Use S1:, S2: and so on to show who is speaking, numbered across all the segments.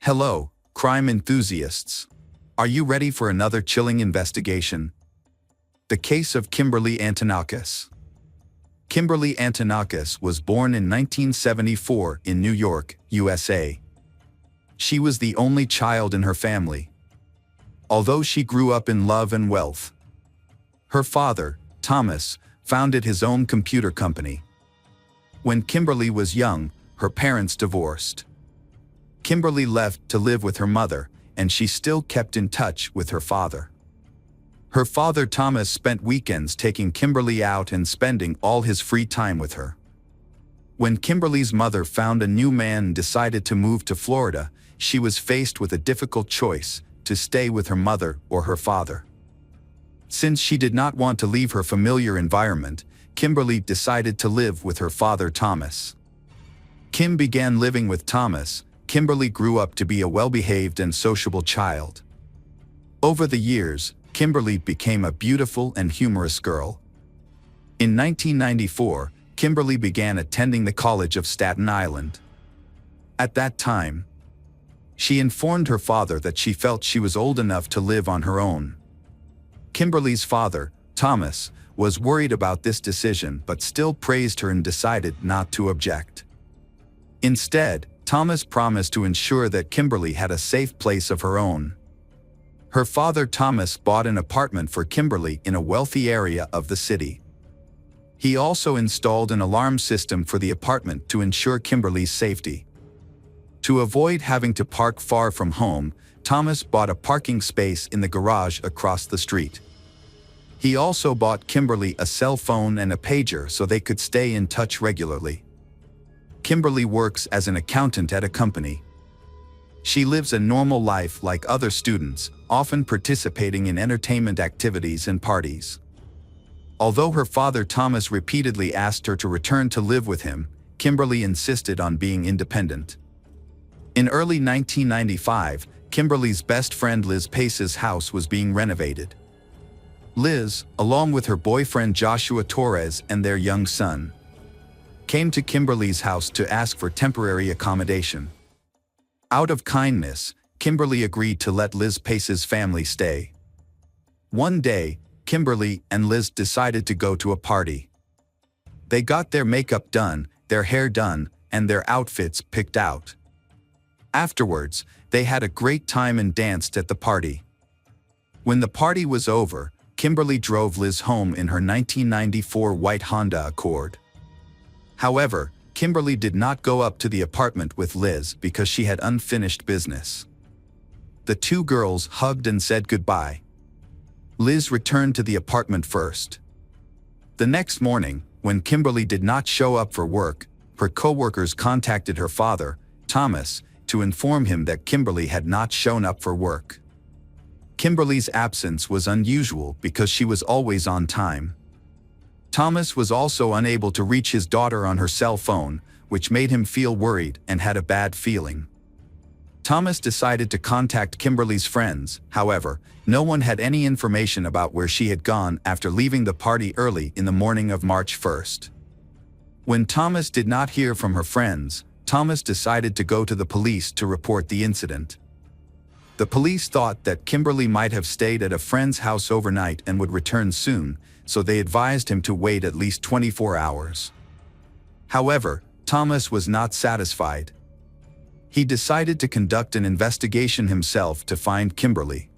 S1: Hello, crime enthusiasts. Are you ready for another chilling investigation? The case of Kimberly Antonakis. Kimberly Antonakis was born in 1974 in New York, USA. She was the only child in her family. Although she grew up in love and wealth, her father, Thomas, founded his own computer company. When Kimberly was young, her parents divorced. Kimberly left to live with her mother, and she still kept in touch with her father. Her father Thomas spent weekends taking Kimberly out and spending all his free time with her. When Kimberly's mother found a new man and decided to move to Florida, she was faced with a difficult choice: to stay with her mother or her father. Since she did not want to leave her familiar environment, Kimberly decided to live with her father Thomas. Kim began living with Thomas. Kimberly grew up to be a well-behaved and sociable child. Over the years, Kimberly became a beautiful and humorous girl. In 1994, Kimberly began attending the College of Staten Island. At that time, she informed her father that she felt she was old enough to live on her own. Kimberly's father, Thomas, was worried about this decision but still praised her and decided not to object. Instead, Thomas promised to ensure that Kimberly had a safe place of her own. Her father Thomas bought an apartment for Kimberly in a wealthy area of the city. He also installed an alarm system for the apartment to ensure Kimberly's safety. To avoid having to park far from home, Thomas bought a parking space in the garage across the street. He also bought Kimberly a cell phone and a pager so they could stay in touch regularly. Kimberly works as an accountant at a company. She lives a normal life like other students, often participating in entertainment activities and parties. Although her father Thomas repeatedly asked her to return to live with him, Kimberly insisted on being independent. In early 1995, Kimberly's best friend Liz Pace's house was being renovated. Liz, along with her boyfriend Joshua Torres and their young son, came to Kimberly's house to ask for temporary accommodation. Out of kindness, Kimberly agreed to let Liz Pace's family stay. One day, Kimberly and Liz decided to go to a party. They got their makeup done, their hair done, and their outfits picked out. Afterwards, they had a great time and danced at the party. When the party was over, Kimberly drove Liz home in her 1994 white Honda Accord. However, Kimberly did not go up to the apartment with Liz because she had unfinished business. The two girls hugged and said goodbye. Liz returned to the apartment first. The next morning, when Kimberly did not show up for work, her co-workers contacted her father, Thomas, to inform him that Kimberly had not shown up for work. Kimberly's absence was unusual because she was always on time. Thomas was also unable to reach his daughter on her cell phone, which made him feel worried and had a bad feeling. Thomas decided to contact Kimberly's friends. However, no one had any information about where she had gone after leaving the party early in the morning of March 1st. When Thomas did not hear from her friends, Thomas decided to go to the police to report the incident. The police thought that Kimberly might have stayed at a friend's house overnight and would return soon, so they advised him to wait at least 24 hours. However, Thomas was not satisfied. He decided to conduct an investigation himself to find Kimberly.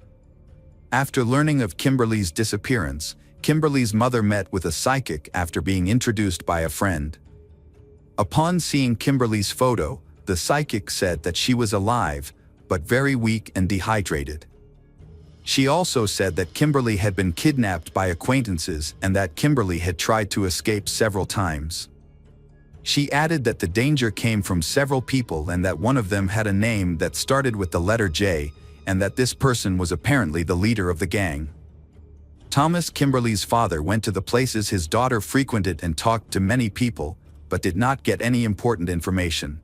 S1: After learning of Kimberly's disappearance, Kimberly's mother met with a psychic after being introduced by a friend. Upon seeing Kimberly's photo, the psychic said that she was alive, but very weak and dehydrated. She also said that Kimberly had been kidnapped by acquaintances and that Kimberly had tried to escape several times. She added that the danger came from several people and that one of them had a name that started with the letter J, and that this person was apparently the leader of the gang. Thomas, Kimberly's father, went to the places his daughter frequented and talked to many people, but did not get any important information.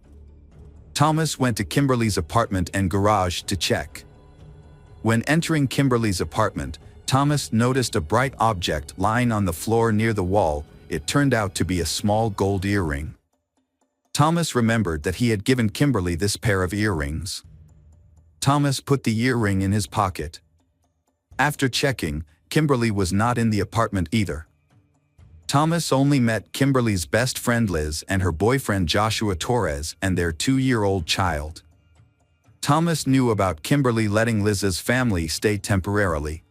S1: Thomas went to Kimberly's apartment and garage to check. When entering Kimberly's apartment, Thomas noticed a bright object lying on the floor near the wall. It turned out to be a small gold earring. Thomas remembered that he had given Kimberly this pair of earrings. Thomas put the earring in his pocket. After checking, Kimberly was not in the apartment either. Thomas only met Kimberly's best friend Liz and her boyfriend Joshua Torres and their 2-year-old child. Thomas knew about Kimberly letting Liz's family stay temporarily.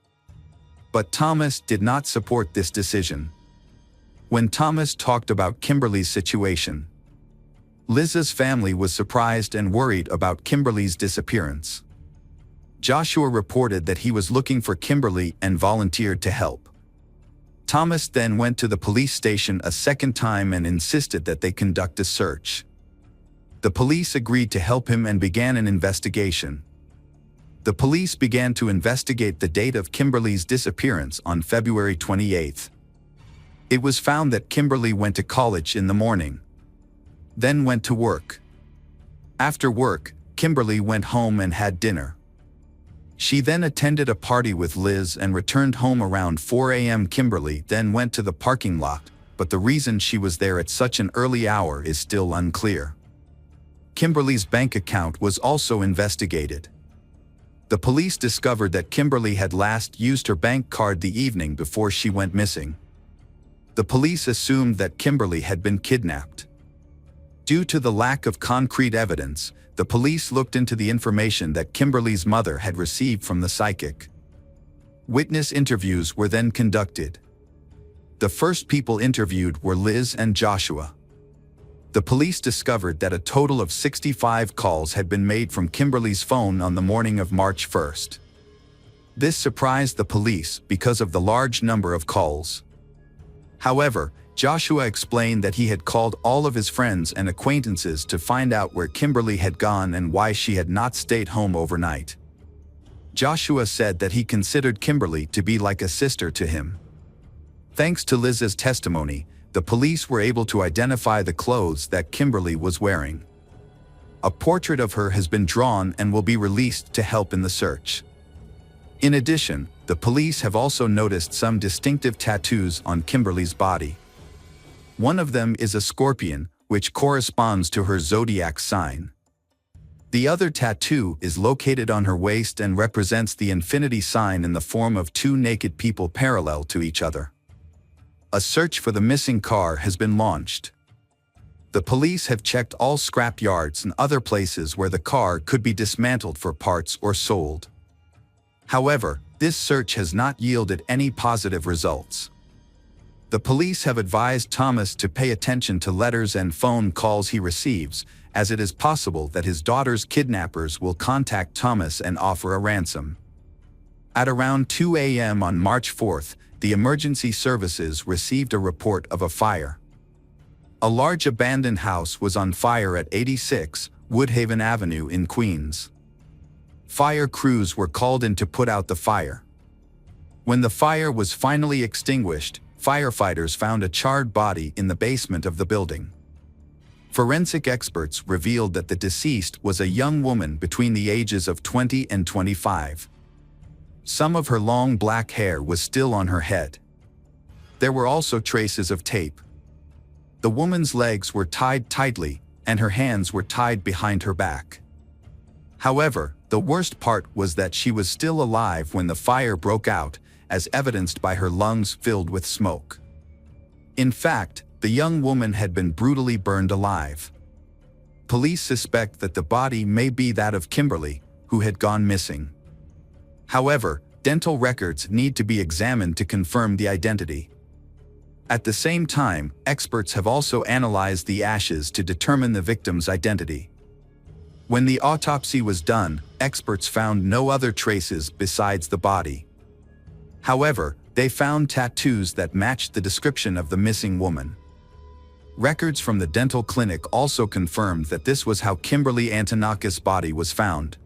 S1: But Thomas did not support this decision. When Thomas talked about Kimberly's situation, Liz's family was surprised and worried about Kimberly's disappearance. Joshua reported that he was looking for Kimberly and volunteered to help. Thomas then went to the police station a second time and insisted that they conduct a search. The police agreed to help him and began an investigation. The police began to investigate the date of Kimberly's disappearance on February 28th. It was found that Kimberly went to college in the morning, then went to work. After work, Kimberly went home and had dinner. She then attended a party with Liz and returned home around 4 a.m. Kimberly then went to the parking lot, but the reason she was there at such an early hour is still unclear. Kimberly's bank account was also investigated. The police discovered that Kimberly had last used her bank card the evening before she went missing. The police assumed that Kimberly had been kidnapped. Due to the lack of concrete evidence, the police looked into the information that Kimberly's mother had received from the psychic. Witness interviews were then conducted. The first people interviewed were Liz and Joshua. The police discovered that a total of 65 calls had been made from Kimberly's phone on the morning of March 1st. This surprised the police because of the large number of calls. However, Joshua explained that he had called all of his friends and acquaintances to find out where Kimberly had gone and why she had not stayed home overnight. Joshua said that he considered Kimberly to be like a sister to him. Thanks to Liz's testimony, the police were able to identify the clothes that Kimberly was wearing. A portrait of her has been drawn and will be released to help in the search. In addition, the police have also noticed some distinctive tattoos on Kimberly's body. One of them is a scorpion, which corresponds to her zodiac sign. The other tattoo is located on her waist and represents the infinity sign in the form of 2 naked people parallel to each other. A search for the missing car has been launched. The police have checked all scrap yards and other places where the car could be dismantled for parts or sold. However, this search has not yielded any positive results. The police have advised Thomas to pay attention to letters and phone calls he receives, as it is possible that his daughter's kidnappers will contact Thomas and offer a ransom. At around 2 a.m. on March 4th, the emergency services received a report of a fire. A large abandoned house was on fire at 86 Woodhaven Avenue in Queens. Fire crews were called in to put out the fire. When the fire was finally extinguished, firefighters found a charred body in the basement of the building. Forensic experts revealed that the deceased was a young woman between the ages of 20 and 25. Some of her long black hair was still on her head. There were also traces of tape. The woman's legs were tied tightly, and her hands were tied behind her back. However, the worst part was that she was still alive when the fire broke out, as evidenced by her lungs filled with smoke. In fact, the young woman had been brutally burned alive. Police suspect that the body may be that of Kimberly, who had gone missing. However, dental records need to be examined to confirm the identity. At the same time, experts have also analyzed the ashes to determine the victim's identity. When the autopsy was done, experts found no other traces besides the body. However, they found tattoos that matched the description of the missing woman. Records from the dental clinic also confirmed that this was how Kimberly Antonakis' body was found.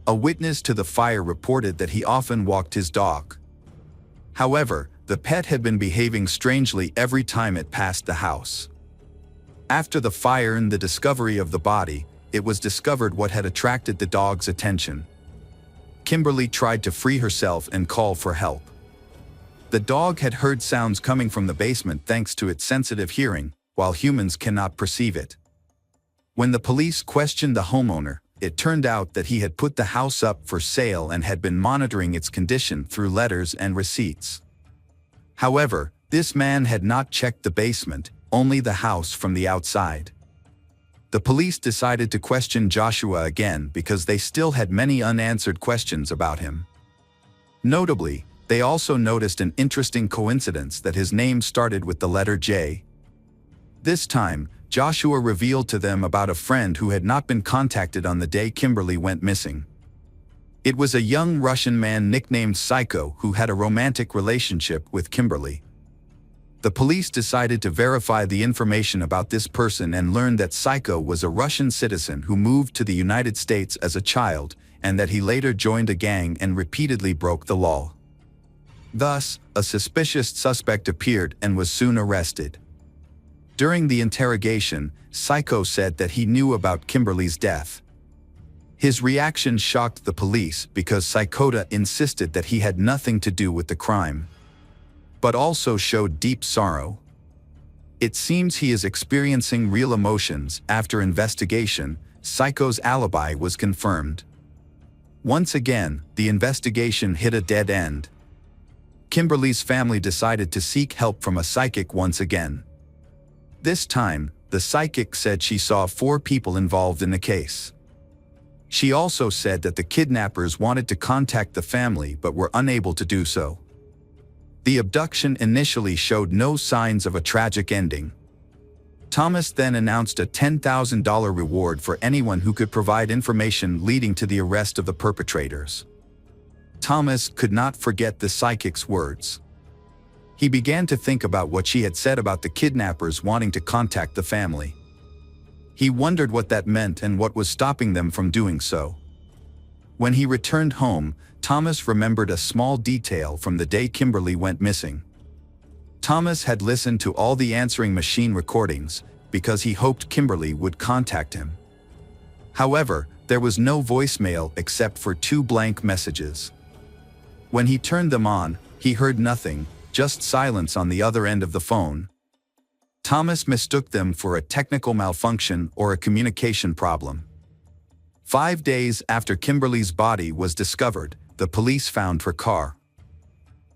S1: A witness to the fire reported that he often walked his dog. However, the pet had been behaving strangely every time it passed the house. After the fire and the discovery of the body, it was discovered what had attracted the dog's attention. Kimberly tried to free herself and call for help. The dog had heard sounds coming from the basement thanks to its sensitive hearing, while humans cannot perceive it. When the police questioned the homeowner, it turned out that he had put the house up for sale and had been monitoring its condition through letters and receipts. However, this man had not checked the basement, only the house from the outside. The police decided to question Joshua again because they still had many unanswered questions about him. Notably, they also noticed an interesting coincidence that his name started with the letter J. This time, Joshua revealed to them about a friend who had not been contacted on the day Kimberly went missing. It was a young Russian man nicknamed Psycho who had a romantic relationship with Kimberly. The police decided to verify the information about this person and learned that Psycho was a Russian citizen who moved to the United States as a child, and that he later joined a gang and repeatedly broke the law. Thus, a suspicious suspect appeared and was soon arrested. During the interrogation, Psycho said that he knew about Kimberly's death. His reaction shocked the police because Psycho insisted that he had nothing to do with the crime, but also showed deep sorrow. It seems he is experiencing real emotions. After investigation, Psycho's alibi was confirmed. Once again, the investigation hit a dead end. Kimberly's family decided to seek help from a psychic once again. This time, the psychic said she saw 4 people involved in the case. She also said that the kidnappers wanted to contact the family but were unable to do so. The abduction initially showed no signs of a tragic ending. Thomas then announced a $10,000 reward for anyone who could provide information leading to the arrest of the perpetrators. Thomas could not forget the psychic's words. He began to think about what she had said about the kidnappers wanting to contact the family. He wondered what that meant and what was stopping them from doing so. When he returned home, Thomas remembered a small detail from the day Kimberly went missing. Thomas had listened to all the answering machine recordings because he hoped Kimberly would contact him. However, there was no voicemail except for 2 blank messages. When he turned them on, he heard nothing, just silence on the other end of the phone. Thomas mistook them for a technical malfunction or a communication problem. 5 days after Kimberly's body was discovered, the police found her car.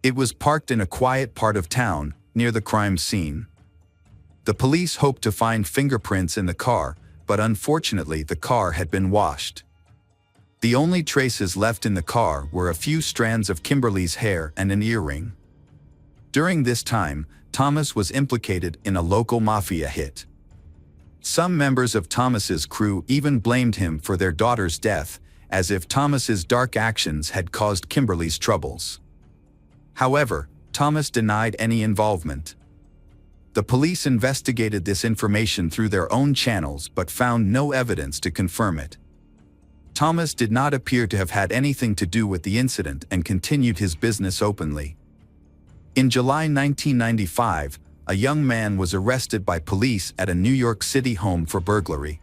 S1: It was parked in a quiet part of town, near the crime scene. The police hoped to find fingerprints in the car, but unfortunately the car had been washed. The only traces left in the car were a few strands of Kimberly's hair and an earring. During this time, Thomas was implicated in a local mafia hit. Some members of Thomas's crew even blamed him for their daughter's death, as if Thomas's dark actions had caused Kimberly's troubles. However, Thomas denied any involvement. The police investigated this information through their own channels but found no evidence to confirm it. Thomas did not appear to have had anything to do with the incident and continued his business openly. In July 1995, a young man was arrested by police at a New York City home for burglary.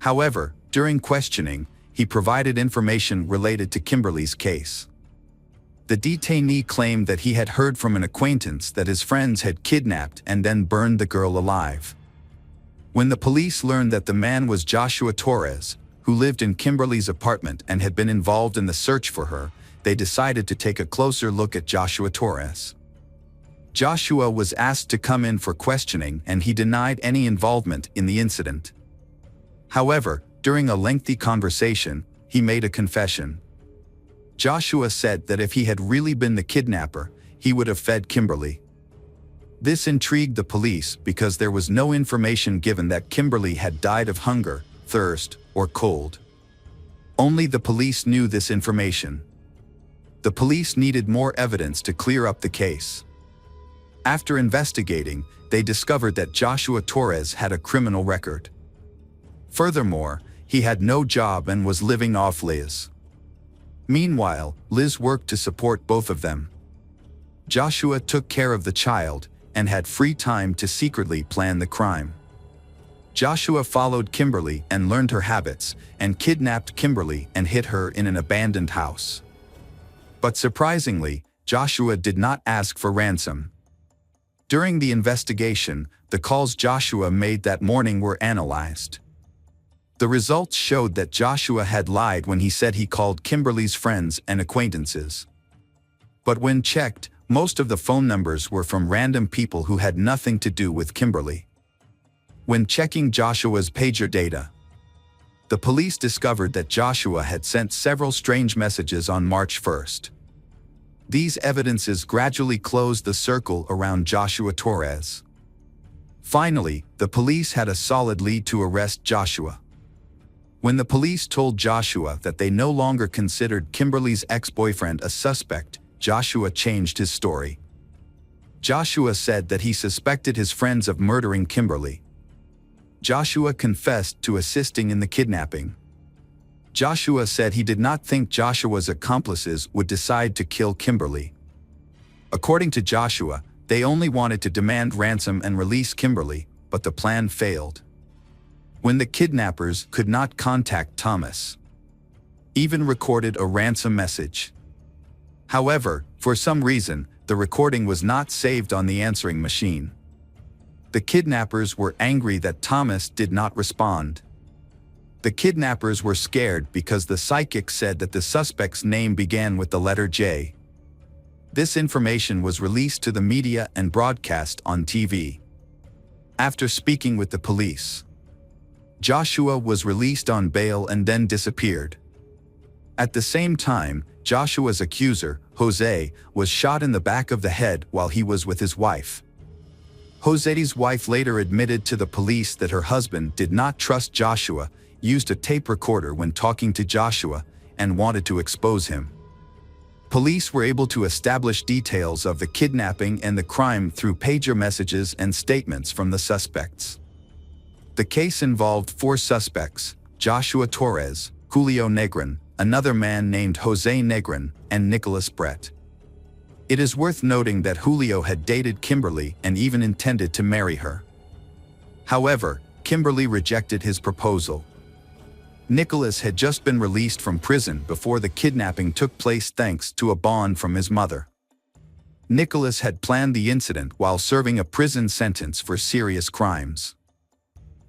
S1: However, during questioning, he provided information related to Kimberly's case. The detainee claimed that he had heard from an acquaintance that his friends had kidnapped and then burned the girl alive. When the police learned that the man was Joshua Torres, who lived in Kimberly's apartment and had been involved in the search for her, they decided to take a closer look at Joshua Torres. Joshua was asked to come in for questioning and he denied any involvement in the incident. However, during a lengthy conversation, he made a confession. Joshua said that if he had really been the kidnapper, he would have fed Kimberly. This intrigued the police because there was no information given that Kimberly had died of hunger, thirst, or cold. Only the police knew this information. The police needed more evidence to clear up the case. After investigating, they discovered that Joshua Torres had a criminal record. Furthermore, he had no job and was living off Liz. Meanwhile, Liz worked to support both of them. Joshua took care of the child and had free time to secretly plan the crime. Joshua followed Kimberly and learned her habits, and kidnapped Kimberly and hid her in an abandoned house. But surprisingly, Joshua did not ask for ransom. During the investigation, the calls Joshua made that morning were analyzed. The results showed that Joshua had lied when he said he called Kimberly's friends and acquaintances. But when checked, most of the phone numbers were from random people who had nothing to do with Kimberly. When checking Joshua's pager data, the police discovered that Joshua had sent several strange messages on March 1st. These evidences gradually closed the circle around Joshua Torres. Finally, the police had a solid lead to arrest Joshua. When the police told Joshua that they no longer considered Kimberly's ex-boyfriend a suspect, Joshua changed his story. Joshua said that he suspected his friends of murdering Kimberly. Joshua confessed to assisting in the kidnapping. Joshua said he did not think Joshua's accomplices would decide to kill Kimberly. According to Joshua, they only wanted to demand ransom and release Kimberly, but the plan failed. When the kidnappers could not contact Thomas, even recorded a ransom message. However, for some reason, the recording was not saved on the answering machine. The kidnappers were angry that Thomas did not respond. The kidnappers were scared because the psychic said that the suspect's name began with the letter J. This information was released to the media and broadcast on TV. After speaking with the police, Joshua was released on bail and then disappeared. At the same time, Joshua's accuser, Jose, was shot in the back of the head while he was with his wife. Jose's wife later admitted to the police that her husband did not trust Joshua, used a tape recorder when talking to Joshua, and wanted to expose him. Police were able to establish details of the kidnapping and the crime through pager messages and statements from the suspects. The case involved 4 suspects: Joshua Torres, Julio Negrin, another man named Jose Negrin, and Nicholas Brett. It is worth noting that Julio had dated Kimberly and even intended to marry her. However, Kimberly rejected his proposal. Nicholas had just been released from prison before the kidnapping took place thanks to a bond from his mother. Nicholas had planned the incident while serving a prison sentence for serious crimes.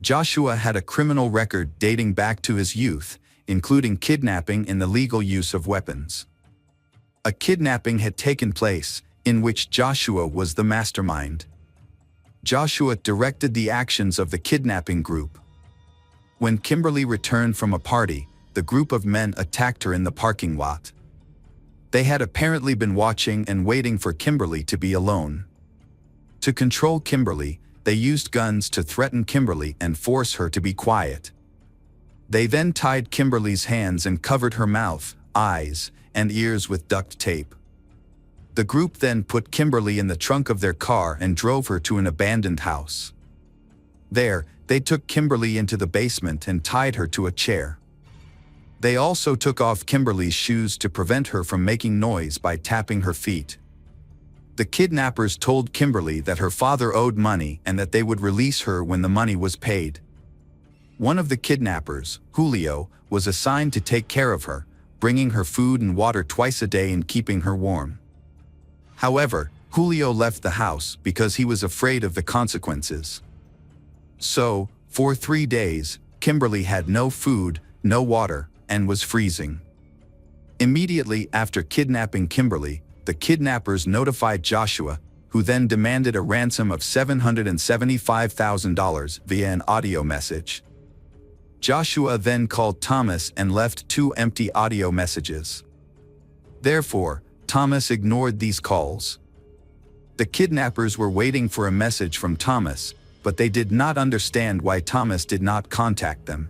S1: Joshua had a criminal record dating back to his youth, including kidnapping and the illegal use of weapons. A kidnapping had taken place, in which Joshua was the mastermind. Joshua directed the actions of the kidnapping group. When Kimberly returned from a party, the group of men attacked her in the parking lot. They had apparently been watching and waiting for Kimberly to be alone. To control Kimberly, they used guns to threaten Kimberly and force her to be quiet. They then tied Kimberly's hands and covered her mouth, eyes, and ears with duct tape. The group then put Kimberly in the trunk of their car and drove her to an abandoned house. There, they took Kimberly into the basement and tied her to a chair. They also took off Kimberly's shoes to prevent her from making noise by tapping her feet. The kidnappers told Kimberly that her father owed money and that they would release her when the money was paid. One of the kidnappers, Julio, was assigned to take care of her, bringing her food and water twice a day and keeping her warm. However, Julio left the house because he was afraid of the consequences. So, for 3 days, Kimberly had no food, no water, and was freezing. Immediately after kidnapping Kimberly, the kidnappers notified Joshua, who then demanded a ransom of $775,000 via an audio message. Joshua then called Thomas and left 2 empty audio messages. Therefore, Thomas ignored these calls. The kidnappers were waiting for a message from Thomas, but they did not understand why Thomas did not contact them.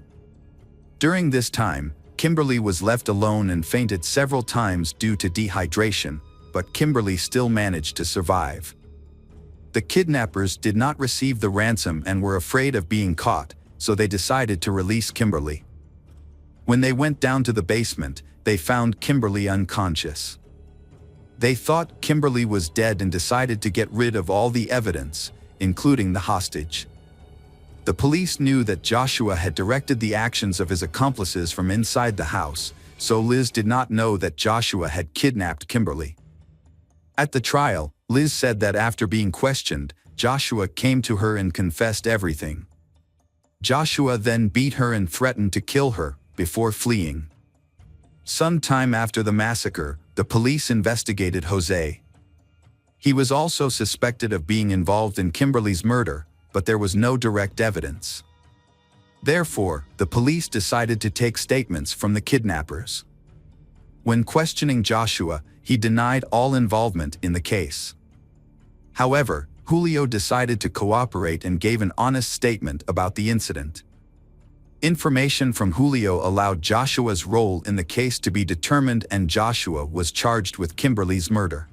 S1: During this time, Kimberly was left alone and fainted several times due to dehydration, but Kimberly still managed to survive. The kidnappers did not receive the ransom and were afraid of being caught, so they decided to release Kimberly. When they went down to the basement, they found Kimberly unconscious. They thought Kimberly was dead and decided to get rid of all the evidence, including the hostage. The police knew that Joshua had directed the actions of his accomplices from inside the house, so Liz did not know that Joshua had kidnapped Kimberly. At the trial, Liz said that after being questioned, Joshua came to her and confessed everything. Joshua then beat her and threatened to kill her before fleeing. Some time after the massacre, the police investigated Jose. He was also suspected of being involved in Kimberly's murder, but there was no direct evidence. Therefore, the police decided to take statements from the kidnappers. When questioning Joshua, he denied all involvement in the case. However, Julio decided to cooperate and gave an honest statement about the incident. Information from Julio allowed Joshua's role in the case to be determined, and Joshua was charged with Kimberly's murder.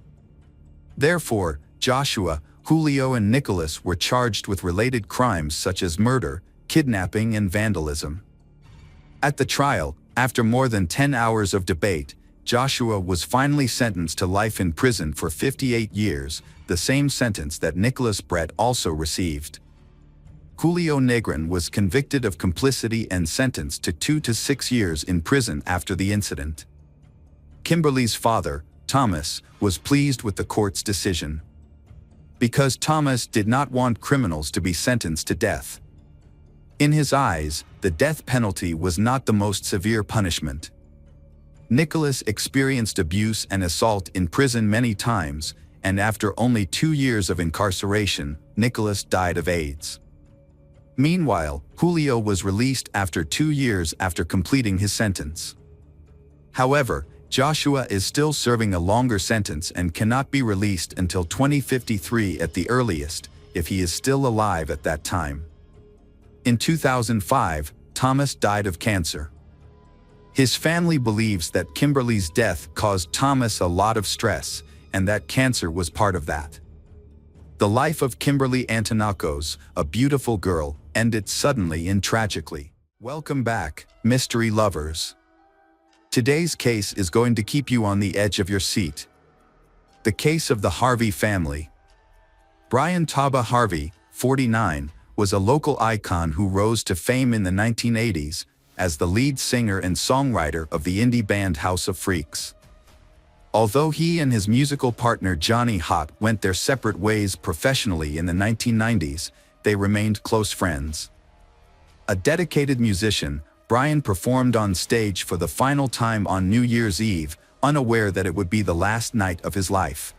S1: Therefore, Joshua, Julio and Nicholas were charged with related crimes such as murder, kidnapping and vandalism. At the trial, after more than 10 hours of debate, Joshua was finally sentenced to life in prison for 58 years, the same sentence that Nicholas Brett also received. Julio Negrin was convicted of complicity and sentenced to 2 to 6 years in prison after the incident. Kimberly's father, Thomas, was pleased with the court's decision, because Thomas did not want criminals to be sentenced to death. In his eyes, the death penalty was not the most severe punishment. Nicholas experienced abuse and assault in prison many times, and after only 2 years of incarceration, Nicholas died of AIDS. Meanwhile, Julio was released after 2 years after completing his sentence. However, Joshua is still serving a longer sentence and cannot be released until 2053 at the earliest, if he is still alive at that time. In 2005, Thomas died of cancer. His family believes that Kimberly's death caused Thomas a lot of stress, and that cancer was part of that. The life of Kimberly Antonakos, a beautiful girl, ended suddenly and tragically. Welcome back, mystery lovers. Today's case is going to keep you on the edge of your seat. The case of the Harvey family. Brian Taba Harvey, 49, was a local icon who rose to fame in the 1980s as the lead singer and songwriter of the indie band House of Freaks. Although he and his musical partner Johnny Hott went their separate ways professionally in the 1990s, they remained close friends. A dedicated musician, Brian performed on stage for the final time on New Year's Eve, unaware that it would be the last night of his life.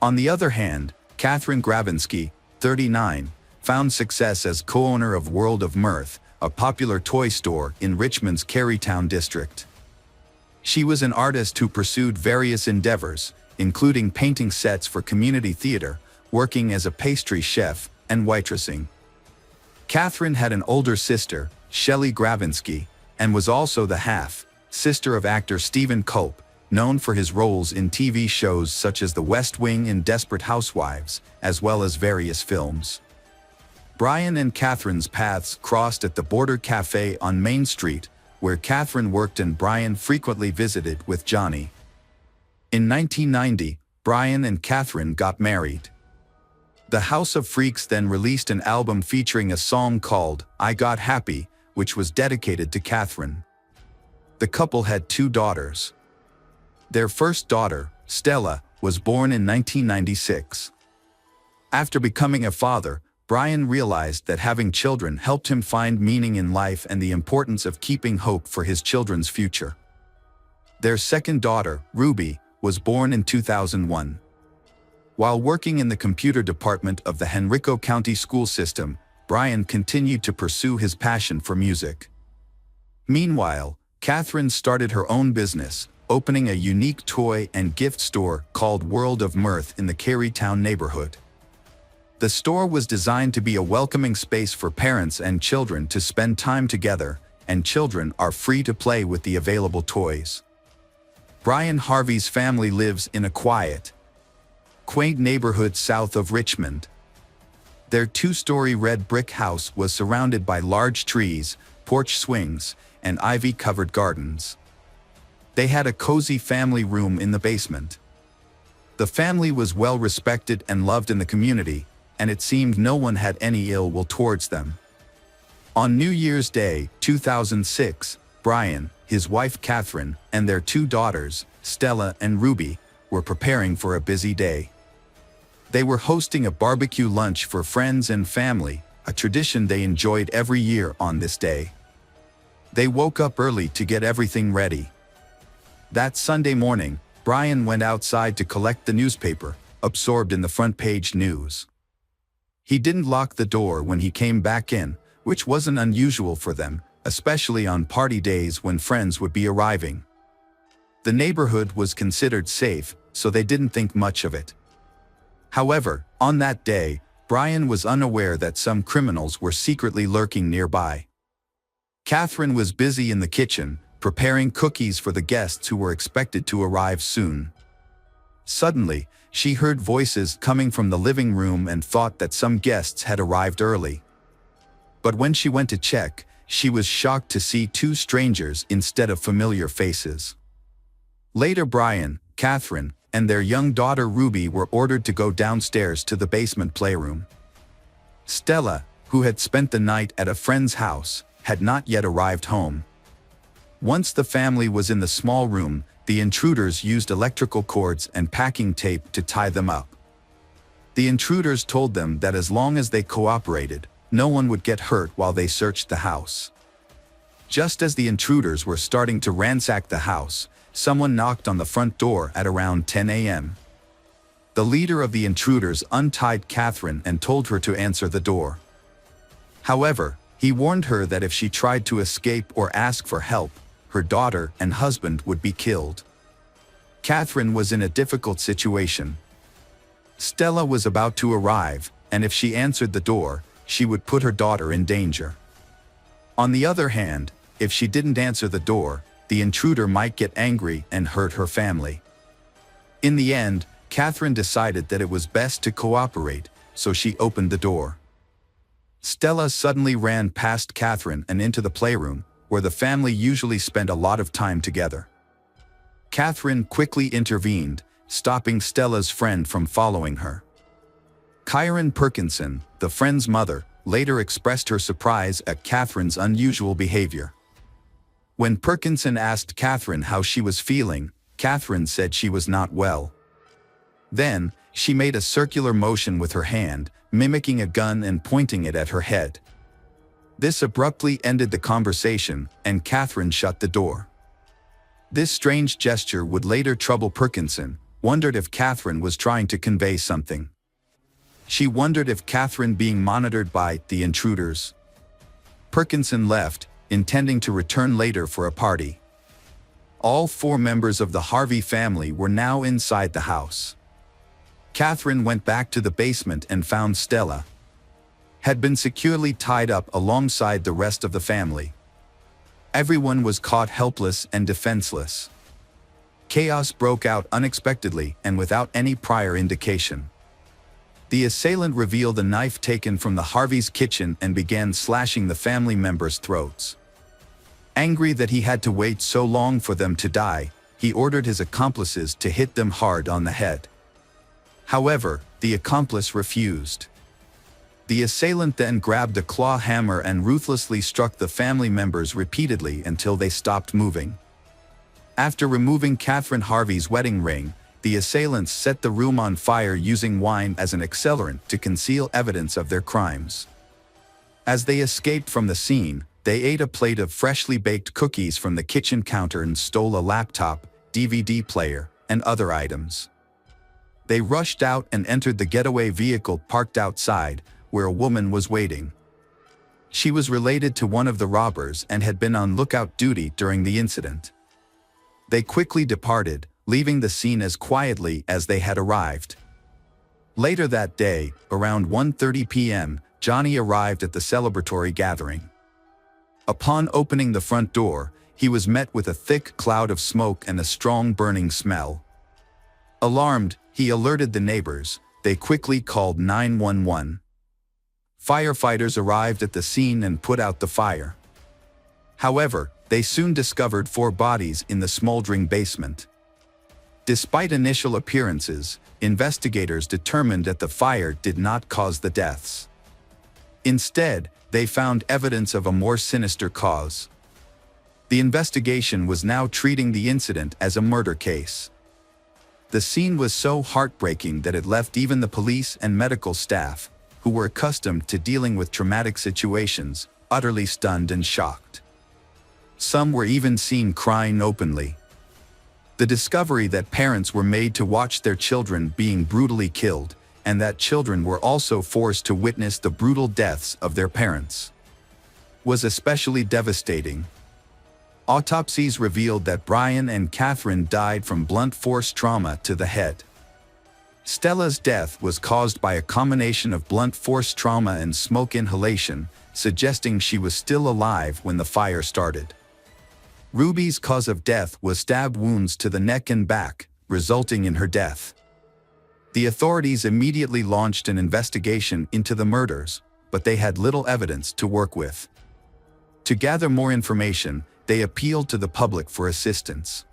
S1: On the other hand, Catherine Gravinsky, 39, found success as co-owner of World of Mirth, a popular toy store in Richmond's Carytown district. She was an artist who pursued various endeavors, including painting sets for community theater, working as a pastry chef, and waitressing. Catherine had an older sister, Shelley Gravinsky, and was also the half-sister of actor Stephen Culp, known for his roles in TV shows such as The West Wing and Desperate Housewives, as well as various films. Brian and Catherine's paths crossed at the Border Cafe on Main Street, where Catherine worked and Brian frequently visited with Johnny. In 1990, Brian and Catherine got married. The House of Freaks then released an album featuring a song called I Got Happy, which was dedicated to Catherine. The couple had 2 daughters. Their first daughter, Stella, was born in 1996. After becoming a father, Brian realized that having children helped him find meaning in life and the importance of keeping hope for his children's future. Their second daughter, Ruby, was born in 2001. While working in the computer department of the Henrico County School System, Brian continued to pursue his passion for music. Meanwhile, Catherine started her own business, opening a unique toy and gift store called World of Mirth in the Carytown neighborhood. The store was designed to be a welcoming space for parents and children to spend time together, and children are free to play with the available toys. Brian Harvey's family lives in a quiet, quaint neighborhood south of Richmond. Their 2-story red brick house was surrounded by large trees, porch swings, and ivy-covered gardens. They had a cozy family room in the basement. The family was well respected and loved in the community, and it seemed no one had any ill will towards them. On New Year's Day, 2006, Brian, his wife Catherine, and their 2 daughters, Stella and Ruby, were preparing for a busy day. They were hosting a barbecue lunch for friends and family, a tradition they enjoyed every year on this day. They woke up early to get everything ready. That Sunday morning, Brian went outside to collect the newspaper, absorbed in the front-page news. He didn't lock the door when he came back in, which wasn't unusual for them, especially on party days when friends would be arriving. The neighborhood was considered safe, so they didn't think much of it. However, on that day, Brian was unaware that some criminals were secretly lurking nearby. Catherine was busy in the kitchen, preparing cookies for the guests who were expected to arrive soon. Suddenly, she heard voices coming from the living room and thought that some guests had arrived early. But when she went to check, she was shocked to see two strangers instead of familiar faces. Later, Brian, Catherine, and their young daughter Ruby were ordered to go downstairs to the basement playroom. Stella, who had spent the night at a friend's house, had not yet arrived home. Once the family was in the small room, the intruders used electrical cords and packing tape to tie them up. The intruders told them that as long as they cooperated, no one would get hurt while they searched the house. Just as the intruders were starting to ransack the house, someone knocked on the front door at around 10 a.m. The leader of the intruders untied Catherine and told her to answer the door. However, he warned her that if she tried to escape or ask for help, her daughter and husband would be killed. Catherine was in a difficult situation. Stella was about to arrive, and if she answered the door, she would put her daughter in danger. On the other hand, if she didn't answer the door, the intruder might get angry and hurt her family. In the end, Catherine decided that it was best to cooperate, so she opened the door. Stella suddenly ran past Catherine and into the playroom, where the family usually spent a lot of time together. Catherine quickly intervened, stopping Stella's friend from following her. Kyron Perkinson, the friend's mother, later expressed her surprise at Catherine's unusual behavior. When Perkinson asked Catherine how she was feeling, Catherine said she was not well. Then, she made a circular motion with her hand, mimicking a gun and pointing it at her head. This abruptly ended the conversation, and Catherine shut the door. This strange gesture would later trouble Perkinson, wondered if Catherine was trying to convey something. She wondered if Catherine being monitored by the intruders. Perkinson left, intending to return later for a party. All four members of the Harvey family were now inside the house. Catherine went back to the basement and found Stella had been securely tied up alongside the rest of the family. Everyone was caught helpless and defenseless. Chaos broke out unexpectedly and without any prior indication. The assailant revealed a knife taken from the Harvey's kitchen and began slashing the family members' throats. Angry that he had to wait so long for them to die, he ordered his accomplices to hit them hard on the head. However, the accomplice refused. The assailant then grabbed a claw hammer and ruthlessly struck the family members repeatedly until they stopped moving. After removing Catherine Harvey's wedding ring, the assailants set the room on fire using wine as an accelerant to conceal evidence of their crimes. As they escaped from the scene, they ate a plate of freshly baked cookies from the kitchen counter and stole a laptop, DVD player, and other items. They rushed out and entered the getaway vehicle parked outside, where a woman was waiting. She was related to one of the robbers and had been on lookout duty during the incident. They quickly departed, leaving the scene as quietly as they had arrived. Later that day, around 1:30 p.m., Johnny arrived at the celebratory gathering. Upon opening the front door, he was met with a thick cloud of smoke and a strong burning smell. Alarmed, he alerted the neighbors. They quickly called 911. Firefighters arrived at the scene and put out the fire. However, they soon discovered 4 bodies in the smoldering basement. Despite initial appearances, investigators determined that the fire did not cause the deaths. Instead, they found evidence of a more sinister cause. The investigation was now treating the incident as a murder case. The scene was so heartbreaking that it left even the police and medical staff who were accustomed to dealing with traumatic situations, utterly stunned and shocked. Some were even seen crying openly. The discovery that parents were made to watch their children being brutally killed, and that children were also forced to witness the brutal deaths of their parents, was especially devastating. Autopsies revealed that Brian and Catherine died from blunt force trauma to the head. Stella's death was caused by a combination of blunt force trauma and smoke inhalation, suggesting she was still alive when the fire started. Ruby's cause of death was stab wounds to the neck and back, resulting in her death. The authorities immediately launched an investigation into the murders, but they had little evidence to work with. To gather more information, they appealed to the public for assistance.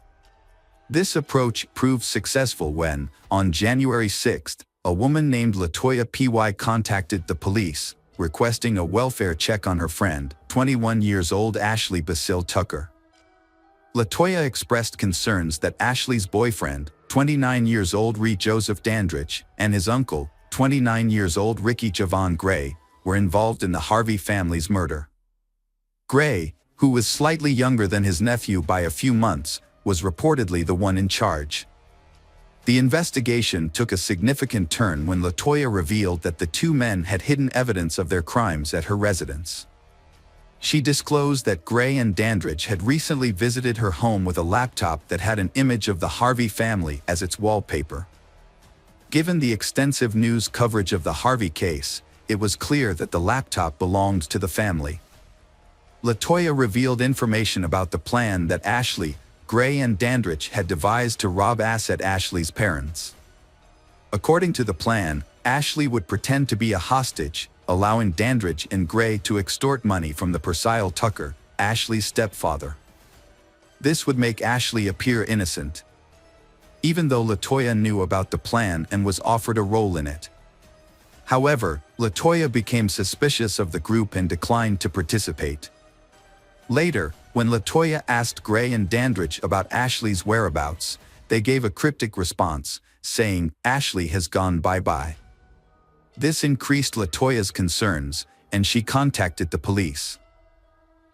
S1: This approach proved successful when, on January 6, a woman named Latoya P.Y. contacted the police, requesting a welfare check on her friend, 21-year-old Ashley Basil Tucker. Latoya expressed concerns that Ashley's boyfriend, 29-year-old Ree Joseph Dandridge, and his uncle, 29-year-old Ricky Javon Gray, were involved in the Harvey family's murder. Gray, who was slightly younger than his nephew by a few months, was reportedly the one in charge. The investigation took a significant turn when Latoya revealed that the two men had hidden evidence of their crimes at her residence. She disclosed that Gray and Dandridge had recently visited her home with a laptop that had an image of the Harvey family as its wallpaper. Given the extensive news coverage of the Harvey case, it was clear that the laptop belonged to the family. Latoya revealed information about the plan that Ashley, Gray and Dandridge had devised to rob Ashley's parents. According to the plan, Ashley would pretend to be a hostage, allowing Dandridge and Gray to extort money from the Purcell Tucker, Ashley's stepfather. This would make Ashley appear innocent, even though Latoya knew about the plan and was offered a role in it. However, Latoya became suspicious of the group and declined to participate. Later, when Latoya asked Gray and Dandridge about Ashley's whereabouts, they gave a cryptic response, saying, "Ashley has gone bye-bye." This increased Latoya's concerns, and she contacted the police.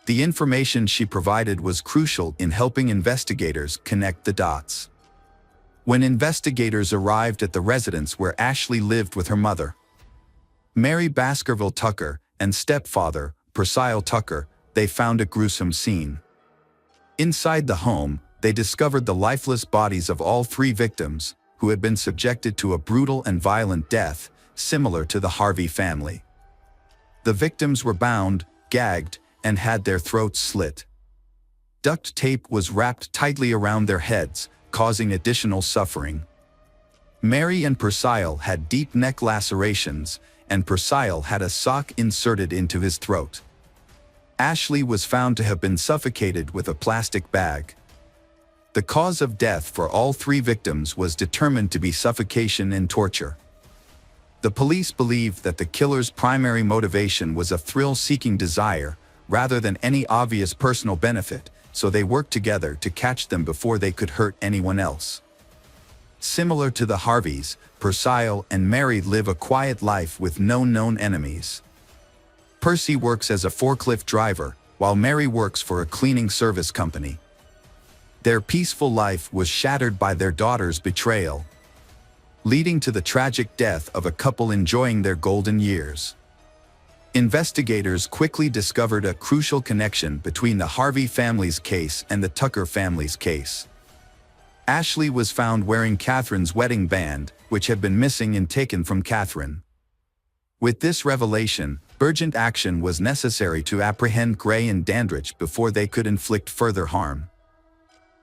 S1: The information she provided was crucial in helping investigators connect the dots. When investigators arrived at the residence where Ashley lived with her mother, Mary Baskerville Tucker, and stepfather, Purcell Tucker, they found a gruesome scene. Inside the home, they discovered the lifeless bodies of all three victims, who had been subjected to a brutal and violent death, similar to the Harvey family. The victims were bound, gagged, and had their throats slit. Duct tape was wrapped tightly around their heads, causing additional suffering. Mary and Purcell had deep neck lacerations, and Purcell had a sock inserted into his throat. Ashley was found to have been suffocated with a plastic bag. The cause of death for all three victims was determined to be suffocation and torture. The police believed that the killer's primary motivation was a thrill-seeking desire, rather than any obvious personal benefit, so they worked together to catch them before they could hurt anyone else. Similar to the Harveys, Purcell and Mary live a quiet life with no known enemies. Percy works as a forklift driver, while Mary works for a cleaning service company. Their peaceful life was shattered by their daughter's betrayal, leading to the tragic death of a couple enjoying their golden years. Investigators quickly discovered a crucial connection between the Harvey family's case and the Tucker family's case. Ashley was found wearing Catherine's wedding band, which had been missing and taken from Catherine. With this revelation, urgent action was necessary to apprehend Gray and Dandridge before they could inflict further harm.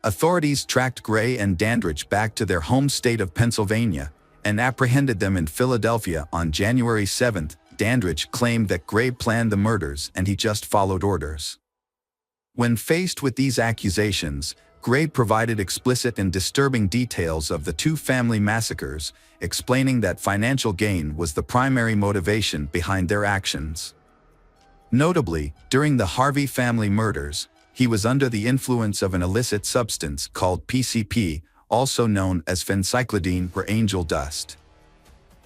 S1: Authorities tracked Gray and Dandridge back to their home state of Pennsylvania and apprehended them in Philadelphia on January 7. Dandridge claimed that Gray planned the murders and he just followed orders. When faced with these accusations, Gray provided explicit and disturbing details of the two family massacres, explaining that financial gain was the primary motivation behind their actions. Notably, during the Harvey family murders, he was under the influence of an illicit substance called PCP, also known as phencyclidine or angel dust.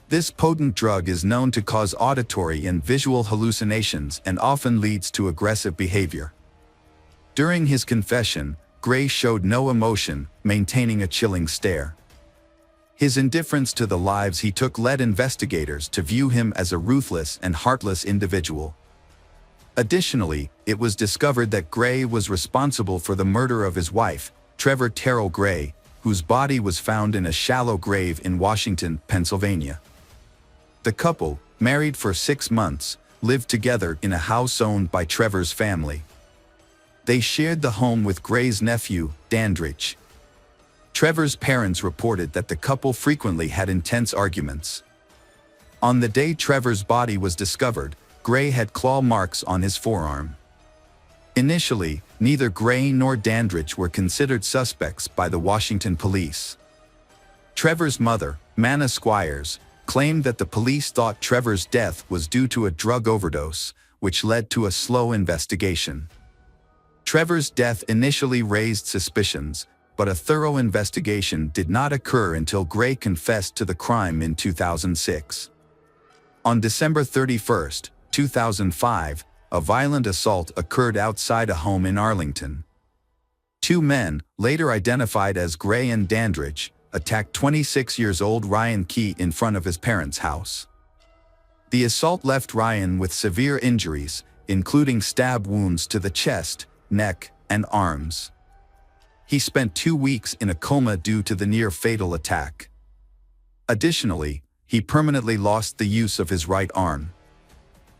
S1: This potent drug is known to cause auditory and visual hallucinations and often leads to aggressive behavior. During his confession, Gray showed no emotion, maintaining a chilling stare. His indifference to the lives he took led investigators to view him as a ruthless and heartless individual. Additionally, it was discovered that Gray was responsible for the murder of his wife, Trevor Terrell Gray, whose body was found in a shallow grave in Washington, Pennsylvania. The couple, married for 6 months, lived together in a house owned by Trevor's family. They shared the home with Gray's nephew, Dandridge. Trevor's parents reported that the couple frequently had intense arguments. On the day Trevor's body was discovered, Gray had claw marks on his forearm. Initially, neither Gray nor Dandridge were considered suspects by the Washington police. Trevor's mother, Manna Squires, claimed that the police thought Trevor's death was due to a drug overdose, which led to a slow investigation. Trevor's death initially raised suspicions, but a thorough investigation did not occur until Gray confessed to the crime in 2006. On December 31, 2005, a violent assault occurred outside a home in Arlington. 2 men, later identified as Gray and Dandridge, attacked 26-year-old Ryan Key in front of his parents' house. The assault left Ryan with severe injuries, including stab wounds to the chest, neck, and arms. He spent 2 weeks in a coma due to the near-fatal attack. Additionally, he permanently lost the use of his right arm.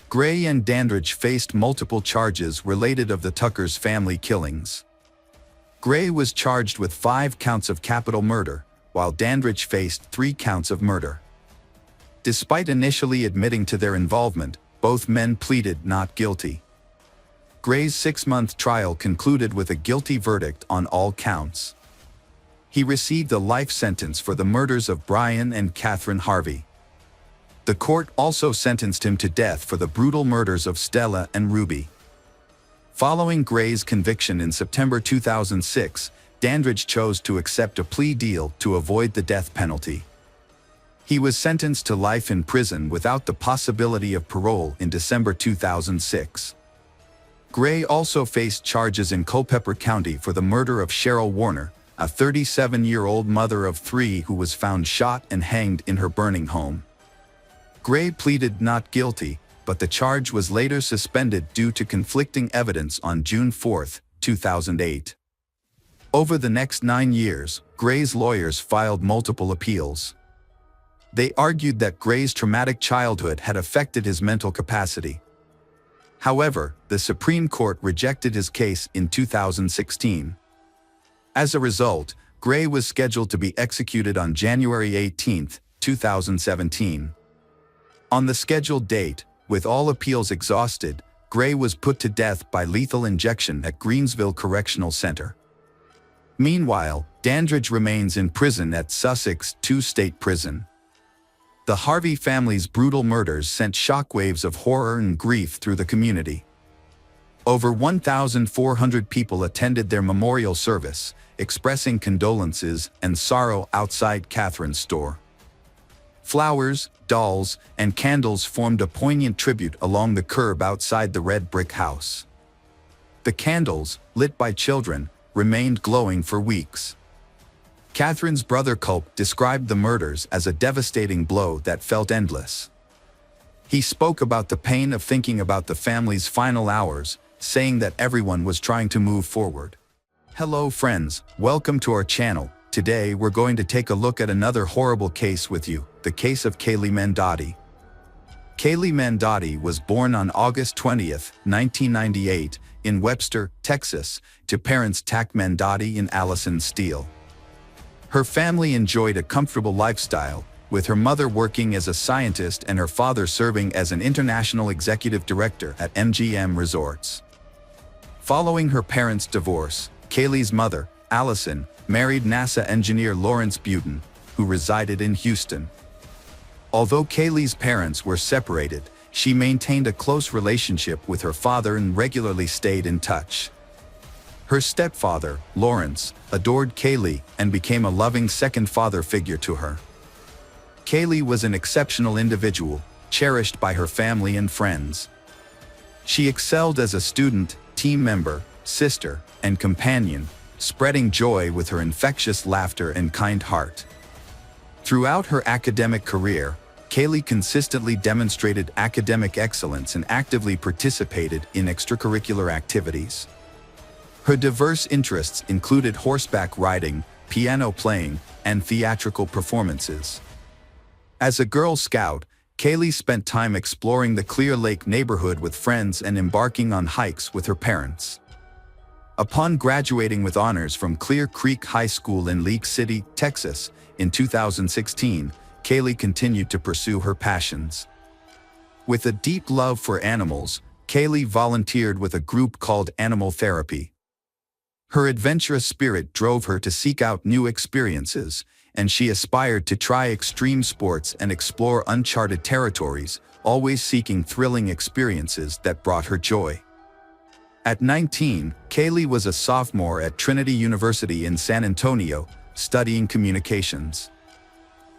S1: Gray and Dandridge faced multiple charges related of the Tucker's family killings. Gray was charged with 5 counts of capital murder, while Dandridge faced 3 counts of murder. Despite initially admitting to their involvement, both men pleaded not guilty. Gray's 6-month trial concluded with a guilty verdict on all counts. He received a life sentence for the murders of Brian and Catherine Harvey. The court also sentenced him to death for the brutal murders of Stella and Ruby. Following Gray's conviction in September 2006, Dandridge chose to accept a plea deal to avoid the death penalty. He was sentenced to life in prison without the possibility of parole in December 2006. Gray also faced charges in Culpeper County for the murder of Cheryl Warner, a 37-year-old mother of 3 who was found shot and hanged in her burning home. Gray pleaded not guilty, but the charge was later suspended due to conflicting evidence on June 4, 2008. Over the next 9 years, Gray's lawyers filed multiple appeals. They argued that Gray's traumatic childhood had affected his mental capacity. However, the Supreme Court rejected his case in 2016. As a result, Gray was scheduled to be executed on January 18, 2017. On the scheduled date, with all appeals exhausted, Gray was put to death by lethal injection at Greensville Correctional Center. Meanwhile, Dandridge remains in prison at Sussex 2 State Prison. The Harvey family's brutal murders sent shockwaves of horror and grief through the community. Over 1,400 people attended their memorial service, expressing condolences and sorrow outside Catherine's store. Flowers, dolls, and candles formed a poignant tribute along the curb outside the red brick house. The candles, lit by children, remained glowing for weeks. Catherine's brother Culp described the murders as a devastating blow that felt endless. He spoke about the pain of thinking about the family's final hours, saying that everyone was trying to move forward. Hello friends, welcome to our channel. Today we're going to take a look at another horrible case with you, the case of Kaylee Mandotti. Kaylee Mandotti was born on August 20, 1998, in Webster, Texas, to parents Tack Mandotti and Allison Steele. Her family enjoyed a comfortable lifestyle, with her mother working as a scientist and her father serving as an international executive director at MGM Resorts. Following her parents' divorce, Kaylee's mother, Allison, married NASA engineer Lawrence Buten, who resided in Houston. Although Kaylee's parents were separated, she maintained a close relationship with her father and regularly stayed in touch. Her stepfather, Lawrence, adored Kaylee and became a loving second father figure to her. Kaylee was an exceptional individual, cherished by her family and friends. She excelled as a student, team member, sister, and companion, spreading joy with her infectious laughter and kind heart. Throughout her academic career, Kaylee consistently demonstrated academic excellence and actively participated in extracurricular activities. Her diverse interests included horseback riding, piano playing, and theatrical performances. As a Girl Scout, Kaylee spent time exploring the Clear Lake neighborhood with friends and embarking on hikes with her parents. Upon graduating with honors from Clear Creek High School in League City, Texas, in 2016, Kaylee continued to pursue her passions. With a deep love for animals, Kaylee volunteered with a group called Animal Therapy. Her adventurous spirit drove her to seek out new experiences, and she aspired to try extreme sports and explore uncharted territories, always seeking thrilling experiences that brought her joy. At 19, Kaylee was a sophomore at Trinity University in San Antonio, studying communications.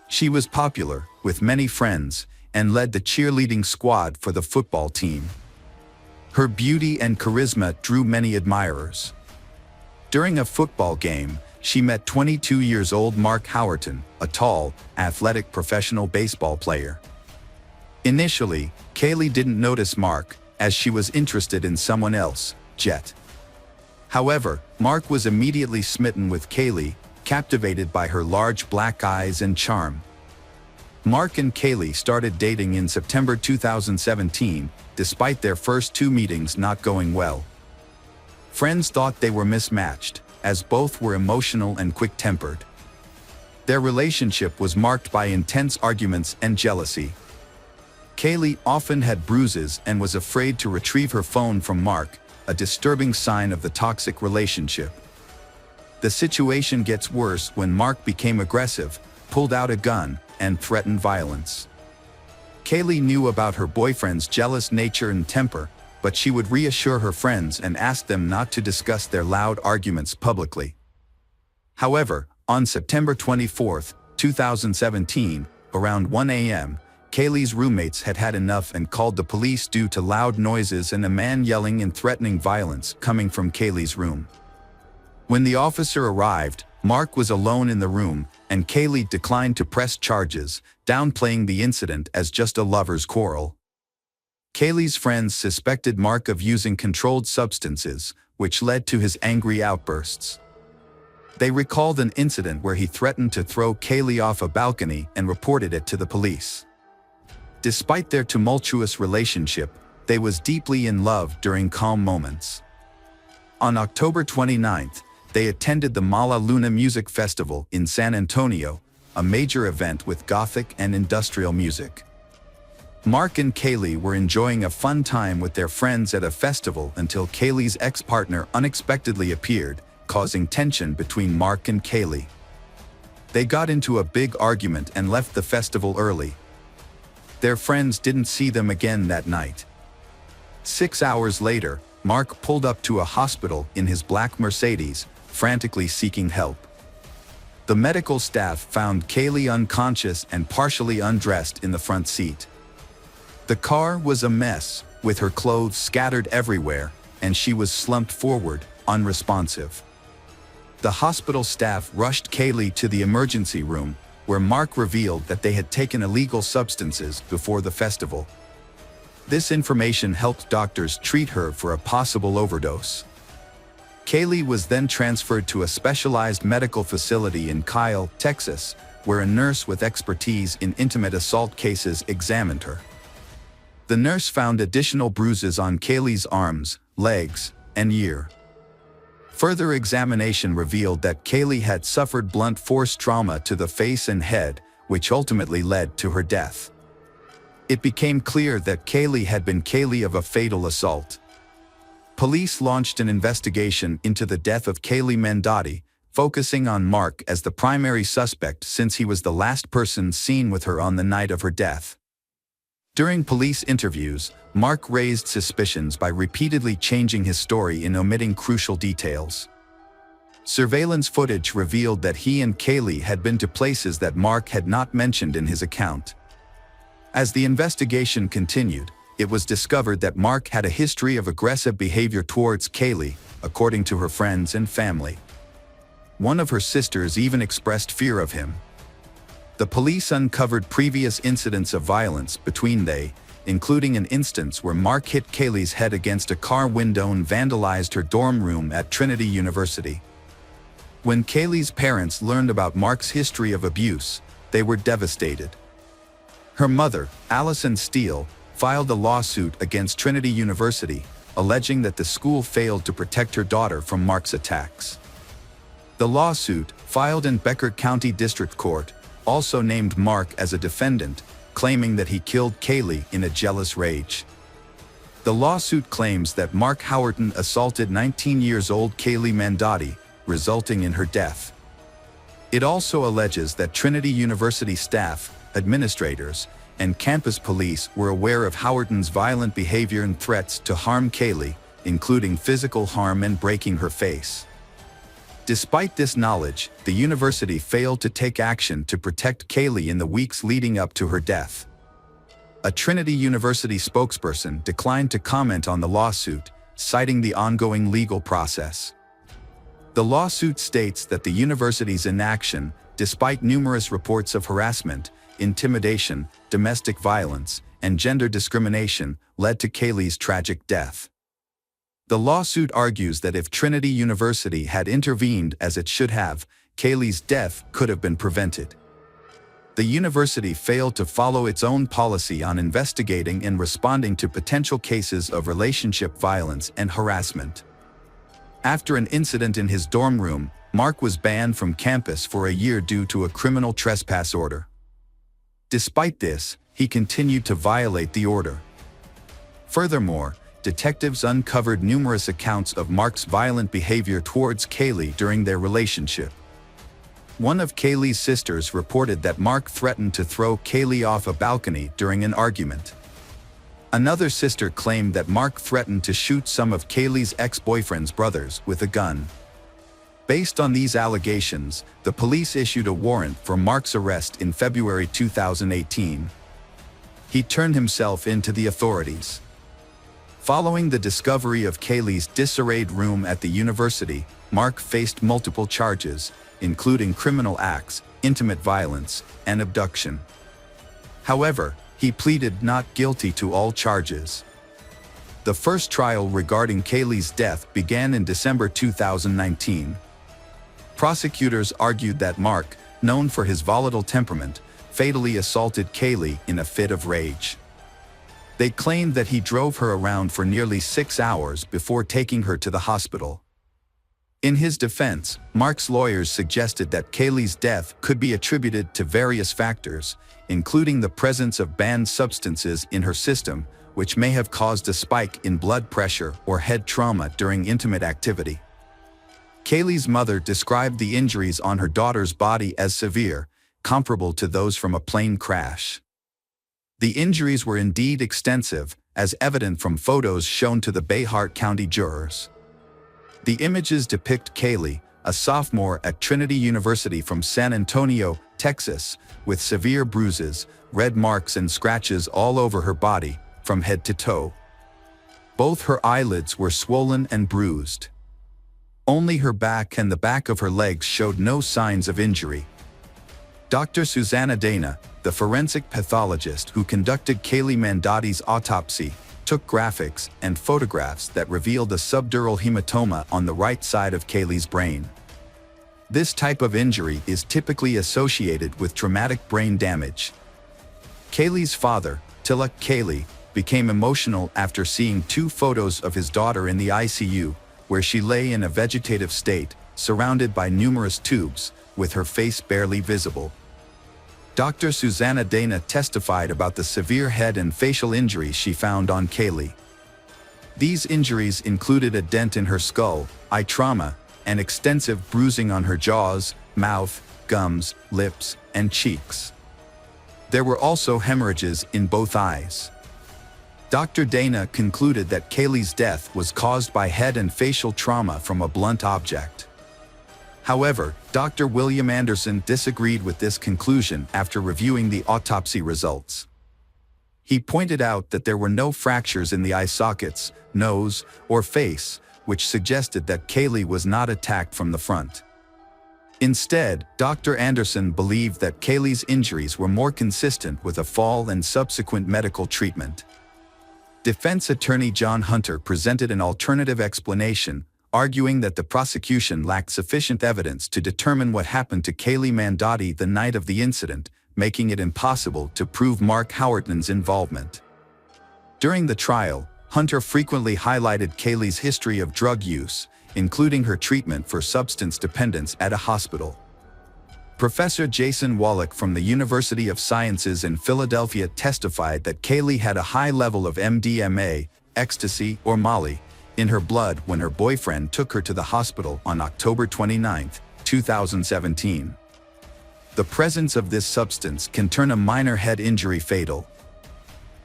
S1: She was popular, with many friends, and led the cheerleading squad for the football team. Her beauty and charisma drew many admirers. During a football game, she met 22-year-old Mark Howerton, a tall, athletic professional baseball player. Initially, Kaylee didn't notice Mark, as she was interested in someone else, Jet. However, Mark was immediately smitten with Kaylee, captivated by her large black eyes and charm. Mark and Kaylee started dating in September 2017, despite their first 2 meetings not going well. Friends thought they were mismatched, as both were emotional and quick-tempered. Their relationship was marked by intense arguments and jealousy. Kaylee often had bruises and was afraid to retrieve her phone from Mark, a disturbing sign of the toxic relationship. The situation gets worse when Mark became aggressive, pulled out a gun, and threatened violence. Kaylee knew about her boyfriend's jealous nature and temper, but she would reassure her friends and ask them not to discuss their loud arguments publicly. However, on September 24, 2017, around 1 a.m., Kaylee's roommates had had enough and called the police due to loud noises and a man yelling and threatening violence coming from Kaylee's room. When the officer arrived, Mark was alone in the room, and Kaylee declined to press charges, downplaying the incident as just a lover's quarrel. Kaylee's friends suspected Mark of using controlled substances, which led to his angry outbursts. They recalled an incident where he threatened to throw Kaylee off a balcony and reported it to the police. Despite their tumultuous relationship, they was deeply in love during calm moments. On October 29th, they attended the Mala Luna Music Festival in San Antonio, a major event with gothic and industrial music. Mark and Kaylee were enjoying a fun time with their friends at a festival until Kaylee's ex-partner unexpectedly appeared, causing tension between Mark and Kaylee. They got into a big argument and left the festival early. Their friends didn't see them again that night. 6 hours later, Mark pulled up to a hospital in his black Mercedes, frantically seeking help. The medical staff found Kaylee unconscious and partially undressed in the front seat. The car was a mess, with her clothes scattered everywhere, and she was slumped forward, unresponsive. The hospital staff rushed Kaylee to the emergency room, where Mark revealed that they had taken illegal substances before the festival. This information helped doctors treat her for a possible overdose. Kaylee was then transferred to a specialized medical facility in Kyle, Texas, where a nurse with expertise in intimate assault cases examined her. The nurse found additional bruises on Kaylee's arms, legs, and ear. Further examination revealed that Kaylee had suffered blunt force trauma to the face and head, which ultimately led to her death. It became clear that Kaylee had been Kaylee of a fatal assault. Police launched an investigation into the death of Kaylee Mendotti, focusing on Mark as the primary suspect since he was the last person seen with her on the night of her death. During police interviews, Mark raised suspicions by repeatedly changing his story and omitting crucial details. Surveillance footage revealed that he and Kaylee had been to places that Mark had not mentioned in his account. As the investigation continued, it was discovered that Mark had a history of aggressive behavior towards Kaylee, according to her friends and family. One of her sisters even expressed fear of him. The police uncovered previous incidents of violence between they, including an instance where Mark hit Kaylee's head against a car window and vandalized her dorm room at Trinity University. When Kaylee's parents learned about Mark's history of abuse, they were devastated. Her mother, Allison Steele, filed a lawsuit against Trinity University, alleging that the school failed to protect her daughter from Mark's attacks. The lawsuit, filed in Becker County District Court, also named Mark as a defendant, claiming that he killed Kaylee in a jealous rage. The lawsuit claims that Mark Howerton assaulted 19-year-old Kaylee Mandotti, resulting in her death. It also alleges that Trinity University staff, administrators, and campus police were aware of Howerton's violent behavior and threats to harm Kaylee, including physical harm and breaking her face. Despite this knowledge, the university failed to take action to protect Kaylee in the weeks leading up to her death. A Trinity University spokesperson declined to comment on the lawsuit, citing the ongoing legal process. The lawsuit states that the university's inaction, despite numerous reports of harassment, intimidation, domestic violence, and gender discrimination, led to Kaylee's tragic death. The lawsuit argues that if Trinity University had intervened as it should have, Kaylee's death could have been prevented. The university failed to follow its own policy on investigating and responding to potential cases of relationship violence and harassment. After an incident in his dorm room, Mark was banned from campus for a year due to a criminal trespass order. Despite this, he continued to violate the order. Furthermore, detectives uncovered numerous accounts of Mark's violent behavior towards Kaylee during their relationship. One of Kaylee's sisters reported that Mark threatened to throw Kaylee off a balcony during an argument. Another sister claimed that Mark threatened to shoot some of Kaylee's ex-boyfriend's brothers with a gun. Based on these allegations, the police issued a warrant for Mark's arrest in February 2018. He turned himself in to the authorities. Following the discovery of Kaylee's disarrayed room at the university, Mark faced multiple charges, including criminal acts, intimate violence, and abduction. However, he pleaded not guilty to all charges. The first trial regarding Kaylee's death began in December 2019. Prosecutors argued that Mark, known for his volatile temperament, fatally assaulted Kaylee in a fit of rage. They claimed that he drove her around for nearly 6 hours before taking her to the hospital. In his defense, Mark's lawyers suggested that Kaylee's death could be attributed to various factors, including the presence of banned substances in her system, which may have caused a spike in blood pressure or head trauma during intimate activity. Kaylee's mother described the injuries on her daughter's body as severe, comparable to those from a plane crash. The injuries were indeed extensive, as evident from photos shown to the Bayhart County jurors. The images depict Kaylee, a sophomore at Trinity University from San Antonio, Texas, with severe bruises, red marks and scratches all over her body, from head to toe. Both her eyelids were swollen and bruised. Only her back and the back of her legs showed no signs of injury. Dr. Susanna Dana, the forensic pathologist who conducted Kaylee Mandotti's autopsy, took graphics and photographs that revealed a subdural hematoma on the right side of Kaylee's brain. This type of injury is typically associated with traumatic brain damage. Kaylee's father, Tilak Kaylee, became emotional after seeing 2 photos of his daughter in the ICU, where she lay in a vegetative state, surrounded by numerous tubes, with her face barely visible. Dr. Susanna Dana testified about the severe head and facial injuries she found on Kaylee. These injuries included a dent in her skull, eye trauma, and extensive bruising on her jaws, mouth, gums, lips, and cheeks. There were also hemorrhages in both eyes. Dr. Dana concluded that Kaylee's death was caused by head and facial trauma from a blunt object. However, Dr. William Anderson disagreed with this conclusion after reviewing the autopsy results. He pointed out that there were no fractures in the eye sockets, nose, or face, which suggested that Kaylee was not attacked from the front. Instead, Dr. Anderson believed that Kaylee's injuries were more consistent with a fall and subsequent medical treatment. Defense attorney John Hunter presented an alternative explanation, arguing that the prosecution lacked sufficient evidence to determine what happened to Kaylee Mandotti the night of the incident, making it impossible to prove Mark Howerton's involvement. During the trial, Hunter frequently highlighted Kaylee's history of drug use, including her treatment for substance dependence at a hospital. Professor Jason Wallach from the University of Sciences in Philadelphia testified that Kaylee had a high level of MDMA, ecstasy, or Molly in her blood when her boyfriend took her to the hospital on October 29, 2017. The presence of this substance can turn a minor head injury fatal.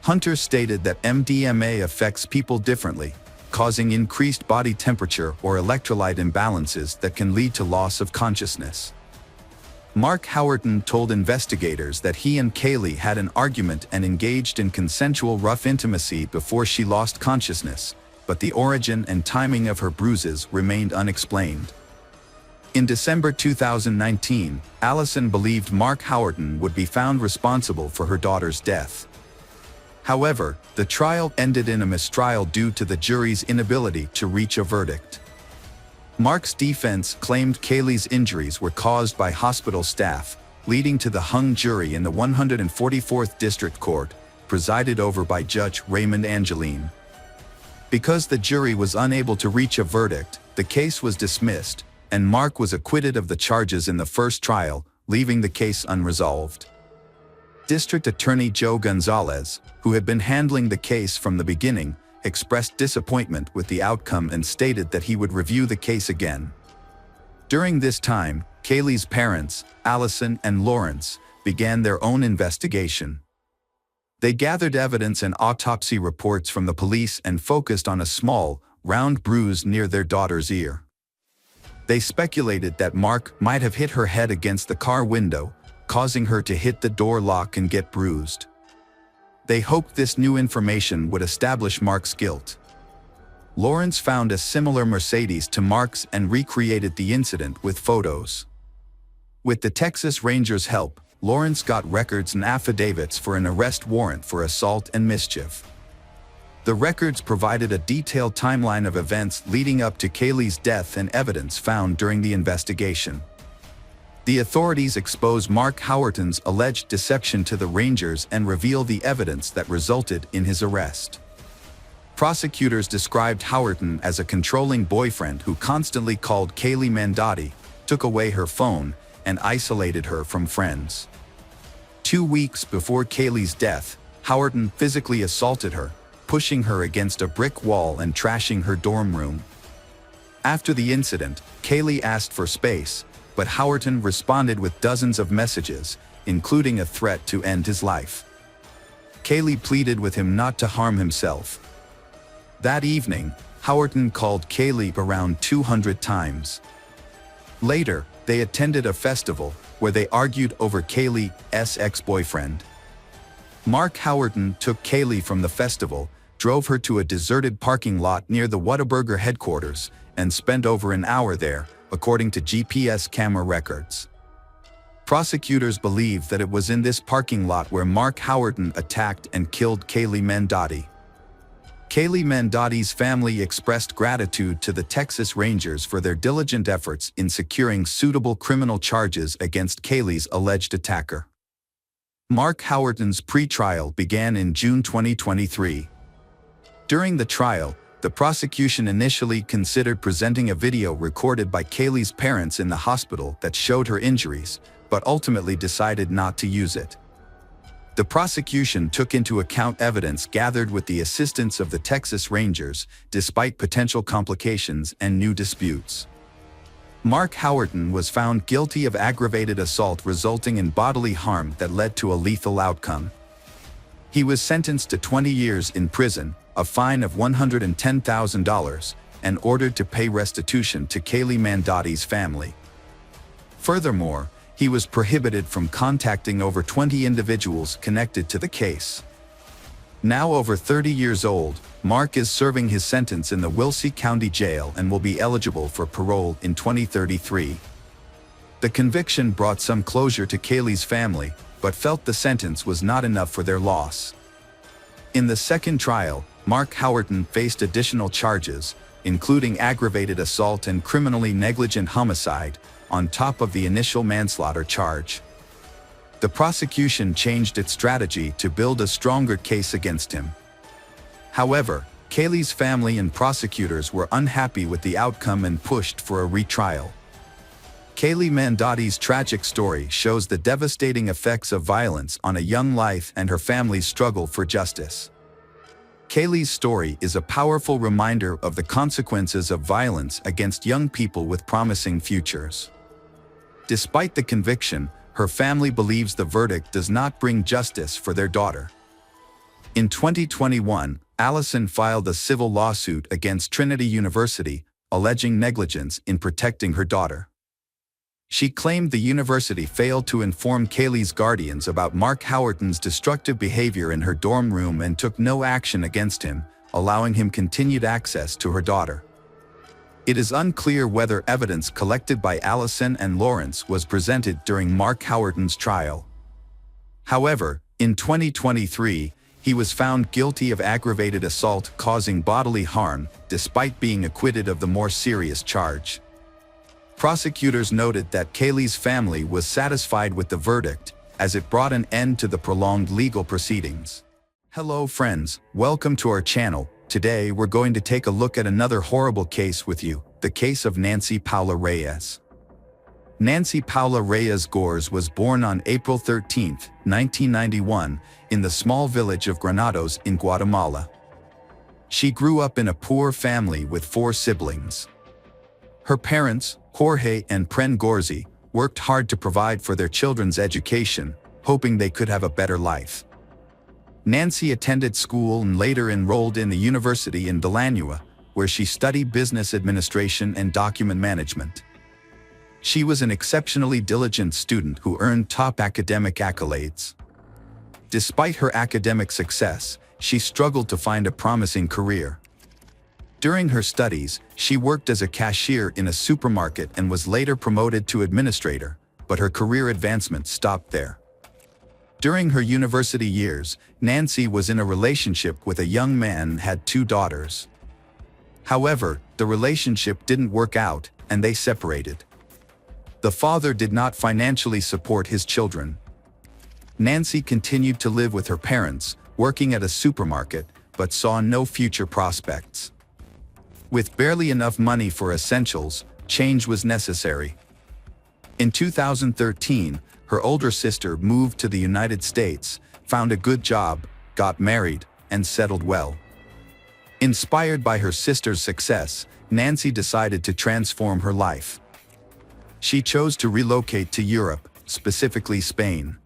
S1: Hunter stated that MDMA affects people differently, causing increased body temperature or electrolyte imbalances that can lead to loss of consciousness. Mark Howerton told investigators that he and Kaylee had an argument and engaged in consensual rough intimacy before she lost consciousness, but the origin and timing of her bruises remained unexplained. In December 2019, Allison believed Mark Howerton would be found responsible for her daughter's death. However, the trial ended in a mistrial due to the jury's inability to reach a verdict. Mark's defense claimed Kaylee's injuries were caused by hospital staff, leading to the hung jury in the 144th District Court, presided over by Judge Raymond Angeline. Because the jury was unable to reach a verdict, the case was dismissed, and Mark was acquitted of the charges in the first trial, leaving the case unresolved. District Attorney Joe Gonzalez, who had been handling the case from the beginning, expressed disappointment with the outcome and stated that he would review the case again. During this time, Kaylee's parents, Allison and Lawrence, began their own investigation. They gathered evidence and autopsy reports from the police and focused on a small, round bruise near their daughter's ear. They speculated that Mark might have hit her head against the car window, causing her to hit the door lock and get bruised. They hoped this new information would establish Mark's guilt. Lawrence found a similar Mercedes to Mark's and recreated the incident with photos. With the Texas Rangers' help, Lawrence got records and affidavits for an arrest warrant for assault and mischief. The records provided a detailed timeline of events leading up to Kaylee's death and evidence found during the investigation. The authorities exposed Mark Howerton's alleged deception to the Rangers and revealed the evidence that resulted in his arrest. Prosecutors described Howerton as a controlling boyfriend who constantly called Kaylee Mandotti, took away her phone, and isolated her from friends. 2 weeks before Kaylee's death, Howerton physically assaulted her, pushing her against a brick wall and trashing her dorm room. After the incident, Kaylee asked for space, but Howerton responded with dozens of messages, including a threat to end his life. Kaylee pleaded with him not to harm himself. That evening, Howerton called Kaylee around 200 times. Later, they attended a festival where they argued over Kaylee's ex-boyfriend. Mark Howerton took Kaylee from the festival, drove her to a deserted parking lot near the Whataburger headquarters, and spent over an hour there, according to GPS camera records. Prosecutors believe that it was in this parking lot where Mark Howerton attacked and killed Kaylee Mandotti. Kaylee Mandotti's family expressed gratitude to the Texas Rangers for their diligent efforts in securing suitable criminal charges against Kaylee's alleged attacker. Mark Howerton's pre-trial began in June 2023. During the trial, the prosecution initially considered presenting a video recorded by Kaylee's parents in the hospital that showed her injuries, but ultimately decided not to use it. The prosecution took into account evidence gathered with the assistance of the Texas Rangers, despite potential complications and new disputes. Mark Howerton was found guilty of aggravated assault resulting in bodily harm that led to a lethal outcome. He was sentenced to 20 years in prison, a fine of $110,000, and ordered to pay restitution to Kaylee Mandotti's family. Furthermore, he was prohibited from contacting over 20 individuals connected to the case. Now over 30 years old, Mark is serving his sentence in the Wilsey County Jail and will be eligible for parole in 2033. The conviction brought some closure to Kaylee's family, but felt the sentence was not enough for their loss. In the second trial, Mark Howerton faced additional charges, including aggravated assault and criminally negligent homicide, on top of the initial manslaughter charge. The prosecution changed its strategy to build a stronger case against him. However, Kaylee's family and prosecutors were unhappy with the outcome and pushed for a retrial. Kaylee Mandotti's tragic story shows the devastating effects of violence on a young life and her family's struggle for justice. Kaylee's story is a powerful reminder of the consequences of violence against young people with promising futures. Despite the conviction, her family believes the verdict does not bring justice for their daughter. In 2021, Allison filed a civil lawsuit against Trinity University, alleging negligence in protecting her daughter. She claimed the university failed to inform Kaylee's guardians about Mark Howerton's destructive behavior in her dorm room and took no action against him, allowing him continued access to her daughter. It is unclear whether evidence collected by Allison and Lawrence was presented during Mark Howerton's trial. However, in 2023, he was found guilty of aggravated assault causing bodily harm, despite being acquitted of the more serious charge. Prosecutors noted that Kaylee's family was satisfied with the verdict, as it brought an end to the prolonged legal proceedings. Hello friends, welcome to our channel. Today we're going to take a look at another horrible case with you, the case of Nancy Paula Reyes. Nancy Paula Reyes Gores was born on April 13, 1991, in the small village of Granados in Guatemala. She grew up in a poor family with 4 siblings. Her parents, Jorge and Pren Gorzi, worked hard to provide for their children's education, hoping they could have a better life. Nancy attended school and later enrolled in the university in Villanueva, where she studied business administration and document management. She was an exceptionally diligent student who earned top academic accolades. Despite her academic success, she struggled to find a promising career. During her studies, she worked as a cashier in a supermarket and was later promoted to administrator, but her career advancement stopped there. During her university years, Nancy was in a relationship with a young man and had 2 daughters. However, the relationship didn't work out, and they separated. The father did not financially support his children. Nancy continued to live with her parents, working at a supermarket, but saw no future prospects. With barely enough money for essentials, change was necessary. In 2013, her older sister moved to the United States, found a good job, got married, and settled well. Inspired by her sister's success, Nancy decided to transform her life. She chose to relocate to Europe, specifically Spain.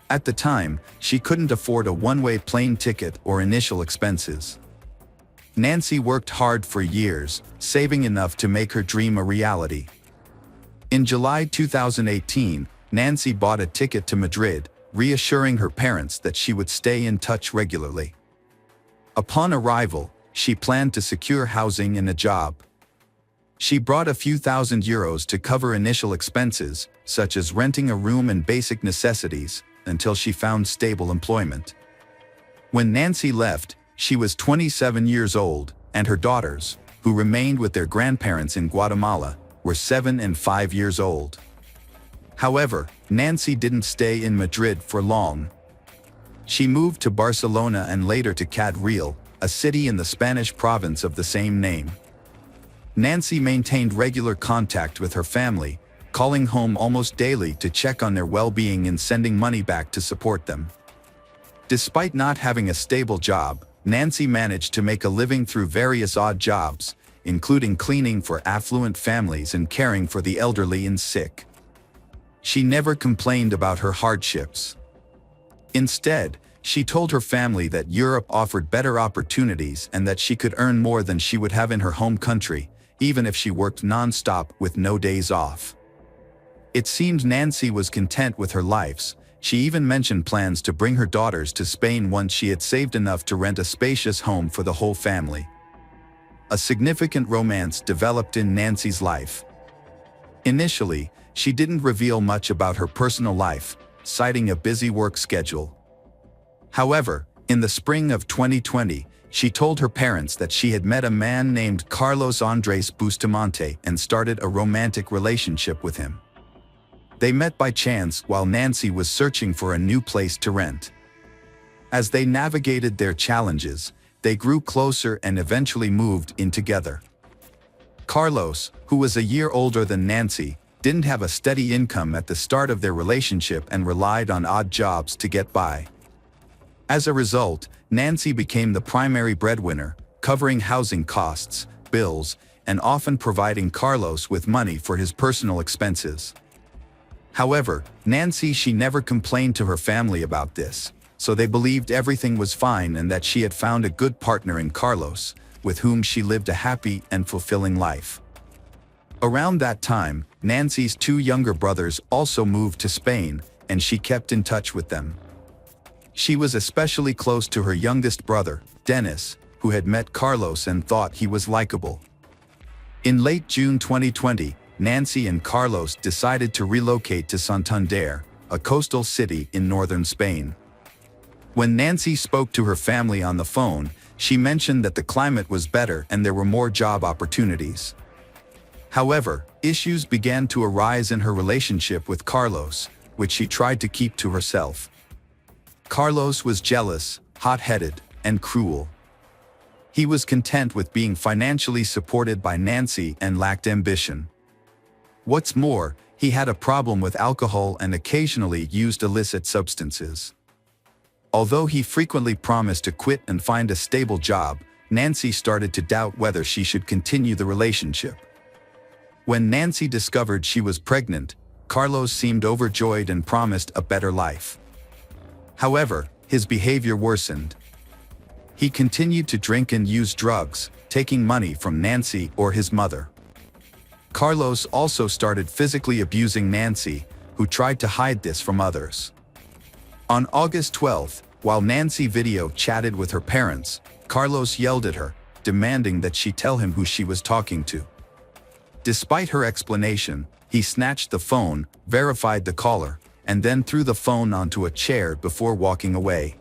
S1: At the time, she couldn't afford a one-way plane ticket or initial expenses. Nancy worked hard for years, saving enough to make her dream a reality. In July 2018, Nancy bought a ticket to Madrid, reassuring her parents that she would stay in touch regularly. Upon arrival, she planned to secure housing and a job. She brought a few thousand euros to cover initial expenses, such as renting a room and basic necessities, until she found stable employment. When Nancy left, she was 27 years old, and her daughters, who remained with their grandparents in Guatemala, were 7 and 5 years old. However, Nancy didn't stay in Madrid for long. She moved to Barcelona and later to Cadril, a city in the Spanish province of the same name. Nancy maintained regular contact with her family, calling home almost daily to check on their well-being and sending money back to support them. Despite not having a stable job, Nancy managed to make a living through various odd jobs, including cleaning for affluent families and caring for the elderly and sick. She never complained about her hardships. Instead, she told her family that Europe offered better opportunities and that she could earn more than she would have in her home country, even if she worked non-stop with no days off. It seemed Nancy was content with her lives. She even mentioned plans to bring her daughters to Spain once she had saved enough to rent a spacious home for the whole family. A significant romance developed in Nancy's life. Initially, she didn't reveal much about her personal life, citing a busy work schedule. However, in the spring of 2020, she told her parents that she had met a man named Carlos Andres Bustamante and started a romantic relationship with him. They met by chance while Nancy was searching for a new place to rent. As they navigated their challenges, they grew closer and eventually moved in together. Carlos, who was a year older than Nancy, didn't have a steady income at the start of their relationship and relied on odd jobs to get by. As a result, Nancy became the primary breadwinner, covering housing costs, bills, and often providing Carlos with money for his personal expenses. However, she never complained to her family about this, so they believed everything was fine and that she had found a good partner in Carlos, with whom she lived a happy and fulfilling life. Around that time, Nancy's two younger brothers also moved to Spain, and she kept in touch with them. She was especially close to her youngest brother, Dennis, who had met Carlos and thought he was likable. In late June 2020, Nancy and Carlos decided to relocate to Santander, a coastal city in northern Spain. When Nancy spoke to her family on the phone, she mentioned that the climate was better and there were more job opportunities. However, issues began to arise in her relationship with Carlos, which she tried to keep to herself. Carlos was jealous, hot-headed, and cruel. He was content with being financially supported by Nancy and lacked ambition. What's more, he had a problem with alcohol and occasionally used illicit substances. Although he frequently promised to quit and find a stable job, Nancy started to doubt whether she should continue the relationship. When Nancy discovered she was pregnant, Carlos seemed overjoyed and promised a better life. However, his behavior worsened. He continued to drink and use drugs, taking money from Nancy or his mother. Carlos also started physically abusing Nancy, who tried to hide this from others. On August 12, while Nancy video chatted with her parents, Carlos yelled at her, demanding that she tell him who she was talking to. Despite her explanation, he snatched the phone, verified the caller, and then threw the phone onto a chair before walking away.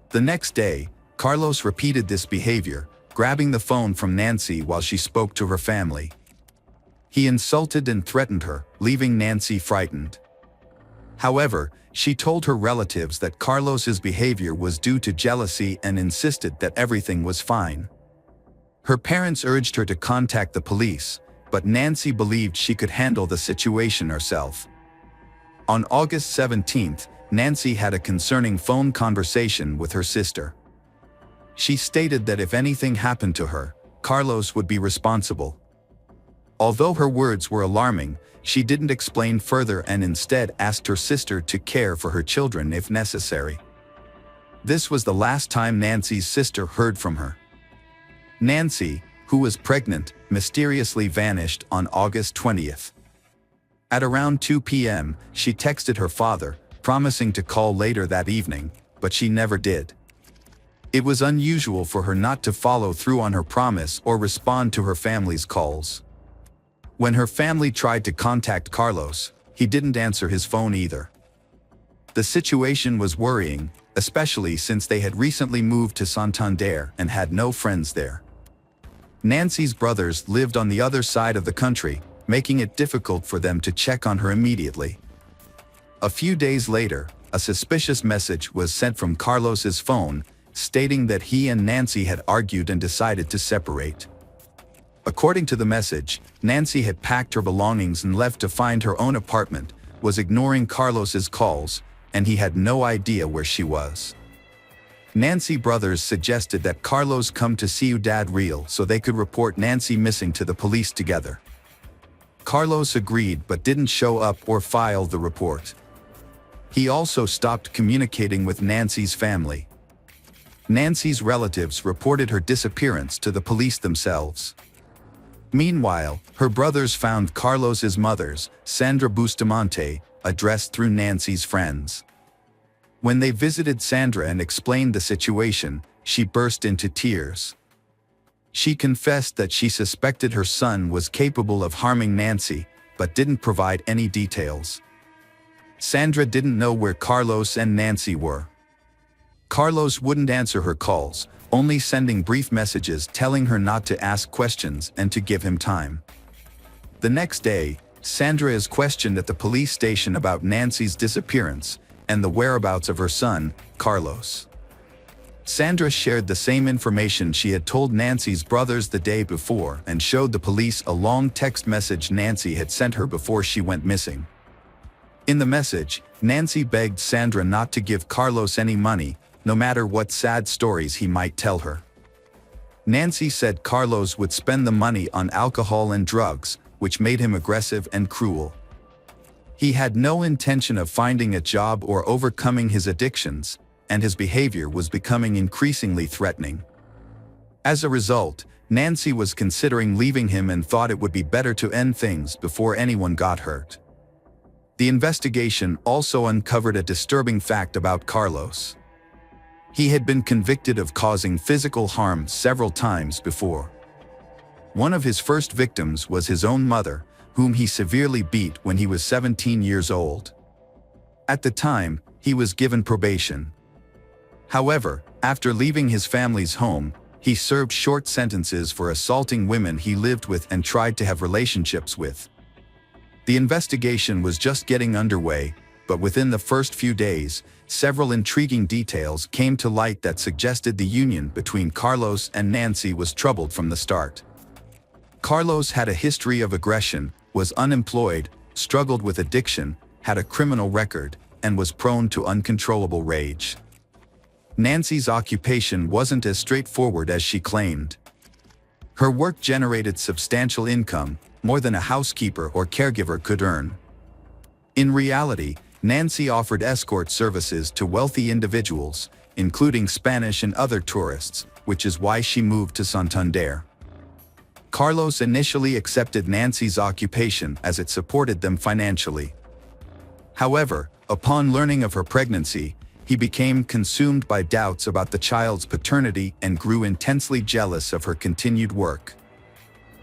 S1: The next day, Carlos repeated this behavior, grabbing the phone from Nancy while she spoke to her family. He insulted and threatened her, leaving Nancy frightened. However, she told her relatives that Carlos's behavior was due to jealousy and insisted that everything was fine. Her parents urged her to contact the police, but Nancy believed she could handle the situation herself. On August 17, Nancy had a concerning phone conversation with her sister. She stated that if anything happened to her, Carlos would be responsible. Although her words were alarming, she didn't explain further and instead asked her sister to care for her children if necessary. This was the last time Nancy's sister heard from her. Nancy, who was pregnant, mysteriously vanished on August 20th. At around 2 p.m., she texted her father, promising to call later that evening, but she never did. It was unusual for her not to follow through on her promise or respond to her family's calls. When her family tried to contact Carlos, he didn't answer his phone either. The situation was worrying, especially since they had recently moved to Santander and had no friends there. Nancy's brothers lived on the other side of the country, making it difficult for them to check on her immediately. A few days later, a suspicious message was sent from Carlos's phone, stating that he and Nancy had argued and decided to separate. According to the message, Nancy had packed her belongings and left to find her own apartment, was ignoring Carlos's calls, and he had no idea where she was. Nancy's brothers suggested that Carlos come to Ciudad Real so they could report Nancy missing to the police together. Carlos agreed but didn't show up or file the report. He also stopped communicating with Nancy's family. Nancy's relatives reported her disappearance to the police themselves. Meanwhile, her brothers found Carlos's mother's, Sandra Bustamante, address through Nancy's friends. When they visited Sandra and explained the situation, she burst into tears. She confessed that she suspected her son was capable of harming Nancy, but didn't provide any details. Sandra didn't know where Carlos and Nancy were. Carlos wouldn't answer her calls, only sending brief messages telling her not to ask questions and to give him time. The next day, Sandra is questioned at the police station about Nancy's disappearance and the whereabouts of her son, Carlos. Sandra shared the same information she had told Nancy's brothers the day before and showed the police a long text message Nancy had sent her before she went missing. In the message, Nancy begged Sandra not to give Carlos any money, no matter what sad stories he might tell her. Nancy said Carlos would spend the money on alcohol and drugs, which made him aggressive and cruel. He had no intention of finding a job or overcoming his addictions, and his behavior was becoming increasingly threatening. As a result, Nancy was considering leaving him and thought it would be better to end things before anyone got hurt. The investigation also uncovered a disturbing fact about Carlos. He had been convicted of causing physical harm several times before. One of his first victims was his own mother, whom he severely beat when he was 17 years old. At the time, he was given probation. However, after leaving his family's home, he served short sentences for assaulting women he lived with and tried to have relationships with. The investigation was just getting underway, but within the first few days, several intriguing details came to light that suggested the union between Carlos and Nancy was troubled from the start. Carlos had a history of aggression, was unemployed, struggled with addiction, had a criminal record, and was prone to uncontrollable rage. Nancy's occupation wasn't as straightforward as she claimed. Her work generated substantial income, more than a housekeeper or caregiver could earn. In reality, Nancy offered escort services to wealthy individuals, including Spanish and other tourists, which is why she moved to Santander. Carlos initially accepted Nancy's occupation as it supported them financially. However, upon learning of her pregnancy, he became consumed by doubts about the child's paternity and grew intensely jealous of her continued work.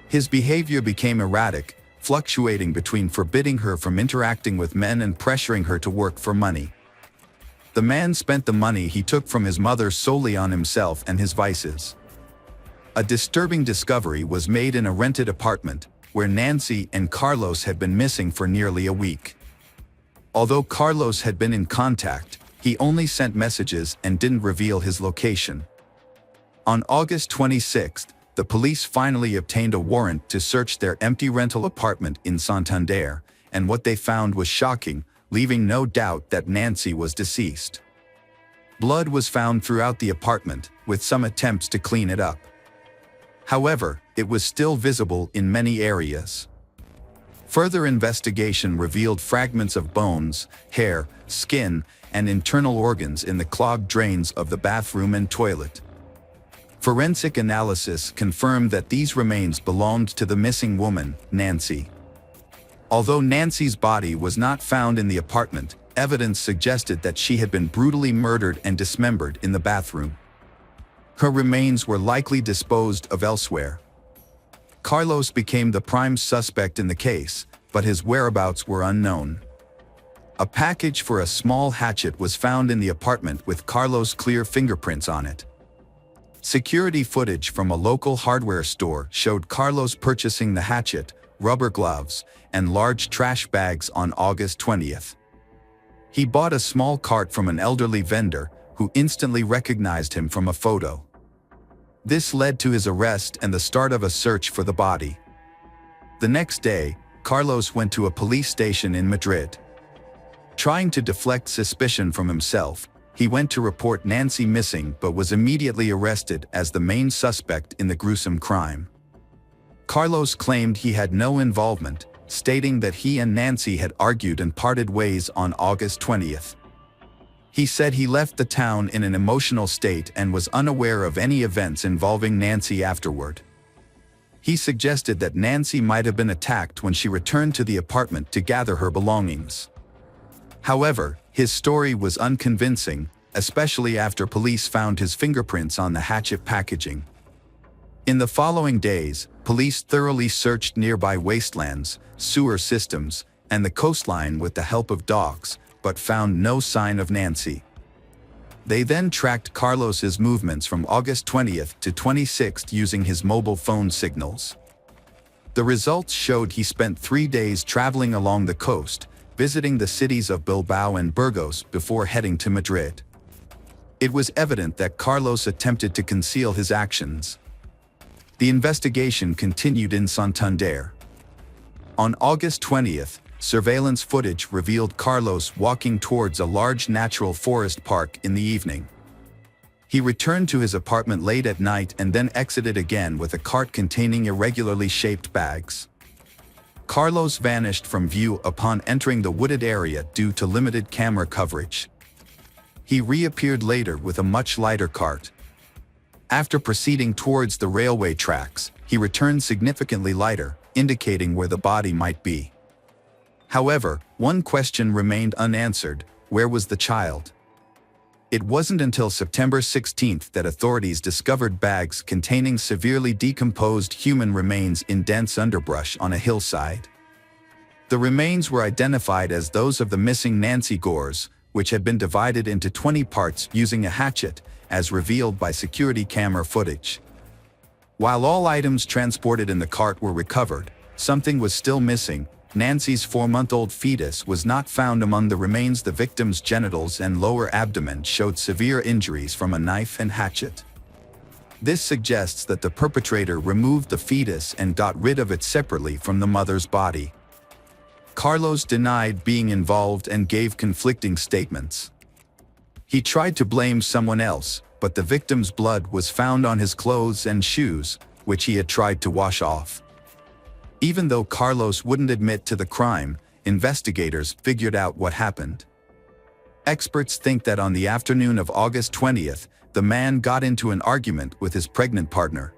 S1: His behavior became erratic, fluctuating between forbidding her from interacting with men and pressuring her to work for money. The man spent the money he took from his mother solely on himself and his vices. A disturbing discovery was made in a rented apartment, where Nancy and Carlos had been missing for nearly a week. Although Carlos had been in contact, he only sent messages and didn't reveal his location. On August 26, the police finally obtained a warrant to search their empty rental apartment in Santander, and what they found was shocking, leaving no doubt that Nancy was deceased. Blood was found throughout the apartment, with some attempts to clean it up. However, it was still visible in many areas. Further investigation revealed fragments of bones, hair, skin, and internal organs in the clogged drains of the bathroom and toilet. Forensic analysis confirmed that these remains belonged to the missing woman, Nancy. Although Nancy's body was not found in the apartment, evidence suggested that she had been brutally murdered and dismembered in the bathroom. Her remains were likely disposed of elsewhere. Carlos became the prime suspect in the case, but his whereabouts were unknown. A package for a small hatchet was found in the apartment with Carlos' clear fingerprints on it. Security footage from a local hardware store showed Carlos purchasing the hatchet, rubber gloves, and large trash bags on August 20th. He bought a small cart from an elderly vendor, who instantly recognized him from a photo. This led to his arrest and the start of a search for the body. The next day, Carlos went to a police station in Madrid. Trying to deflect suspicion from himself, he went to report Nancy missing but was immediately arrested as the main suspect in the gruesome crime. Carlos claimed he had no involvement, stating that he and Nancy had argued and parted ways on August 20th. He said he left the town in an emotional state and was unaware of any events involving Nancy afterward. He suggested that Nancy might have been attacked when she returned to the apartment to gather her belongings. However, his story was unconvincing, especially after police found his fingerprints on the hatchet packaging. In the following days, police thoroughly searched nearby wastelands, sewer systems, and the coastline with the help of dogs, but found no sign of Nancy. They then tracked Carlos's movements from August 20th to 26th using his mobile phone signals. The results showed he spent 3 days traveling along the coast, visiting the cities of Bilbao and Burgos before heading to Madrid. It was evident that Carlos attempted to conceal his actions. The investigation continued in Santander. On August 20th, surveillance footage revealed Carlos walking towards a large natural forest park in the evening. He returned to his apartment late at night and then exited again with a cart containing irregularly shaped bags. Carlos vanished from view upon entering the wooded area due to limited camera coverage. He reappeared later with a much lighter cart. After proceeding towards the railway tracks, he returned significantly lighter, indicating where the body might be. However, one question remained unanswered: where was the child? It wasn't until September 16th that authorities discovered bags containing severely decomposed human remains in dense underbrush on a hillside. The remains were identified as those of the missing Nancy Gores, which had been divided into 20 parts using a hatchet, as revealed by security camera footage. While all items transported in the cart were recovered, something was still missing. Nancy's 4-month-old fetus was not found among the remains. The victim's genitals and lower abdomen showed severe injuries from a knife and hatchet. This suggests that the perpetrator removed the fetus and got rid of it separately from the mother's body. Carlos denied being involved and gave conflicting statements. He tried to blame someone else, but the victim's blood was found on his clothes and shoes, which he had tried to wash off. Even though Carlos wouldn't admit to the crime, investigators figured out what happened. Experts think that on the afternoon of August 20th, the man got into an argument with his pregnant partner.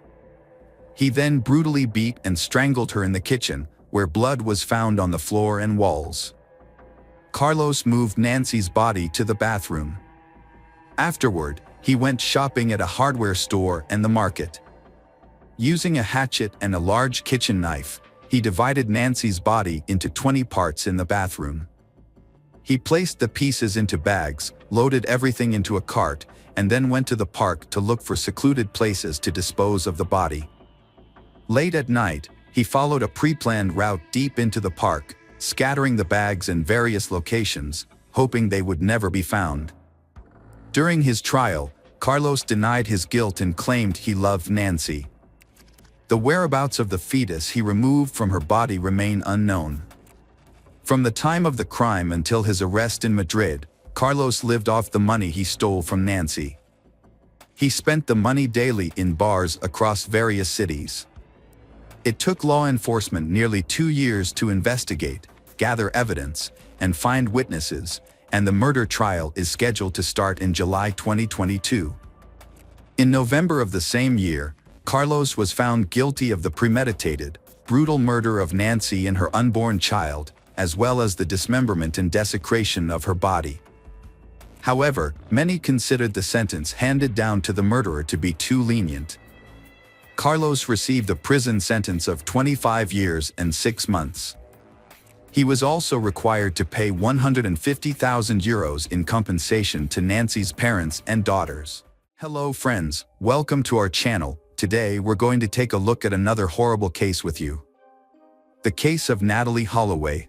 S1: He then brutally beat and strangled her in the kitchen, where blood was found on the floor and walls. Carlos moved Nancy's body to the bathroom. Afterward, he went shopping at a hardware store and the market. Using a hatchet and a large kitchen knife, he divided Nancy's body into 20 parts in the bathroom. He placed the pieces into bags, loaded everything into a cart, and then went to the park to look for secluded places to dispose of the body. Late at night, he followed a pre-planned route deep into the park, scattering the bags in various locations, hoping they would never be found. During his trial, Carlos denied his guilt and claimed he loved Nancy. The whereabouts of the fetus he removed from her body remain unknown. From the time of the crime until his arrest in Madrid, Carlos lived off the money he stole from Nancy. He spent the money daily in bars across various cities. It took law enforcement nearly 2 years to investigate, gather evidence, and find witnesses, and the murder trial is scheduled to start in July 2022. In November of the same year, Carlos was found guilty of the premeditated, brutal murder of Nancy and her unborn child, as well as the dismemberment and desecration of her body. However, many considered the sentence handed down to the murderer to be too lenient. Carlos received a prison sentence of 25 years and 6 months. He was also required to pay €150,000 in compensation to Nancy's parents and daughters. Hello friends, welcome to our channel. Today we're going to take a look at another horrible case with you. The case of Natalie Holloway.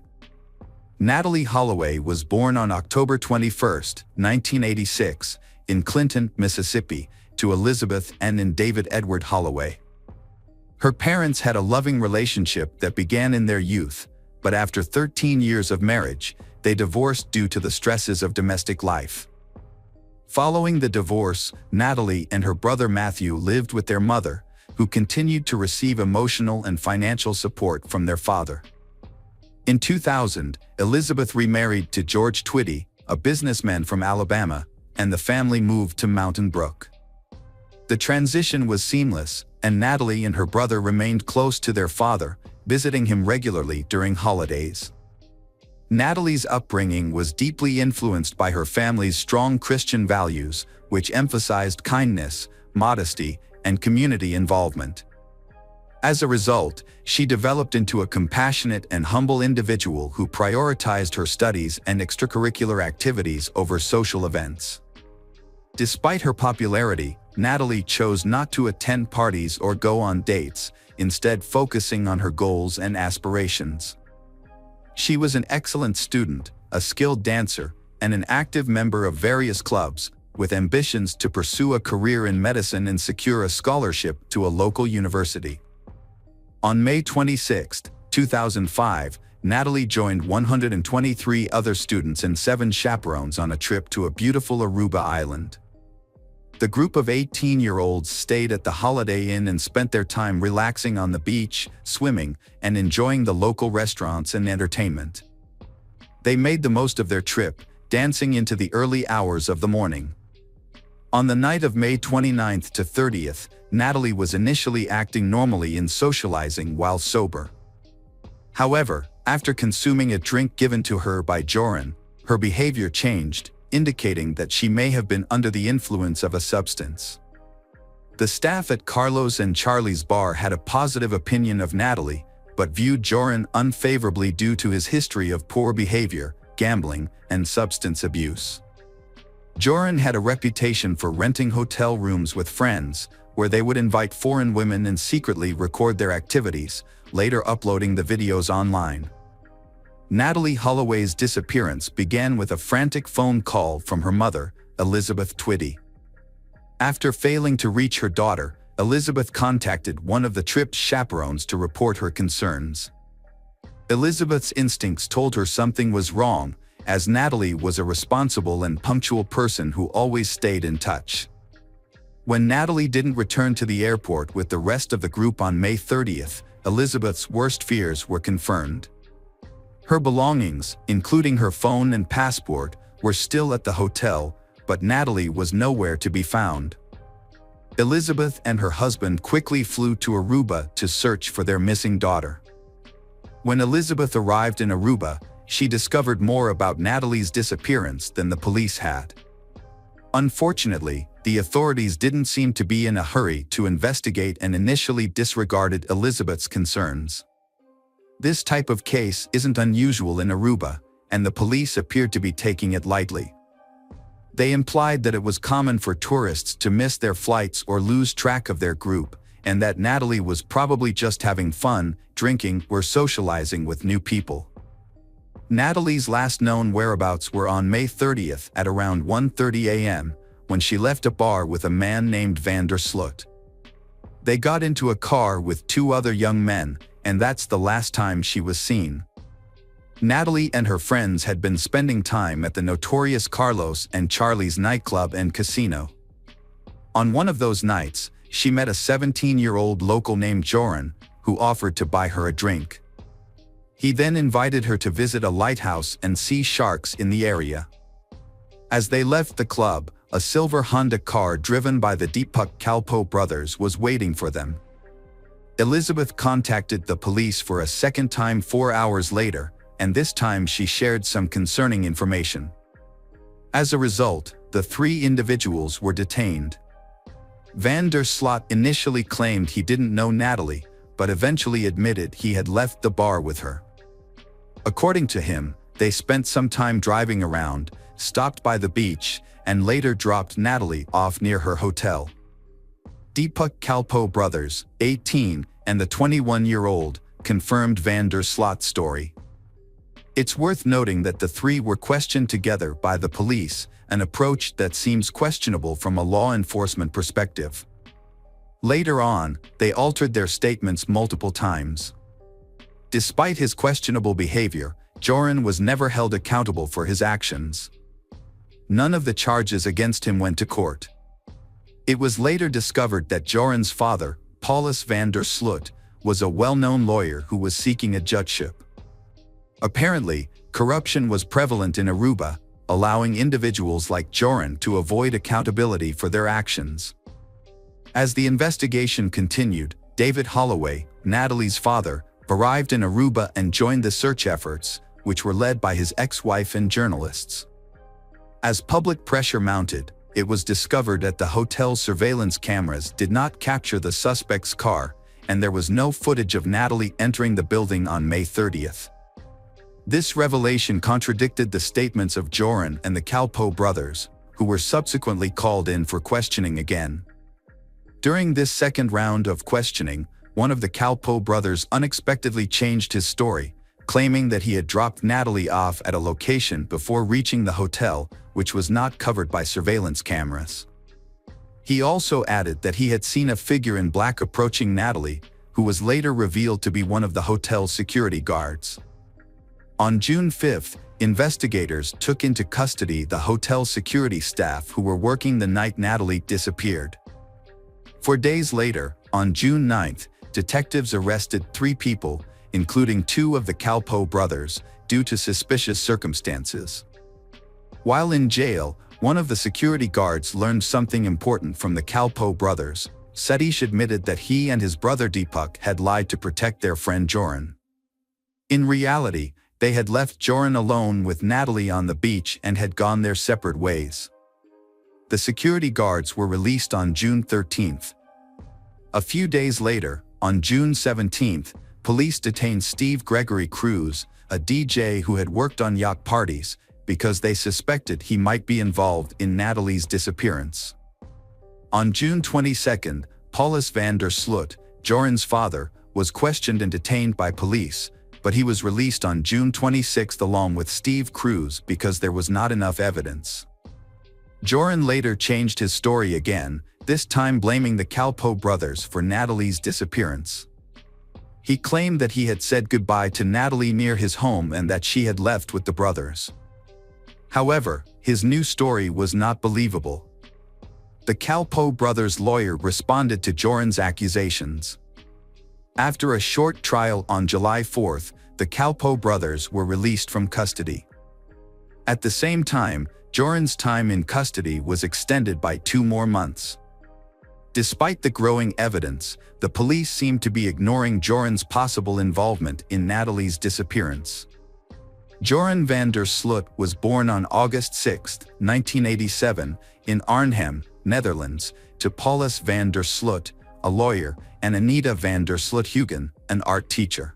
S1: Natalie Holloway was born on October 21, 1986, in Clinton, Mississippi, to Elizabeth and David Edward Holloway. Her parents had a loving relationship that began in their youth, but after 13 years of marriage, they divorced due to the stresses of domestic life. Following the divorce, Natalie and her brother Matthew lived with their mother, who continued to receive emotional and financial support from their father. In 2000, Elizabeth remarried to George Twitty, a businessman from Alabama, and the family moved to Mountain Brook. The transition was seamless, and Natalie and her brother remained close to their father, visiting him regularly during holidays. Natalie's upbringing was deeply influenced by her family's strong Christian values, which emphasized kindness, modesty, and community involvement. As a result, she developed into a compassionate and humble individual who prioritized her studies and extracurricular activities over social events. Despite her popularity, Natalie chose not to attend parties or go on dates, instead focusing on her goals and aspirations. She was an excellent student, a skilled dancer, and an active member of various clubs, with ambitions to pursue a career in medicine and secure a scholarship to a local university. On May 26, 2005, Natalie joined 123 other students and 7 chaperones on a trip to a beautiful Aruba island. The group of 18-year-olds stayed at the Holiday Inn and spent their time relaxing on the beach, swimming, and enjoying the local restaurants and entertainment. They made the most of their trip, dancing into the early hours of the morning. On the night of May 29th to 30th, Natalie was initially acting normally in socializing while sober. However, after consuming a drink given to her by Joran, her behavior changed, indicating that she may have been under the influence of a substance. The staff at Carlos and Charlie's bar had a positive opinion of Natalie, but viewed Joran unfavorably due to his history of poor behavior, gambling, and substance abuse. Joran had a reputation for renting hotel rooms with friends, where they would invite foreign women and secretly record their activities, later uploading the videos online. Natalie Holloway's disappearance began with a frantic phone call from her mother, Elizabeth Twitty. After failing to reach her daughter, Elizabeth contacted one of the trip's chaperones to report her concerns. Elizabeth's instincts told her something was wrong, as Natalie was a responsible and punctual person who always stayed in touch. When Natalie didn't return to the airport with the rest of the group on May 30th, Elizabeth's worst fears were confirmed. Her belongings, including her phone and passport, were still at the hotel, but Natalie was nowhere to be found. Elizabeth and her husband quickly flew to Aruba to search for their missing daughter. When Elizabeth arrived in Aruba, she discovered more about Natalie's disappearance than the police had. Unfortunately, the authorities didn't seem to be in a hurry to investigate and initially disregarded Elizabeth's concerns. This type of case isn't unusual in Aruba, and the police appeared to be taking it lightly. They implied that it was common for tourists to miss their flights or lose track of their group, and that Natalie was probably just having fun, drinking, or socializing with new people. Natalie's last known whereabouts were on May 30th at around 1:30 a.m., when she left a bar with a man named Van der Sloot. They got into a car with 2 other young men, and that's the last time she was seen. Natalie and her friends had been spending time at the notorious Carlos and Charlie's nightclub and casino. On one of those nights, she met a 17-year-old local named Joran, who offered to buy her a drink. He then invited her to visit a lighthouse and see sharks in the area. As they left the club, a silver Honda car driven by the Deepak Kalpoe brothers was waiting for them. Elizabeth contacted the police for a second time 4 hours later, and this time she shared some concerning information. As a result, the 3 individuals were detained. Van der Sloot initially claimed he didn't know Natalie, but eventually admitted he had left the bar with her. According to him, they spent some time driving around, stopped by the beach, and later dropped Natalie off near her hotel. Deepak Kalpoe brothers, 18, and the 21-year-old, confirmed Van der Sloot's story. It's worth noting that the 3 were questioned together by the police, an approach that seems questionable from a law enforcement perspective. Later on, they altered their statements multiple times. Despite his questionable behavior, Joran was never held accountable for his actions. None of the charges against him went to court. It was later discovered that Joran's father, Paulus van der Sloot, was a well-known lawyer who was seeking a judgeship. Apparently, corruption was prevalent in Aruba, allowing individuals like Joran to avoid accountability for their actions. As the investigation continued, David Holloway, Natalie's father, arrived in Aruba and joined the search efforts, which were led by his ex-wife and journalists. As public pressure mounted, it was discovered that the hotel's surveillance cameras did not capture the suspect's car, and there was no footage of Natalie entering the building on May 30th. This revelation contradicted the statements of Joran and the Kalpoe brothers, who were subsequently called in for questioning again. During this second round of questioning, one of the Kalpoe brothers unexpectedly changed his story, claiming that he had dropped Natalie off at a location before reaching the hotel, which was not covered by surveillance cameras. He also added that he had seen a figure in black approaching Natalie, who was later revealed to be one of the hotel's security guards. On June 5th, investigators took into custody the hotel security staff who were working the night Natalie disappeared. 4 days later, on June 9th, detectives arrested 3 people, including 2 of the Kalpoe brothers, due to suspicious circumstances. While in jail, one of the security guards learned something important from the Kalpoe brothers. Satish admitted that he and his brother Deepak had lied to protect their friend Joran. In reality, they had left Joran alone with Natalie on the beach and had gone their separate ways. The security guards were released on June 13th. A few days later, on June 17th, police detained Steve Gregory Cruz, a DJ who had worked on yacht parties, because they suspected he might be involved in Natalie's disappearance. On June 22nd, Paulus van der Sloot, Joran's father, was questioned and detained by police, but he was released on June 26th along with Steve Cruz because there was not enough evidence. Joran later changed his story again, this time blaming the Kalpoe brothers for Natalie's disappearance. He claimed that he had said goodbye to Natalie near his home and that she had left with the brothers. However, his new story was not believable. The Kalpoe brothers' lawyer responded to Joran's accusations. After a short trial on July 4th, the Kalpoe brothers were released from custody. At the same time, Joran's time in custody was extended by 2 more months. Despite the growing evidence, the police seemed to be ignoring Joran's possible involvement in Natalie's disappearance. Joran van der Sloot was born on August 6, 1987, in Arnhem, Netherlands, to Paulus van der Sloot, a lawyer, and Anita van der Sloot-Hugen, an art teacher.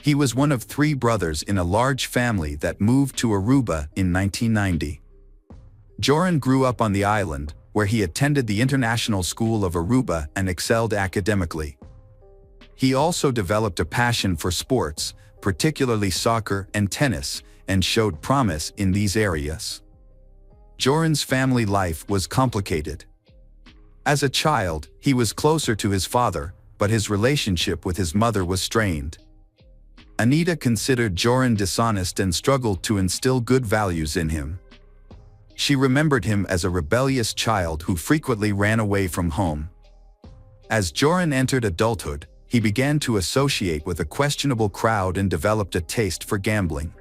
S1: He was one of 3 brothers in a large family that moved to Aruba in 1990. Joran grew up on the island, where he attended the International School of Aruba and excelled academically. He also developed a passion for sports, particularly soccer and tennis, and showed promise in these areas. Joran's family life was complicated. As a child, he was closer to his father, but his relationship with his mother was strained. Anita considered Joran dishonest and struggled to instill good values in him. She remembered him as a rebellious child who frequently ran away from home. As Joran entered adulthood, he began to associate with a questionable crowd and developed a taste for gambling.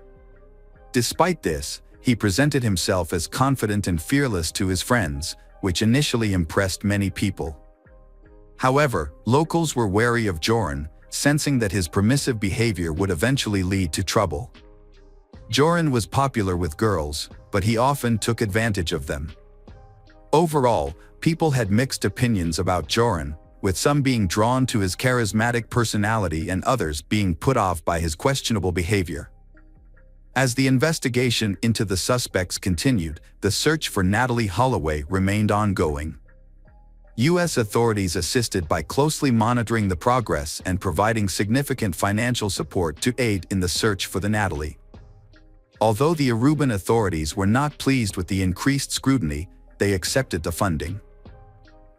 S1: Despite this, he presented himself as confident and fearless to his friends, which initially impressed many people. However, locals were wary of Joran, sensing that his permissive behavior would eventually lead to trouble. Joran was popular with girls, but he often took advantage of them. Overall, people had mixed opinions about Joran, with some being drawn to his charismatic personality and others being put off by his questionable behavior. As the investigation into the suspects continued, the search for Natalie Holloway remained ongoing. U.S. authorities assisted by closely monitoring the progress and providing significant financial support to aid in the search for the Natalie. Although the Aruban authorities were not pleased with the increased scrutiny, they accepted the funding.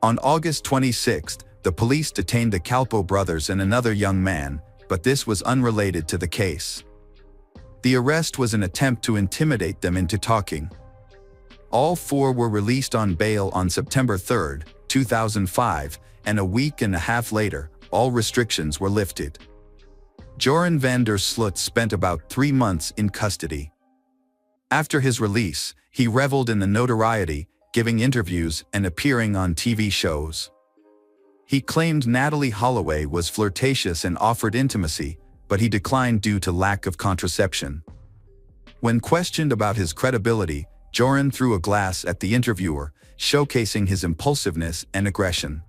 S1: On August 26, the police detained the Kalpoe brothers and another young man, but this was unrelated to the case. The arrest was an attempt to intimidate them into talking. All 4 were released on bail on September 3, 2005, and a week and a half later, all restrictions were lifted. Joran van der Sloot spent about 3 months in custody. After his release, he reveled in the notoriety, giving interviews and appearing on TV shows. He claimed Natalie Holloway was flirtatious and offered intimacy, but he declined due to lack of contraception. When questioned about his credibility, Joran threw a glass at the interviewer, showcasing his impulsiveness and aggression.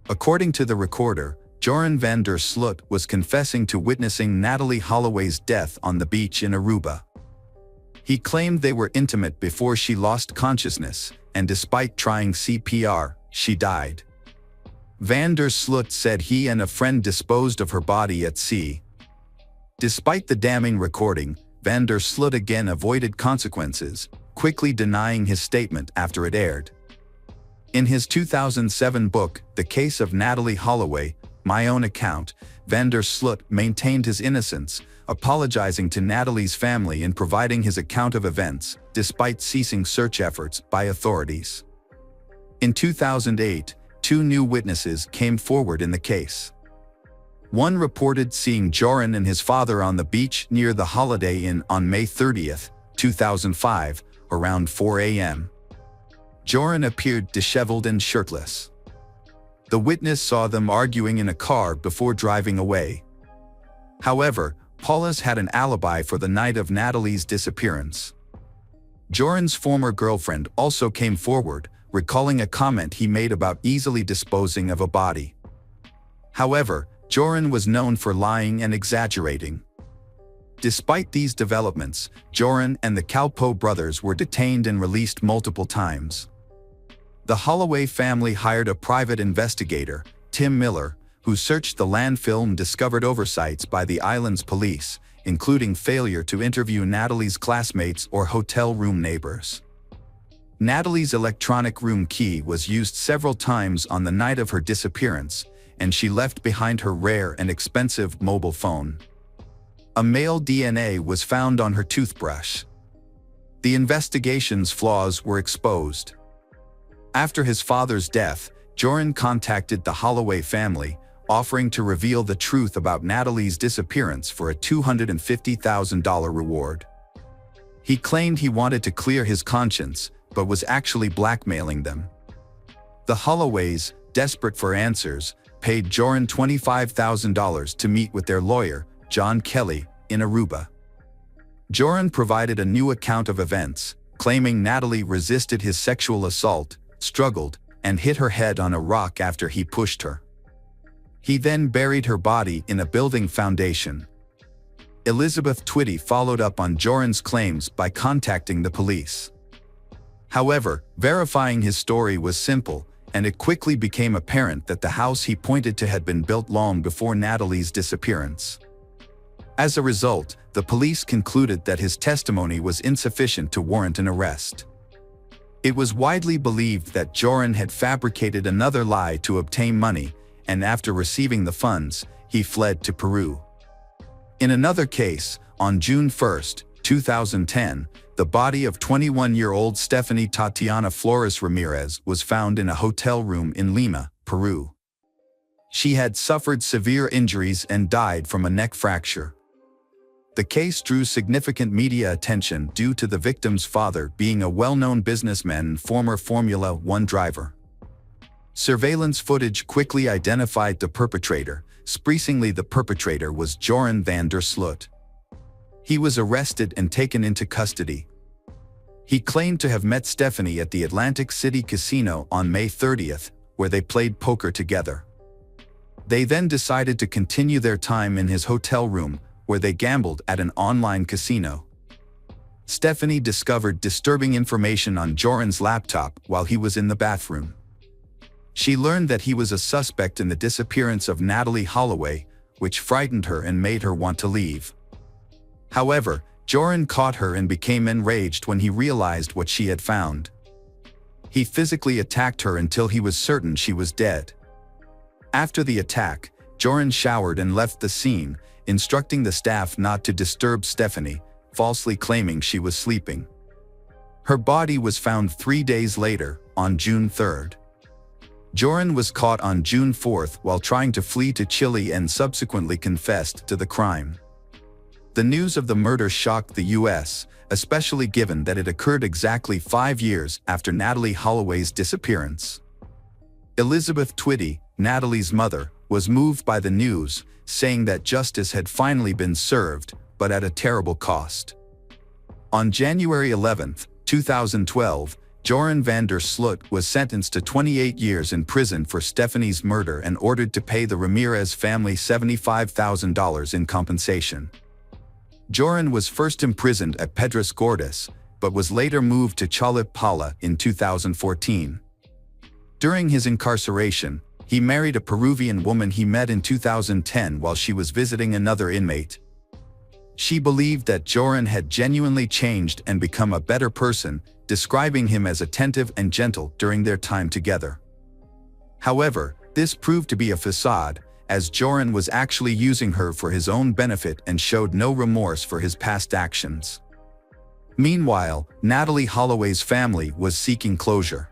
S1: According to the recorder, Joran van der Sloot was confessing to witnessing Natalie Holloway's death on the beach in Aruba. He claimed they were intimate before she lost consciousness, and despite trying CPR, she died. Van der Sloot said he and a friend disposed of her body at sea. Despite the damning recording, Van der Sloot again avoided consequences, quickly denying his statement after it aired. In his 2007 book, The Case of Natalie Holloway, My Own Account, Van der Sloot maintained his innocence, apologizing to Natalie's family and providing his account of events, despite ceasing search efforts by authorities. In 2008, 2 new witnesses came forward in the case. One reported seeing Joran and his father on the beach near the Holiday Inn on May 30, 2005, around 4 a.m. Joran appeared disheveled and shirtless. The witness saw them arguing in a car before driving away. However, Paulus had an alibi for the night of Natalie's disappearance. Joran's former girlfriend also came forward, recalling a comment he made about easily disposing of a body. However, Joran was known for lying and exaggerating. Despite these developments, Joran and the Kalpoe brothers were detained and released multiple times. The Holloway family hired a private investigator, Tim Miller, who searched the landfill and discovered oversights by the island's police, including failure to interview Natalie's classmates or hotel room neighbors. Natalie's electronic room key was used several times on the night of her disappearance, and she left behind her rare and expensive mobile phone. A male DNA was found on her toothbrush. The investigation's flaws were exposed. After his father's death, Joran contacted the Holloway family, offering to reveal the truth about Natalie's disappearance for a $250,000 reward. He claimed he wanted to clear his conscience, but was actually blackmailing them. The Holloways, desperate for answers, paid Joran $25,000 to meet with their lawyer, John Kelly, in Aruba. Joran provided a new account of events, claiming Natalie resisted his sexual assault, struggled, and hit her head on a rock after he pushed her. He then buried her body in a building foundation. Elizabeth Twitty followed up on Joran's claims by contacting the police. However, verifying his story was simple, and it quickly became apparent that the house he pointed to had been built long before Natalie's disappearance. As a result, the police concluded that his testimony was insufficient to warrant an arrest. It was widely believed that Joran had fabricated another lie to obtain money, and after receiving the funds, he fled to Peru. In another case, on June 1, 2010, the body of 21-year-old Stephanie Tatiana Flores Ramirez was found in a hotel room in Lima, Peru. She had suffered severe injuries and died from a neck fracture. The case drew significant media attention due to the victim's father being a well-known businessman and former Formula One driver. Surveillance footage quickly identified the perpetrator. Surprisingly, the perpetrator was Joran van der Sloot. He was arrested and taken into custody. He claimed to have met Stephanie at the Atlantic City Casino on May 30th, where they played poker together. They then decided to continue their time in his hotel room, where they gambled at an online casino. Stephanie discovered disturbing information on Joran's laptop while he was in the bathroom. She learned that he was a suspect in the disappearance of Natalie Holloway, which frightened her and made her want to leave. However, Joran caught her and became enraged when he realized what she had found. He physically attacked her until he was certain she was dead. After the attack, Joran showered and left the scene, instructing the staff not to disturb Stephanie, falsely claiming she was sleeping. Her body was found 3 days later, on June 3rd. Joran was caught on June 4th while trying to flee to Chile and subsequently confessed to the crime. The news of the murder shocked the U.S., especially given that it occurred exactly 5 years after Natalie Holloway's disappearance. Elizabeth Twitty, Natalie's mother, was moved by the news, saying that justice had finally been served, but at a terrible cost. On January 11, 2012, Joran van der Sloot was sentenced to 28 years in prison for Stephanie's murder and ordered to pay the Ramirez family $75,000 in compensation. Joran was first imprisoned at Pedras Gordas, but was later moved to Chalip Pala in 2014. During his incarceration, he married a Peruvian woman he met in 2010 while she was visiting another inmate. She believed that Joran had genuinely changed and become a better person, describing him as attentive and gentle during their time together. However, this proved to be a facade, as Joran was actually using her for his own benefit and showed no remorse for his past actions. Meanwhile, Natalie Holloway's family was seeking closure.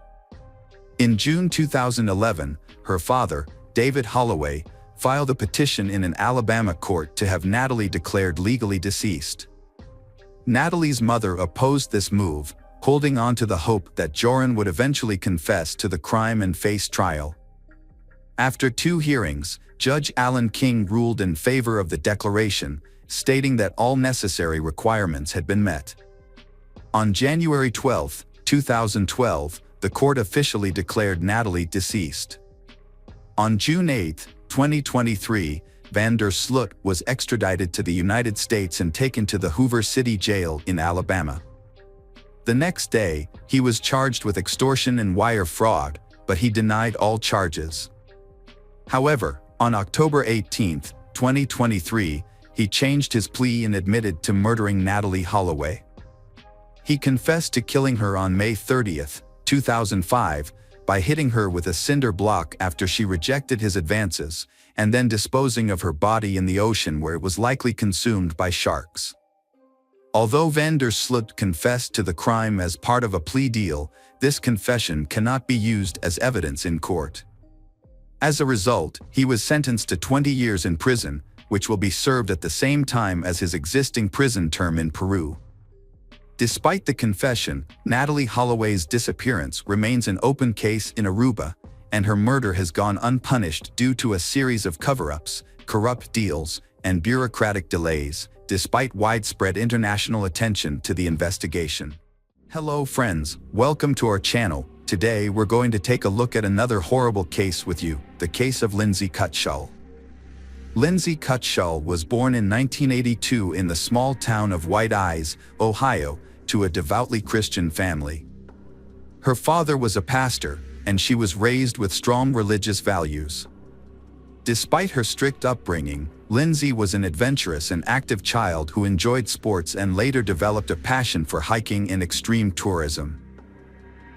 S1: In June 2011, her father, David Holloway, filed a petition in an Alabama court to have Natalie declared legally deceased. Natalie's mother opposed this move, holding on to the hope that Joran would eventually confess to the crime and face trial. After 2 hearings, Judge Alan King ruled in favor of the declaration, stating that all necessary requirements had been met. On January 12, 2012, the court officially declared Natalie deceased. On June 8, 2023, van der Sloot was extradited to the United States and taken to the Hoover City Jail in Alabama. The next day, he was charged with extortion and wire fraud, but he denied all charges. However, on October 18, 2023, he changed his plea and admitted to murdering Natalie Holloway. He confessed to killing her on May 30, 2005, by hitting her with a cinder block after she rejected his advances, and then disposing of her body in the ocean where it was likely consumed by sharks. Although van der Sloot confessed to the crime as part of a plea deal, this confession cannot be used as evidence in court. As a result, he was sentenced to 20 years in prison, which will be served at the same time as his existing prison term in Peru. Despite the confession, Natalie Holloway's disappearance remains an open case in Aruba, and her murder has gone unpunished due to a series of cover-ups, corrupt deals, and bureaucratic delays, despite widespread international attention to the investigation. Hello friends, welcome to our channel. Today we're going to take a look at another horrible case with you, the case of Lindsay Cutshall. Lindsay Cutshall was born in 1982 in the small town of White Eyes, Ohio, to a devoutly Christian family. Her father was a pastor, and she was raised with strong religious values. Despite her strict upbringing, Lindsay was an adventurous and active child who enjoyed sports and later developed a passion for hiking and extreme tourism.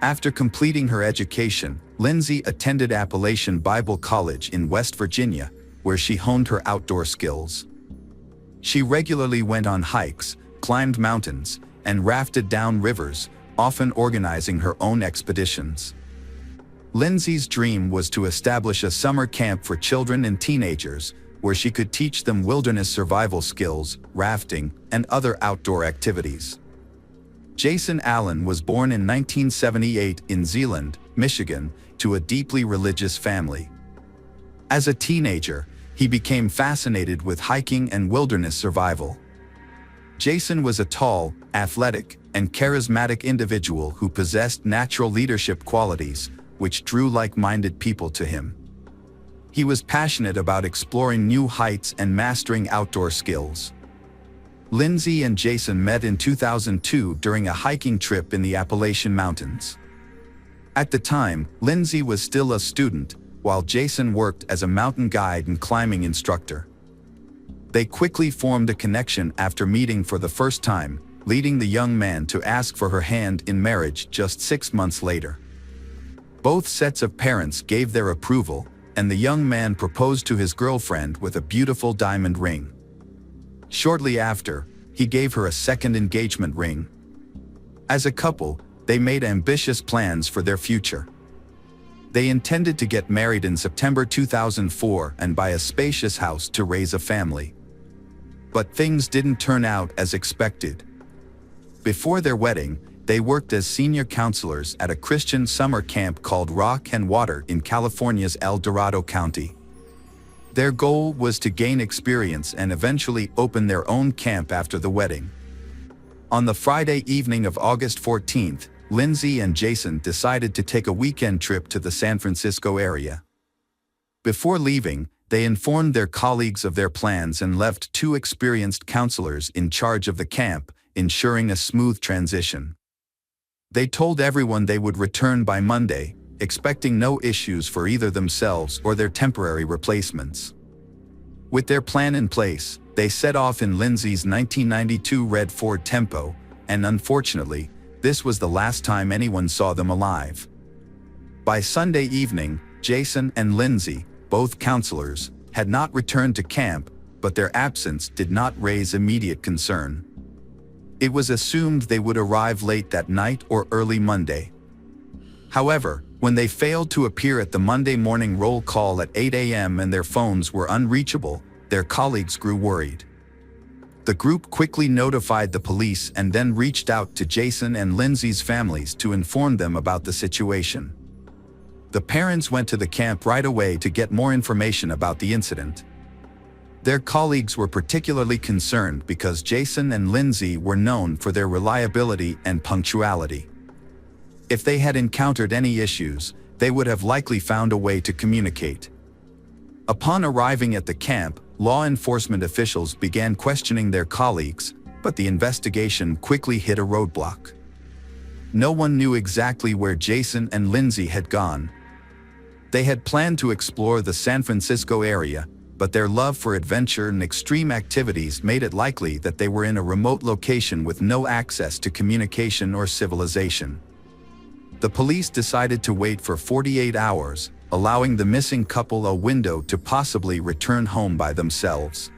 S1: After completing her education, Lindsay attended Appalachian Bible College in West Virginia, where she honed her outdoor skills. She regularly went on hikes, climbed mountains, and rafted down rivers, often organizing her own expeditions. Lindsay's dream was to establish a summer camp for children and teenagers, where she could teach them wilderness survival skills, rafting, and other outdoor activities. Jason Allen was born in 1978 in Zeeland, Michigan, to a deeply religious family. As a teenager, he became fascinated with hiking and wilderness survival. Jason was a tall, athletic, and charismatic individual who possessed natural leadership qualities, which drew like-minded people to him. He was passionate about exploring new heights and mastering outdoor skills. Lindsay and Jason met in 2002 during a hiking trip in the Appalachian Mountains. At the time, Lindsay was still a student, while Jason worked as a mountain guide and climbing instructor. They quickly formed a connection after meeting for the first time, leading the young man to ask for her hand in marriage just 6 months later. Both sets of parents gave their approval, and the young man proposed to his girlfriend with a beautiful diamond ring. Shortly after, he gave her a second engagement ring. As a couple, they made ambitious plans for their future. They intended to get married in September 2004 and buy a spacious house to raise a family. But things didn't turn out as expected. Before their wedding, They worked as senior counselors at a Christian summer camp called Rock and Water in California's El Dorado County. Their goal was to gain experience and eventually open their own camp after the wedding. On the Friday evening of August 14th, Lindsay and Jason decided to take a weekend trip to the San Francisco area. Before leaving, they informed their colleagues of their plans and left 2 experienced counselors in charge of the camp, ensuring a smooth transition. They told everyone they would return by Monday, expecting no issues for either themselves or their temporary replacements. With their plan in place, they set off in Lindsay's 1992 red Ford Tempo, and unfortunately, this was the last time anyone saw them alive. By Sunday evening, Jason and Lindsay, both counselors, had not returned to camp, but their absence did not raise immediate concern. It was assumed they would arrive late that night or early Monday. However, when they failed to appear at the Monday morning roll call at 8 a.m. and their phones were unreachable, their colleagues grew worried. The group quickly notified the police and then reached out to Jason and Lindsay's families to inform them about the situation. The parents went to the camp right away to get more information about the incident. Their colleagues were particularly concerned because Jason and Lindsay were known for their reliability and punctuality. If they had encountered any issues, they would have likely found a way to communicate. Upon arriving at the camp, law enforcement officials began questioning their colleagues, but the investigation quickly hit a roadblock. No one knew exactly where Jason and Lindsay had gone. They had planned to explore the San Francisco area, but their love for adventure and extreme activities made it likely that they were in a remote location with no access to communication or civilization. The police decided to wait for 48 hours, allowing the missing couple a window to possibly return home by themselves.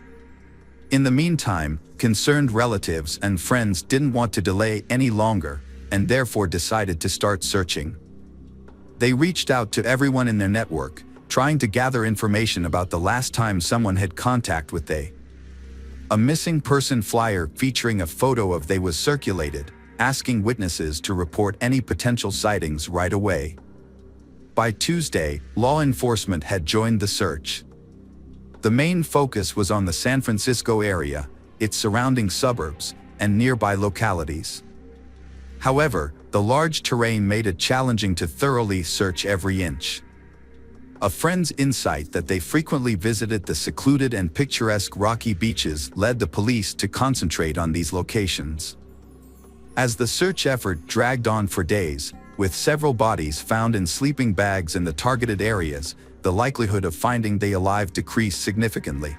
S1: In the meantime, concerned relatives and friends didn't want to delay any longer, and therefore decided to start searching. They reached out to everyone in their network, trying to gather information about the last time someone had contact with they. A missing person flyer featuring a photo of they was circulated, asking witnesses to report any potential sightings right away. By Tuesday, law enforcement had joined the search. The main focus was on the San Francisco area, its surrounding suburbs, and nearby localities. However, the large terrain made it challenging to thoroughly search every inch. A friend's insight that they frequently visited the secluded and picturesque rocky beaches led the police to concentrate on these locations. As the search effort dragged on for days, with several bodies found in sleeping bags in the targeted areas, the likelihood of finding they alive decreased significantly.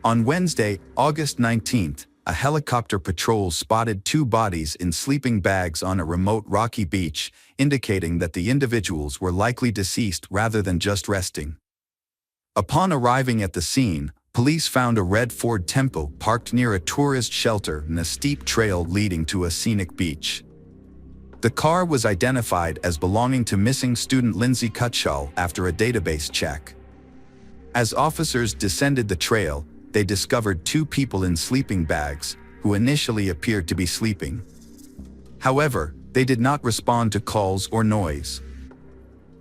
S1: On Wednesday, August 19th, a helicopter patrol spotted 2 bodies in sleeping bags on a remote rocky beach, indicating that the individuals were likely deceased rather than just resting. Upon arriving at the scene, police found a red Ford Tempo parked near a tourist shelter and a steep trail leading to a scenic beach. The car was identified as belonging to missing student Lindsay Cutshall after a database check. As officers descended the trail, they discovered 2 people in sleeping bags, who initially appeared to be sleeping. However, they did not respond to calls or noise.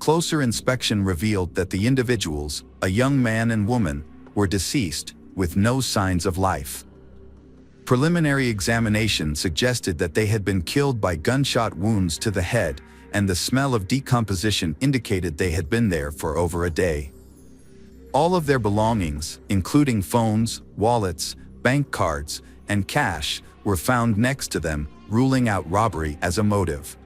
S1: Closer inspection revealed that the individuals, a young man and woman, were deceased, with no signs of life. Preliminary examination suggested that they had been killed by gunshot wounds to the head, and the smell of decomposition indicated they had been there for over a day. All of their belongings, including phones, wallets, bank cards, and cash, were found next to them, ruling out robbery as a motive.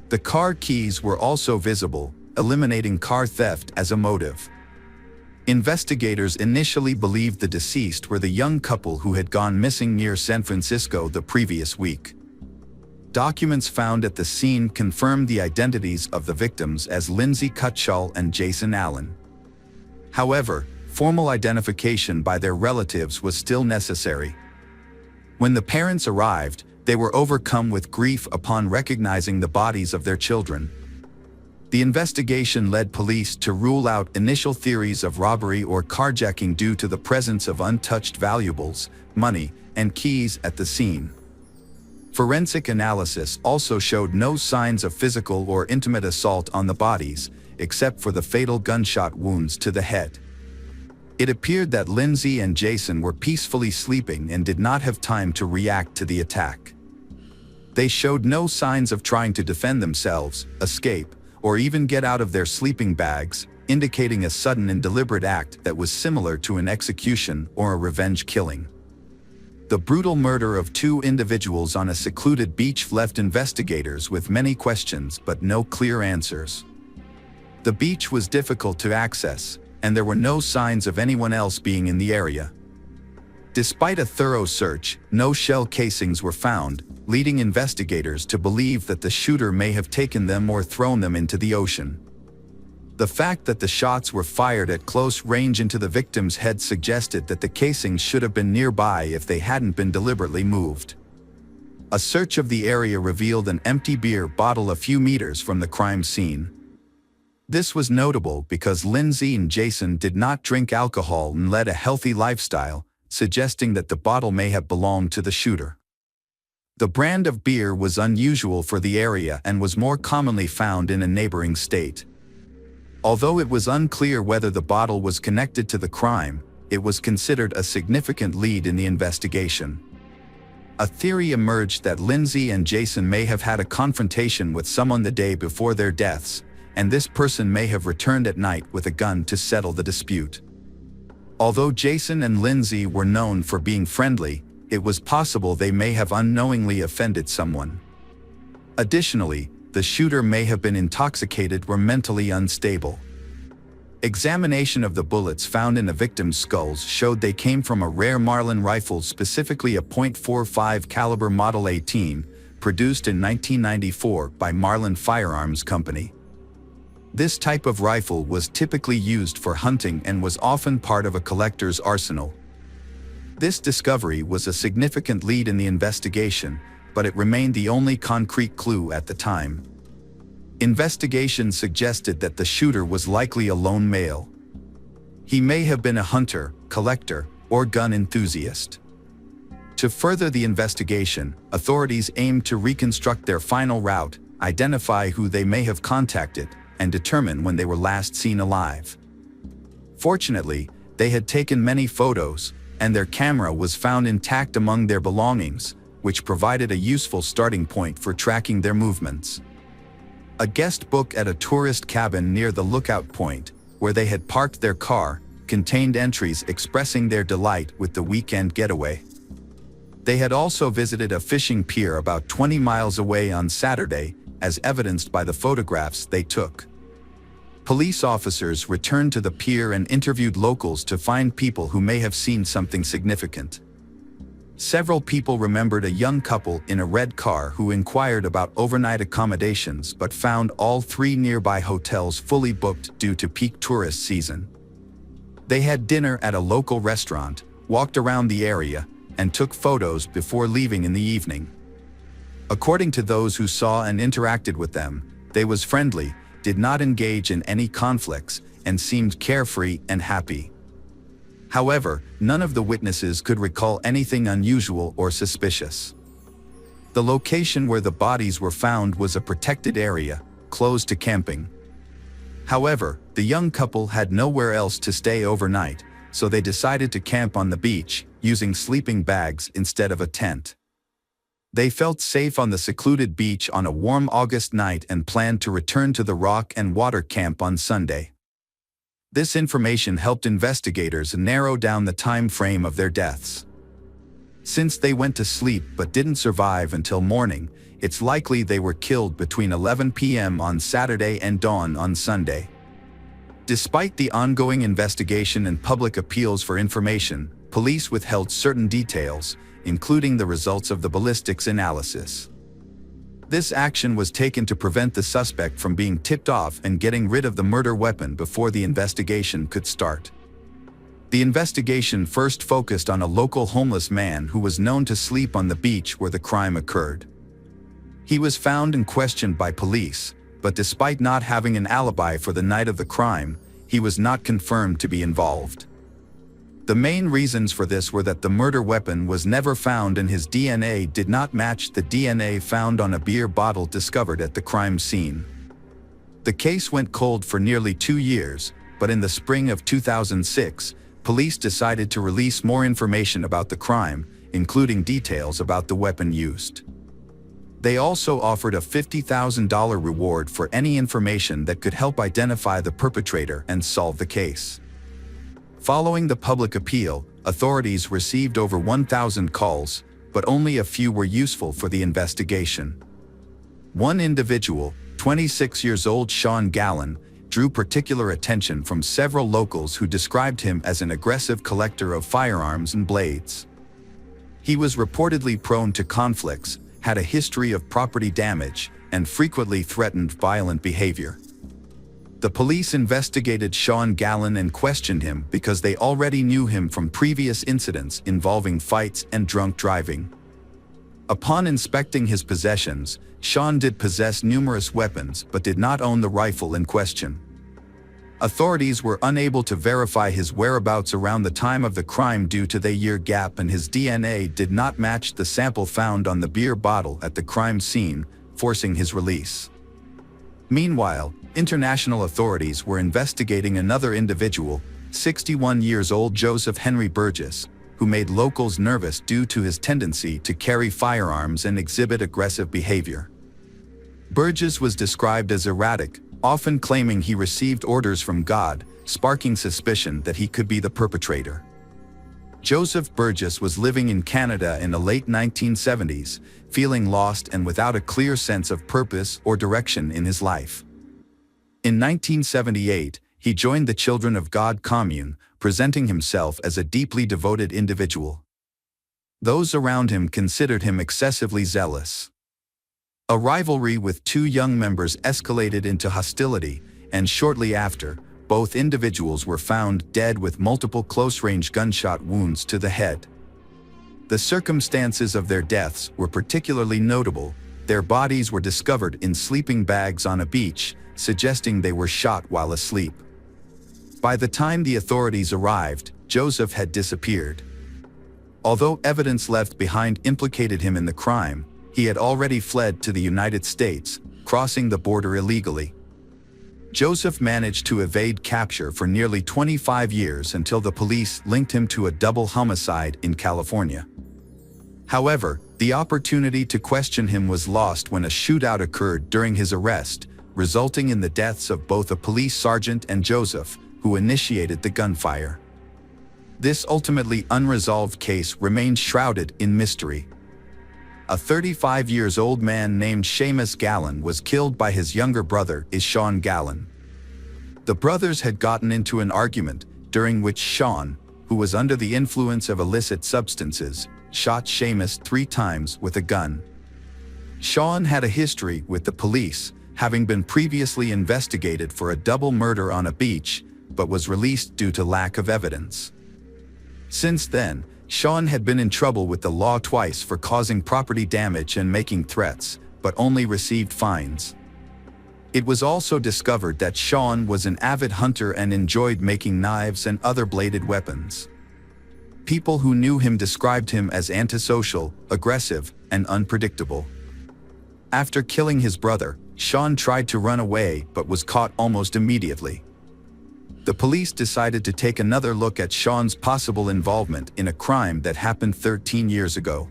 S1: The car keys were also visible, eliminating car theft as a motive. Investigators initially believed the deceased were the young couple who had gone missing near San Francisco the previous week. Documents found at the scene confirmed the identities of the victims as Lindsay Cutshall and Jason Allen. However, formal identification by their relatives was still necessary. When the parents arrived, they were overcome with grief upon recognizing the bodies of their children. The investigation led police to rule out initial theories of robbery or carjacking due to the presence of untouched valuables, money, and keys at the scene. Forensic analysis also showed no signs of physical or intimate assault on the bodies, except for the fatal gunshot wounds to the head. It appeared that Lindsay and Jason were peacefully sleeping and did not have time to react to the attack. They showed no signs of trying to defend themselves, escape, or even get out of their sleeping bags, indicating a sudden and deliberate act that was similar to an execution or a revenge killing. The brutal murder of two individuals on a secluded beach left investigators with many questions but no clear answers. The beach was difficult to access, and there were no signs of anyone else being in the area. Despite a thorough search, no shell casings were found, leading investigators to believe that the shooter may have taken them or thrown them into the ocean. The fact that the shots were fired at close range into the victim's head suggested that the casings should have been nearby if they hadn't been deliberately moved. A search of the area revealed an empty beer bottle a few meters from the crime scene. This was notable because Lindsay and Jason did not drink alcohol and led a healthy lifestyle, suggesting that the bottle may have belonged to the shooter. The brand of beer was unusual for the area and was more commonly found in a neighboring state. Although it was unclear whether the bottle was connected to the crime, it was considered a significant lead in the investigation. A theory emerged that Lindsay and Jason may have had a confrontation with someone the day before their deaths, and this person may have returned at night with a gun to settle the dispute. Although Jason and Lindsay were known for being friendly, it was possible they may have unknowingly offended someone. Additionally, the shooter may have been intoxicated or mentally unstable. Examination of the bullets found in the victim's skulls showed they came from a rare Marlin rifle, specifically a .45 caliber Model 18, produced in 1994 by Marlin Firearms Company. This type of rifle was typically used for hunting and was often part of a collector's arsenal. This discovery was a significant lead in the investigation, but it remained the only concrete clue at the time. Investigation suggested that the shooter was likely a lone male. He may have been a hunter, collector, or gun enthusiast. To further the investigation, authorities aimed to reconstruct their final route, identify who they may have contacted, and determine when they were last seen alive. Fortunately, they had taken many photos, and their camera was found intact among their belongings, which provided a useful starting point for tracking their movements. A guest book at a tourist cabin near the lookout point, where they had parked their car, contained entries expressing their delight with the weekend getaway. They had also visited a fishing pier about 20 miles away on Saturday, as evidenced by the photographs they took. Police officers returned to the pier and interviewed locals to find people who may have seen something significant. Several people remembered a young couple in a red car who inquired about overnight accommodations but found all three nearby hotels fully booked due to peak tourist season. They had dinner at a local restaurant, walked around the area, and took photos before leaving in the evening. According to those who saw and interacted with them, they was friendly, did not engage in any conflicts, and seemed carefree and happy. However, none of the witnesses could recall anything unusual or suspicious. The location where the bodies were found was a protected area, closed to camping. However, the young couple had nowhere else to stay overnight, so they decided to camp on the beach, using sleeping bags instead of a tent. They felt safe on the secluded beach on a warm August night and planned to return to the rock and water camp on Sunday. This information helped investigators narrow down the time frame of their deaths. Since they went to sleep but didn't survive until morning, it's likely they were killed between 11 p.m. on Saturday and dawn on Sunday. Despite the ongoing investigation and public appeals for information, police withheld certain details, including the results of the ballistics analysis. This action was taken to prevent the suspect from being tipped off and getting rid of the murder weapon before the investigation could start. The investigation first focused on a local homeless man who was known to sleep on the beach where the crime occurred. He was found and questioned by police, but despite not having an alibi for the night of the crime, he was not confirmed to be involved. The main reasons for this were that the murder weapon was never found and his DNA did not match the DNA found on a beer bottle discovered at the crime scene. The case went cold for nearly 2 years, but in the spring of 2006, police decided to release more information about the crime, including details about the weapon used. They also offered a $50,000 reward for any information that could help identify the perpetrator and solve the case. Following the public appeal, authorities received over 1,000 calls, but only a few were useful for the investigation. One individual, 26 years old Sean Gallen, drew particular attention from several locals who described him as an aggressive collector of firearms and blades. He was reportedly prone to conflicts, had a history of property damage, and frequently threatened violent behavior. The police investigated Sean Gallen and questioned him because they already knew him from previous incidents involving fights and drunk driving. Upon inspecting his possessions, Sean did possess numerous weapons but did not own the rifle in question. Authorities were unable to verify his whereabouts around the time of the crime due to the year gap, and his DNA did not match the sample found on the beer bottle at the crime scene, forcing his release. Meanwhile, international authorities were investigating another individual, 61 years old Joseph Henry Burgess, who made locals nervous due to his tendency to carry firearms and exhibit aggressive behavior. Burgess was described as erratic, often claiming he received orders from God, sparking suspicion that he could be the perpetrator. Joseph Burgess was living in Canada in the late 1970s, feeling lost and without a clear sense of purpose or direction in his life. In 1978, he joined the Children of God commune, presenting himself as a deeply devoted individual. Those around him considered him excessively zealous. A rivalry with two young members escalated into hostility, and shortly after, both individuals were found dead with multiple close-range gunshot wounds to the head. The circumstances of their deaths were particularly notable. Their bodies were discovered in sleeping bags on a beach, suggesting they were shot while asleep. By the time the authorities arrived, Joseph had disappeared. Although evidence left behind implicated him in the crime, he had already fled to the United States, crossing the border illegally. Joseph managed to evade capture for nearly 25 years until the police linked him to a double homicide in California. However, the opportunity to question him was lost when a shootout occurred during his arrest, resulting in the deaths of both a police sergeant and Joseph, who initiated the gunfire. This ultimately unresolved case remains shrouded in mystery. A 35-year-old man named Seamus Gallen was killed by his younger brother, Sean Gallen. The brothers had gotten into an argument, during which Sean, who was under the influence of illicit substances, shot Seamus 3 times with a gun. Sean had a history with the police, having been previously investigated for a double murder on a beach, but was released due to lack of evidence. Since then, Sean had been in trouble with the law twice for causing property damage and making threats, but only received fines. It was also discovered that Sean was an avid hunter and enjoyed making knives and other bladed weapons. People who knew him described him as antisocial, aggressive, and unpredictable. After killing his brother, Sean tried to run away but was caught almost immediately. The police decided to take another look at Sean's possible involvement in a crime that happened 13 years ago.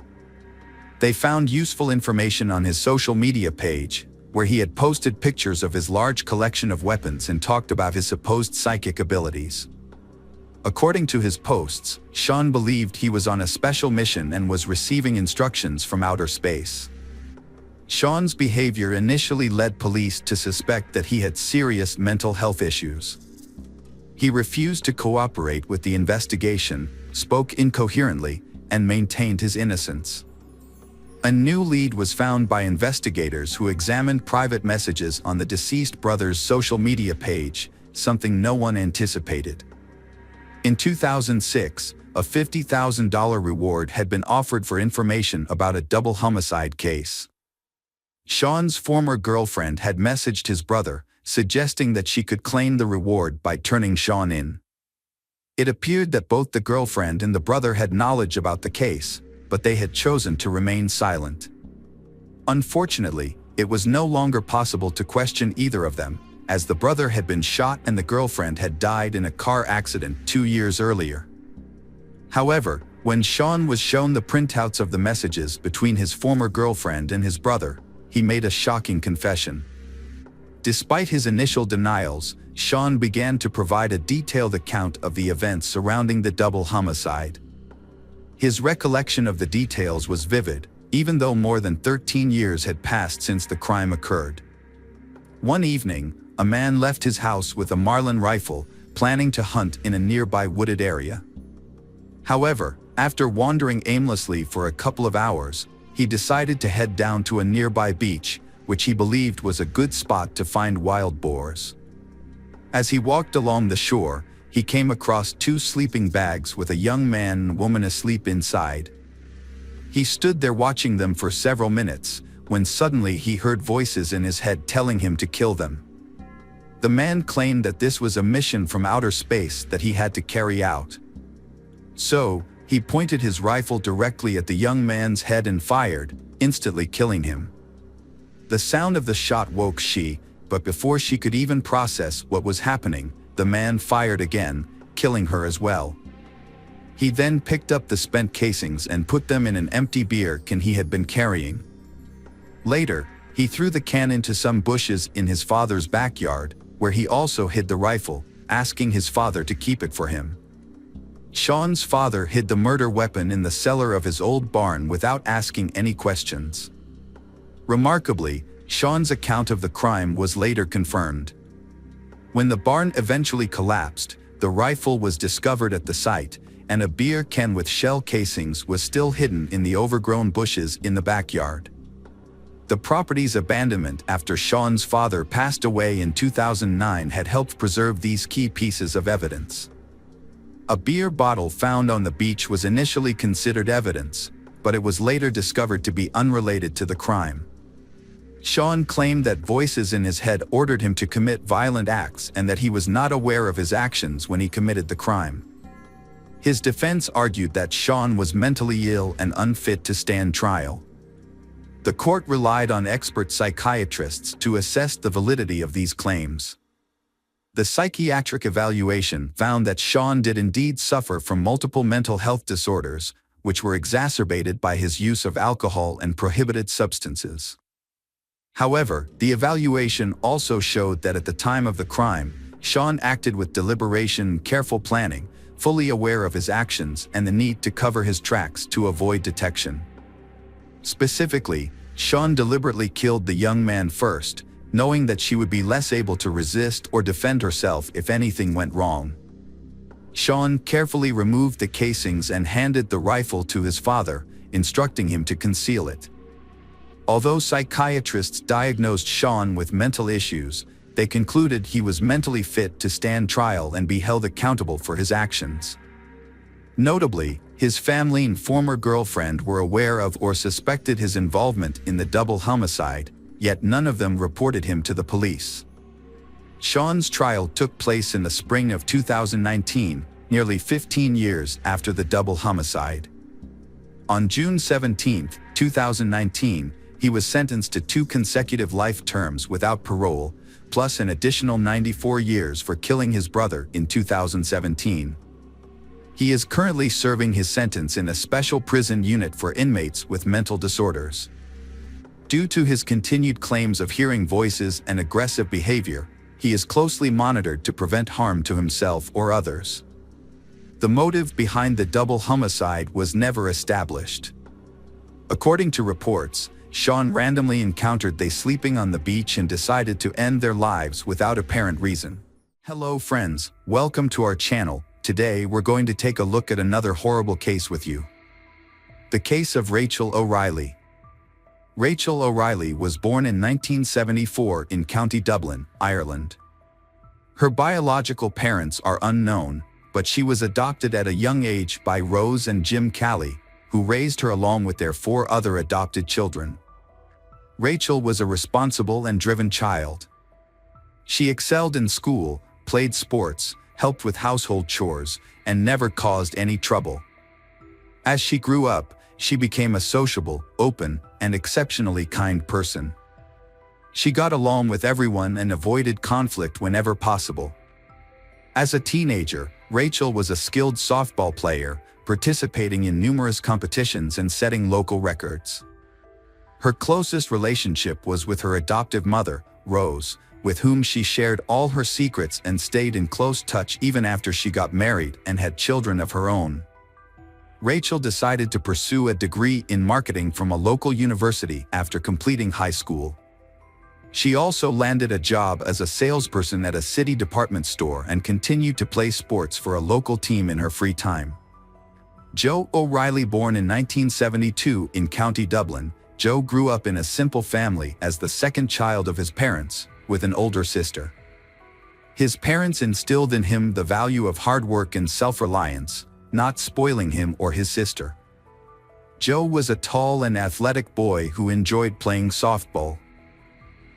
S1: They found useful information on his social media page, where he had posted pictures of his large collection of weapons and talked about his supposed psychic abilities. According to his posts, Sean believed he was on a special mission and was receiving instructions from outer space. Sean's behavior initially led police to suspect that he had serious mental health issues. He refused to cooperate with the investigation, spoke incoherently, and maintained his innocence. A new lead was found by investigators who examined private messages on the deceased brother's social media page, something no one anticipated. In 2006, a $50,000 reward had been offered for information about a double homicide case. Sean's former girlfriend had messaged his brother, suggesting that she could claim the reward by turning Sean in. It appeared that both the girlfriend and the brother had knowledge about the case, but they had chosen to remain silent. Unfortunately, it was no longer possible to question either of them, as the brother had been shot and the girlfriend had died in a car accident 2 years earlier. However, when Sean was shown the printouts of the messages between his former girlfriend and his brother, he made a shocking confession. Despite his initial denials, Sean began to provide a detailed account of the events surrounding the double homicide. His recollection of the details was vivid, even though more than 13 years had passed since the crime occurred. One evening, a man left his house with a Marlin rifle, planning to hunt in a nearby wooded area. However, after wandering aimlessly for a couple of hours, he decided to head down to a nearby beach, which he believed was a good spot to find wild boars. As he walked along the shore, he came across 2 sleeping bags with a young man and woman asleep inside. He stood there watching them for several minutes, when suddenly he heard voices in his head telling him to kill them. The man claimed that this was a mission from outer space that he had to carry out. So, he pointed his rifle directly at the young man's head and fired, instantly killing him. The sound of the shot woke she, but before she could even process what was happening, the man fired again, killing her as well. He then picked up the spent casings and put them in an empty beer can he had been carrying. Later, he threw the can into some bushes in his father's backyard, where he also hid the rifle, asking his father to keep it for him. Sean's father hid the murder weapon in the cellar of his old barn without asking any questions. Remarkably, Sean's account of the crime was later confirmed. When the barn eventually collapsed, the rifle was discovered at the site, and a beer can with shell casings was still hidden in the overgrown bushes in the backyard. The property's abandonment after Sean's father passed away in 2009 had helped preserve these key pieces of evidence. A beer bottle found on the beach was initially considered evidence, but it was later discovered to be unrelated to the crime. Sean claimed that voices in his head ordered him to commit violent acts and that he was not aware of his actions when he committed the crime. His defense argued that Sean was mentally ill and unfit to stand trial. The court relied on expert psychiatrists to assess the validity of these claims. The psychiatric evaluation found that Sean did indeed suffer from multiple mental health disorders, which were exacerbated by his use of alcohol and prohibited substances. However, the evaluation also showed that at the time of the crime, Sean acted with deliberation and careful planning, fully aware of his actions and the need to cover his tracks to avoid detection. Specifically, Sean deliberately killed the young man first, knowing that she would be less able to resist or defend herself if anything went wrong. Sean carefully removed the casings and handed the rifle to his father, instructing him to conceal it. Although psychiatrists diagnosed Sean with mental issues, they concluded he was mentally fit to stand trial and be held accountable for his actions. Notably, his family and former girlfriend were aware of or suspected his involvement in the double homicide, yet none of them reported him to the police. Sean's trial took place in the spring of 2019, nearly 15 years after the double homicide. On June 17, 2019, he was sentenced to 2 consecutive life terms without parole, plus an additional 94 years for killing his brother in 2017. He is currently serving his sentence in a special prison unit for inmates with mental disorders. Due to his continued claims of hearing voices and aggressive behavior, he is closely monitored to prevent harm to himself or others. The motive behind the double homicide was never established. According to reports, Sean randomly encountered they sleeping on the beach and decided to end their lives without apparent reason. Hello friends, welcome to our channel. Today we're going to take a look at another horrible case with you. The case of Rachel O'Reilly. Rachel O'Reilly was born in 1974 in County Dublin, Ireland. Her biological parents are unknown, but she was adopted at a young age by Rose and Jim Calley, who raised her along with their 4 other adopted children. Rachel was a responsible and driven child. She excelled in school, played sports, helped with household chores, and never caused any trouble. As she grew up, she became a sociable, open, and exceptionally kind person. She got along with everyone and avoided conflict whenever possible. As a teenager, Rachel was a skilled softball player, participating in numerous competitions and setting local records. Her closest relationship was with her adoptive mother, Rose, with whom she shared all her secrets and stayed in close touch even after she got married and had children of her own. Rachel decided to pursue a degree in marketing from a local university after completing high school. She also landed a job as a salesperson at a city department store and continued to play sports for a local team in her free time. Joe O'Reilly, born in 1972 in County Dublin, Joe grew up in a simple family as the second child of his parents, with an older sister. His parents instilled in him the value of hard work and self-reliance, not spoiling him or his sister. Joe was a tall and athletic boy who enjoyed playing softball.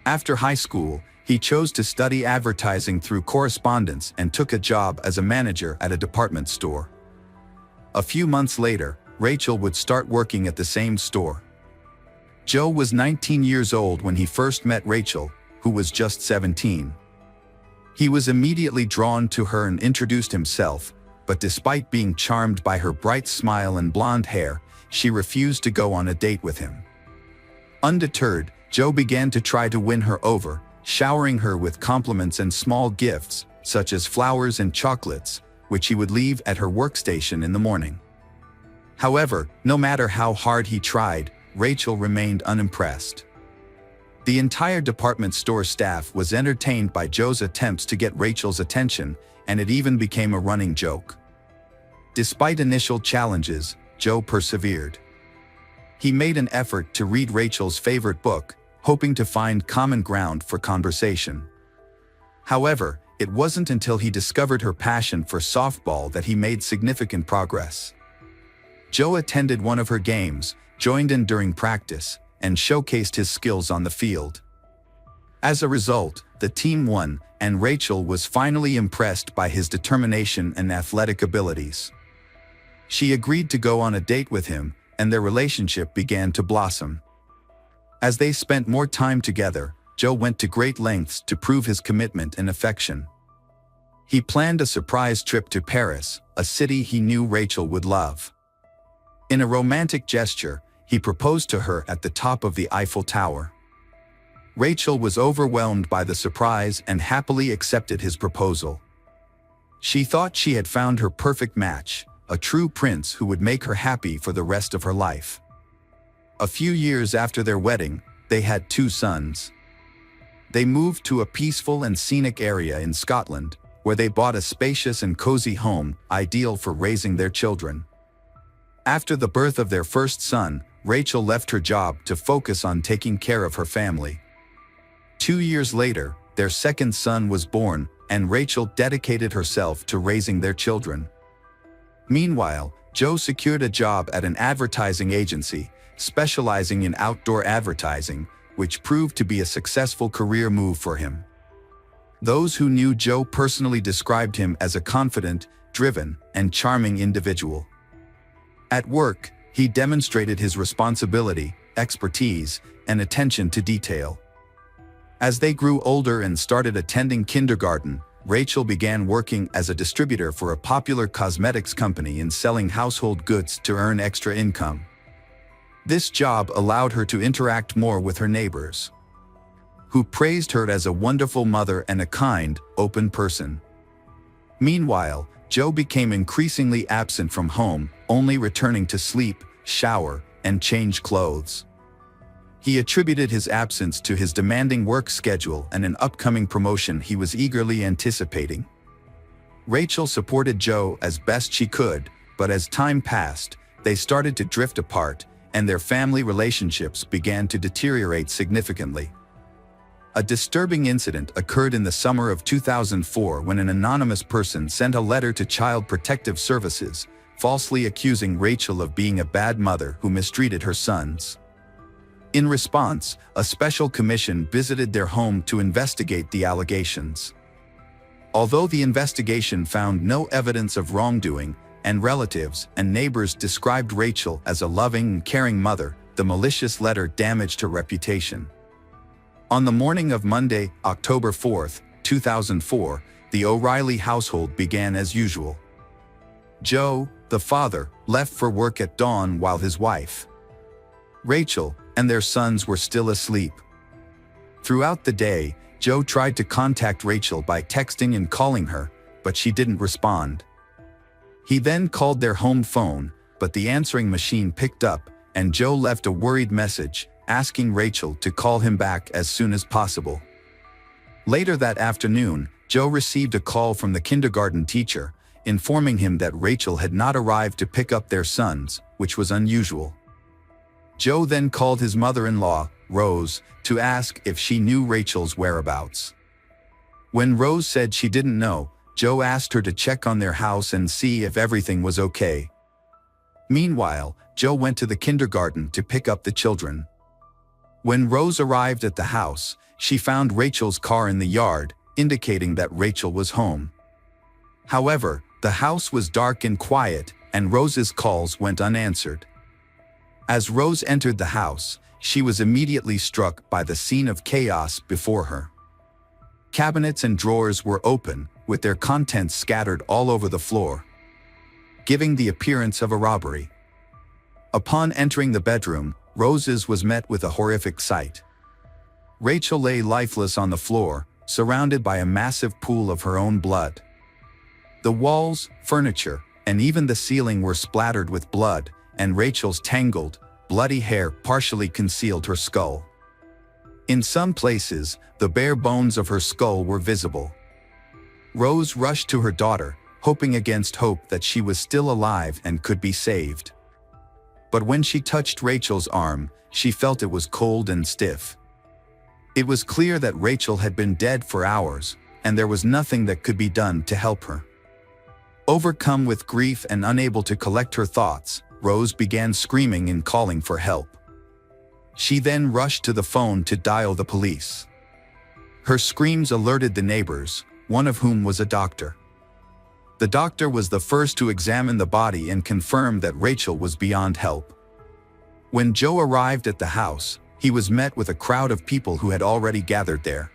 S1: After high school, he chose to study advertising through correspondence and took a job as a manager at a department store. A few months later, Rachel would start working at the same store. Joe was 19 years old when he first met Rachel, who was just 17. He was immediately drawn to her and introduced himself, but despite being charmed by her bright smile and blonde hair, she refused to go on a date with him. Undeterred, Joe began to try to win her over, showering her with compliments and small gifts, such as flowers and chocolates, which he would leave at her workstation in the morning. However, no matter how hard he tried, Rachel remained unimpressed. The entire department store staff was entertained by Joe's attempts to get Rachel's attention, and it even became a running joke. Despite initial challenges, Joe persevered. He made an effort to read Rachel's favorite book, hoping to find common ground for conversation. However, it wasn't until he discovered her passion for softball that he made significant progress. Joe attended one of her games, joined in during practice, and showcased his skills on the field. As a result, the team won, and Rachel was finally impressed by his determination and athletic abilities. She agreed to go on a date with him, and their relationship began to blossom. As they spent more time together, Joe went to great lengths to prove his commitment and affection. He planned a surprise trip to Paris, a city he knew Rachel would love. In a romantic gesture, he proposed to her at the top of the Eiffel Tower. Rachel was overwhelmed by the surprise and happily accepted his proposal. She thought she had found her perfect match, a true prince who would make her happy for the rest of her life. A few years after their wedding, they had 2 sons. They moved to a peaceful and scenic area in Scotland, where they bought a spacious and cozy home, ideal for raising their children. After the birth of their first son, Rachel left her job to focus on taking care of her family. 2 years later, their second son was born, and Rachel dedicated herself to raising their children. Meanwhile, Joe secured a job at an advertising agency, specializing in outdoor advertising, which proved to be a successful career move for him. Those who knew Joe personally described him as a confident, driven, and charming individual. At work, he demonstrated his responsibility, expertise, and attention to detail. As they grew older and started attending kindergarten, Rachel began working as a distributor for a popular cosmetics company and selling household goods to earn extra income. This job allowed her to interact more with her neighbors, who praised her as a wonderful mother and a kind, open person. Meanwhile, Joe became increasingly absent from home, only returning to sleep, shower, and change clothes. He attributed his absence to his demanding work schedule and an upcoming promotion he was eagerly anticipating. Rachel supported Joe as best she could, but as time passed, they started to drift apart, and their family relationships began to deteriorate significantly. A disturbing incident occurred in the summer of 2004 when an anonymous person sent a letter to Child Protective Services, falsely accusing Rachel of being a bad mother who mistreated her sons. In response, a special commission visited their home to investigate the allegations. Although the investigation found no evidence of wrongdoing, and relatives and neighbors described Rachel as a loving and caring mother, the malicious letter damaged her reputation. On the morning of Monday, October 4, 2004, the O'Reilly household began as usual. Joe, the father, left for work at dawn while his wife, Rachel, and their sons were still asleep. Throughout the day, Joe tried to contact Rachel by texting and calling her, but she didn't respond. He then called their home phone, but the answering machine picked up, and Joe left a worried message, asking Rachel to call him back as soon as possible. Later that afternoon, Joe received a call from the kindergarten teacher, informing him that Rachel had not arrived to pick up their sons, which was unusual. Joe then called his mother-in-law, Rose, to ask if she knew Rachel's whereabouts. When Rose said she didn't know, Joe asked her to check on their house and see if everything was okay. Meanwhile, Joe went to the kindergarten to pick up the children. When Rose arrived at the house, she found Rachel's car in the yard, indicating that Rachel was home. However, the house was dark and quiet, and Rose's calls went unanswered. As Rose entered the house, she was immediately struck by the scene of chaos before her. Cabinets and drawers were open, with their contents scattered all over the floor, giving the appearance of a robbery. Upon entering the bedroom, Rose's was met with a horrific sight. Rachel lay lifeless on the floor, surrounded by a massive pool of her own blood. The walls, furniture, and even the ceiling were splattered with blood, and Rachel's tangled, bloody hair partially concealed her skull. In some places, the bare bones of her skull were visible. Rose rushed to her daughter, hoping against hope that she was still alive and could be saved. But when she touched Rachel's arm, she felt it was cold and stiff. It was clear that Rachel had been dead for hours, and there was nothing that could be done to help her. Overcome with grief and unable to collect her thoughts, Rose began screaming and calling for help. She then rushed to the phone to dial the police. Her screams alerted the neighbors, one of whom was a doctor. The doctor was the first to examine the body and confirm that Rachel was beyond help. When Joe arrived at the house, he was met with a crowd of people who had already gathered there.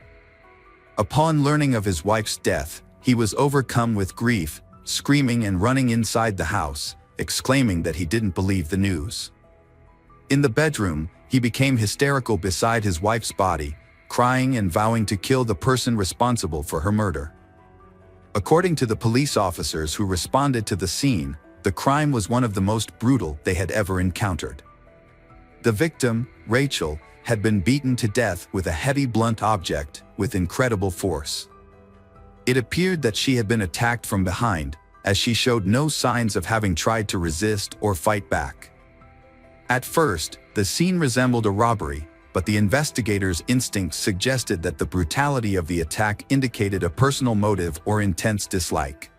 S1: Upon learning of his wife's death, he was overcome with grief, screaming and running inside the house, exclaiming that he didn't believe the news. In the bedroom, he became hysterical beside his wife's body, crying and vowing to kill the person responsible for her murder. According to the police officers who responded to the scene, the crime was one of the most brutal they had ever encountered. The victim, Rachel, had been beaten to death with a heavy blunt object with incredible force. It appeared that she had been attacked from behind, as she showed no signs of having tried to resist or fight back. At first, the scene resembled a robbery, but the investigators' instincts suggested that the brutality of the attack indicated a personal motive or intense dislike.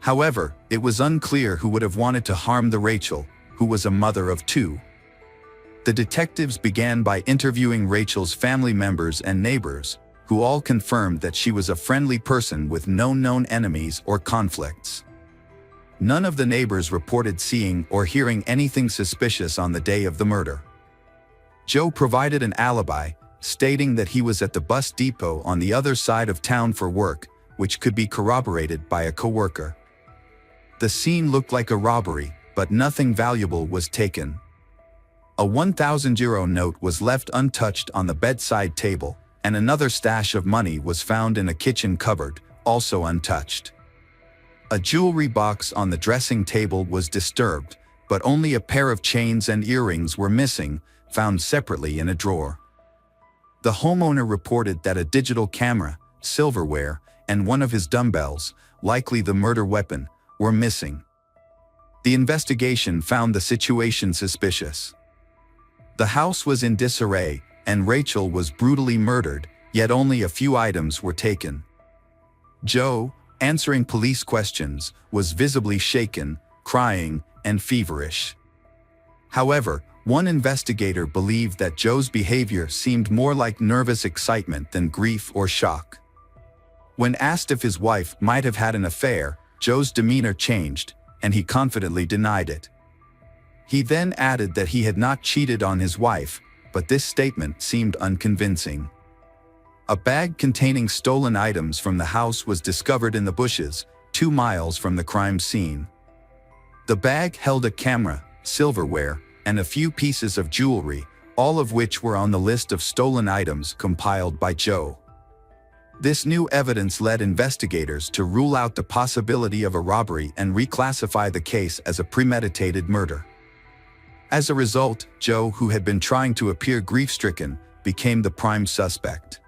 S1: However, it was unclear who would have wanted to harm the Rachel, who was a mother of two. The detectives began by interviewing Rachel's family members and neighbors, who all confirmed that she was a friendly person with no known enemies or conflicts. None of the neighbors reported seeing or hearing anything suspicious on the day of the murder. Joe provided an alibi, stating that he was at the bus depot on the other side of town for work, which could be corroborated by a coworker. The scene looked like a robbery, but nothing valuable was taken. A 1,000 euro note was left untouched on the bedside table, and another stash of money was found in a kitchen cupboard, also untouched. A jewelry box on the dressing table was disturbed, but only a pair of chains and earrings were missing, found separately in a drawer. The homeowner reported that a digital camera, silverware, and one of his dumbbells, likely the murder weapon, were missing. The investigation found the situation suspicious. The house was in disarray, and Rachel was brutally murdered, yet only a few items were taken. Joe, answering police questions, was visibly shaken, crying, and feverish. However, one investigator believed that Joe's behavior seemed more like nervous excitement than grief or shock. When asked if his wife might have had an affair, Joe's demeanor changed, and he confidently denied it. He then added that he had not cheated on his wife, but this statement seemed unconvincing. A bag containing stolen items from the house was discovered in the bushes, 2 miles from the crime scene. The bag held a camera, silverware, and a few pieces of jewelry, all of which were on the list of stolen items compiled by Joe. This new evidence led investigators to rule out the possibility of a robbery and reclassify the case as a premeditated murder. As a result, Joe, who had been trying to appear grief-stricken, became the prime suspect.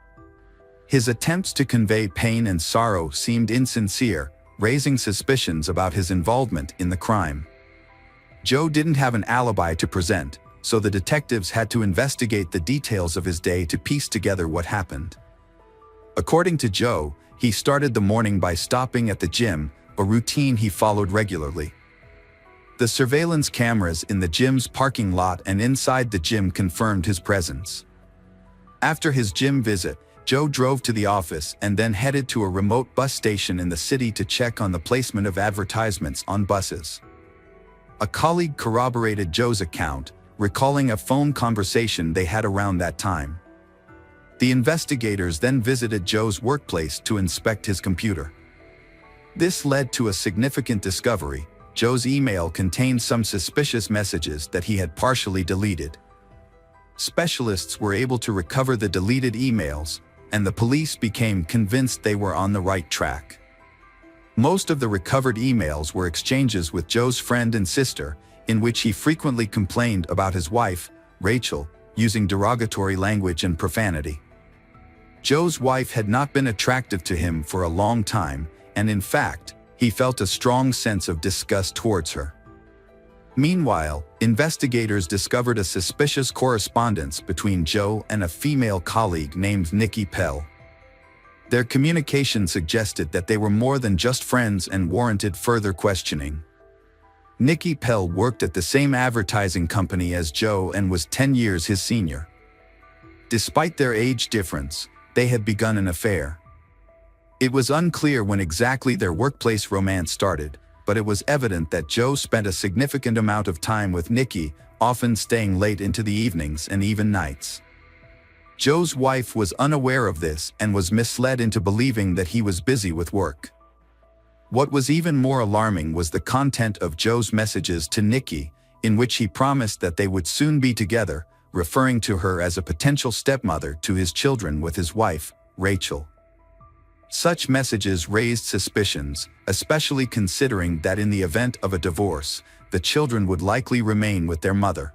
S1: His attempts to convey pain and sorrow seemed insincere, raising suspicions about his involvement in the crime. Joe didn't have an alibi to present, so the detectives had to investigate the details of his day to piece together what happened. According to Joe, he started the morning by stopping at the gym, a routine he followed regularly. The surveillance cameras in the gym's parking lot and inside the gym confirmed his presence. After his gym visit, Joe drove to the office and then headed to a remote bus station in the city to check on the placement of advertisements on buses. A colleague corroborated Joe's account, recalling a phone conversation they had around that time. The investigators then visited Joe's workplace to inspect his computer. This led to a significant discovery. Joe's email contained some suspicious messages that he had partially deleted. Specialists were able to recover the deleted emails, and the police became convinced they were on the right track. Most of the recovered emails were exchanges with Joe's friend and sister, in which he frequently complained about his wife, Rachel, using derogatory language and profanity. Joe's wife had not been attractive to him for a long time, and in fact, he felt a strong sense of disgust towards her. Meanwhile, investigators discovered a suspicious correspondence between Joe and a female colleague named Nikki Pell. Their communication suggested that they were more than just friends and warranted further questioning. Nikki Pell worked at the same advertising company as Joe and was 10 years his senior. Despite their age difference, they had begun an affair. It was unclear when exactly their workplace romance started, but it was evident that Joe spent a significant amount of time with Nikki, often staying late into the evenings and even nights. Joe's wife was unaware of this and was misled into believing that he was busy with work. What was even more alarming was the content of Joe's messages to Nikki, in which he promised that they would soon be together, referring to her as a potential stepmother to his children with his wife, Rachel. Such messages raised suspicions, especially considering that in the event of a divorce, the children would likely remain with their mother.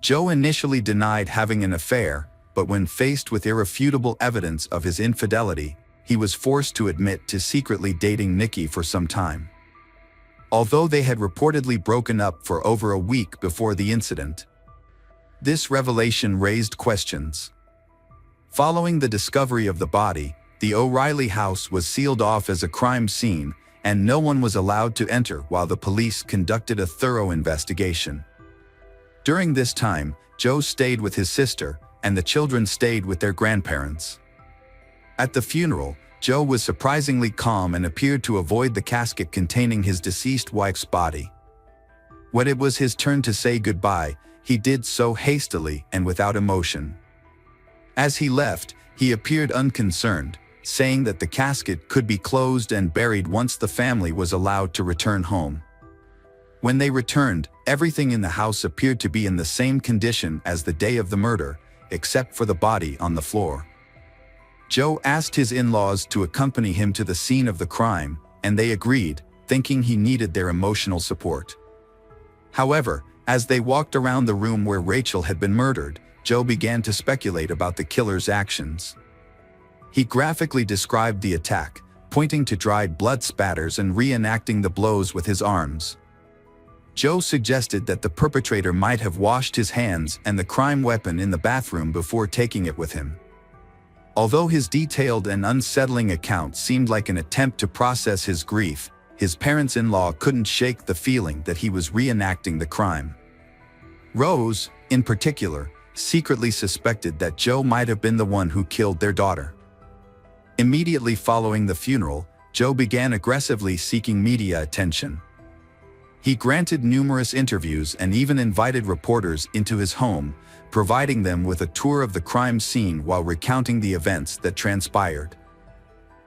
S1: Joe initially denied having an affair, but when faced with irrefutable evidence of his infidelity, he was forced to admit to secretly dating Nikki for some time. Although they had reportedly broken up for over a week before the incident, this revelation raised questions. Following the discovery of the body, the O'Reilly house was sealed off as a crime scene, and no one was allowed to enter while the police conducted a thorough investigation. During this time, Joe stayed with his sister, and the children stayed with their grandparents. At the funeral, Joe was surprisingly calm and appeared to avoid the casket containing his deceased wife's body. When it was his turn to say goodbye, he did so hastily and without emotion. As he left, he appeared unconcerned, saying that the casket could be closed and buried once the family was allowed to return home. When they returned, everything in the house appeared to be in the same condition as the day of the murder, except for the body on the floor. Joe asked his in-laws to accompany him to the scene of the crime, and they agreed, thinking he needed their emotional support. However, as they walked around the room where Rachel had been murdered, Joe began to speculate about the killer's actions. He graphically described the attack, pointing to dried blood spatters and reenacting the blows with his arms. Joe suggested that the perpetrator might have washed his hands and the crime weapon in the bathroom before taking it with him. Although his detailed and unsettling account seemed like an attempt to process his grief, his parents-in-law couldn't shake the feeling that he was reenacting the crime. Rose, in particular, secretly suspected that Joe might have been the one who killed their daughter. Immediately following the funeral, Joe began aggressively seeking media attention. He granted numerous interviews and even invited reporters into his home, providing them with a tour of the crime scene while recounting the events that transpired.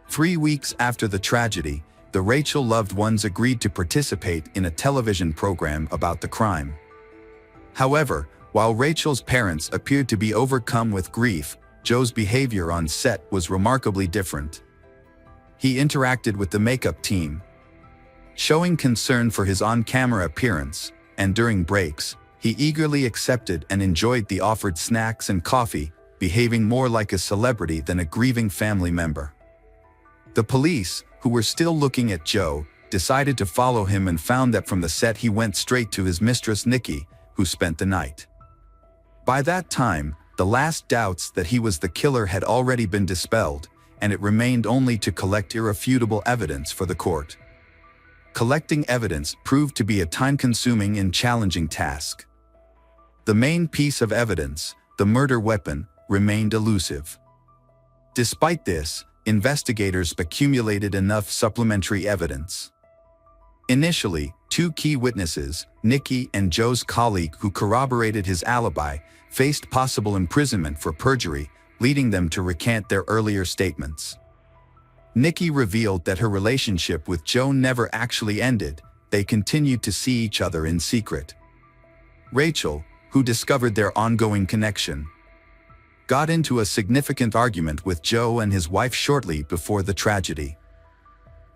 S1: 3 weeks after the tragedy, the Rachel loved ones agreed to participate in a television program about the crime. However, while Rachel's parents appeared to be overcome with grief, Joe's behavior on set was remarkably different. He interacted with the makeup team, showing concern for his on-camera appearance, and during breaks, he eagerly accepted and enjoyed the offered snacks and coffee, behaving more like a celebrity than a grieving family member. The police, who were still looking at Joe, decided to follow him and found that from the set he went straight to his mistress Nikki, who spent the night. By that time, the last doubts that he was the killer had already been dispelled, and it remained only to collect irrefutable evidence for the court. Collecting evidence proved to be a time-consuming and challenging task. The main piece of evidence, the murder weapon, remained elusive. Despite this, investigators accumulated enough supplementary evidence. Initially, 2 key witnesses, Nikki and Joe's colleague who corroborated his alibi, faced possible imprisonment for perjury, leading them to recant their earlier statements. Nikki revealed that her relationship with Joe never actually ended, they continued to see each other in secret. Rachel, who discovered their ongoing connection, got into a significant argument with Joe and his wife shortly before the tragedy.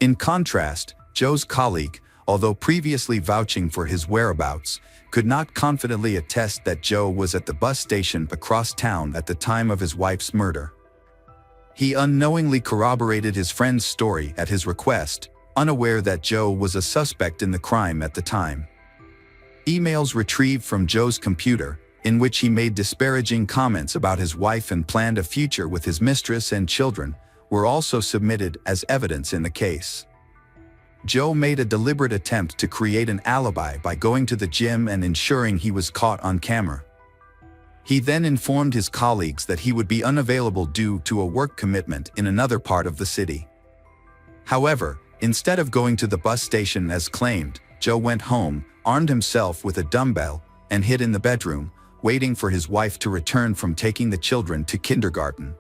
S1: In contrast, Joe's colleague, although previously vouching for his whereabouts, could not confidently attest that Joe was at the bus station across town at the time of his wife's murder. He unknowingly corroborated his friend's story at his request, unaware that Joe was a suspect in the crime at the time. Emails retrieved from Joe's computer, in which he made disparaging comments about his wife and planned a future with his mistress and children, were also submitted as evidence in the case. Joe made a deliberate attempt to create an alibi by going to the gym and ensuring he was caught on camera. He then informed his colleagues that he would be unavailable due to a work commitment in another part of the city. However, instead of going to the bus station as claimed, Joe went home, armed himself with a dumbbell, and hid in the bedroom, waiting for his wife to return from taking the children to kindergarten.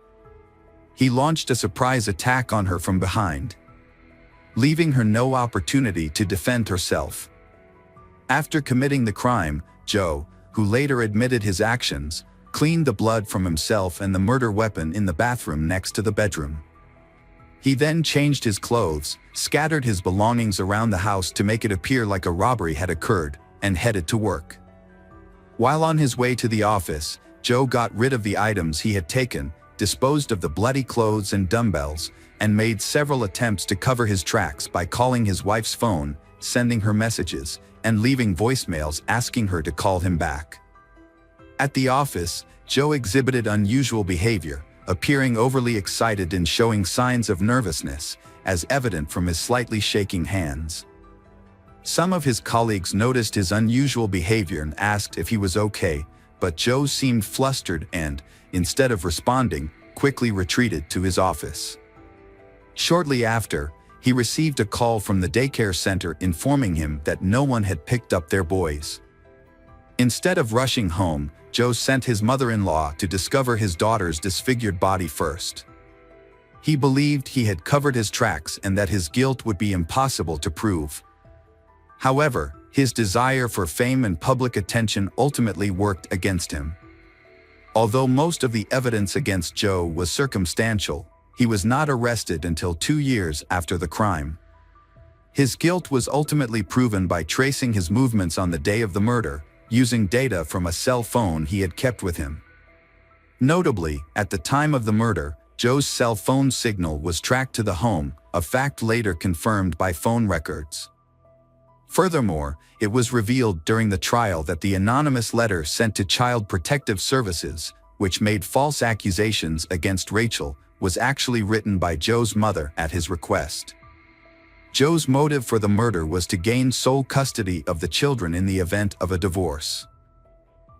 S1: He launched a surprise attack on her from behind, leaving her no opportunity to defend herself. After committing the crime, Joe, who later admitted his actions, cleaned the blood from himself and the murder weapon in the bathroom next to the bedroom. He then changed his clothes, scattered his belongings around the house to make it appear like a robbery had occurred, and headed to work. While on his way to the office, Joe got rid of the items he had taken, disposed of the bloody clothes and dumbbells, and made several attempts to cover his tracks by calling his wife's phone, sending her messages, and leaving voicemails asking her to call him back. At the office, Joe exhibited unusual behavior, appearing overly excited and showing signs of nervousness, as evident from his slightly shaking hands. Some of his colleagues noticed his unusual behavior and asked if he was okay, but Joe seemed flustered and, instead of responding, quickly retreated to his office. Shortly after, he received a call from the daycare center informing him that no one had picked up their boys. Instead of rushing home, Joe sent his mother-in-law to discover his daughter's disfigured body first. He believed he had covered his tracks and that his guilt would be impossible to prove. However, his desire for fame and public attention ultimately worked against him. Although most of the evidence against Joe was circumstantial, he was not arrested until 2 years after the crime. His guilt was ultimately proven by tracing his movements on the day of the murder, using data from a cell phone he had kept with him. Notably, at the time of the murder, Joe's cell phone signal was tracked to the home, a fact later confirmed by phone records. Furthermore, it was revealed during the trial that the anonymous letter sent to Child Protective Services, which made false accusations against Rachel, was actually written by Joe's mother at his request. Joe's motive for the murder was to gain sole custody of the children in the event of a divorce.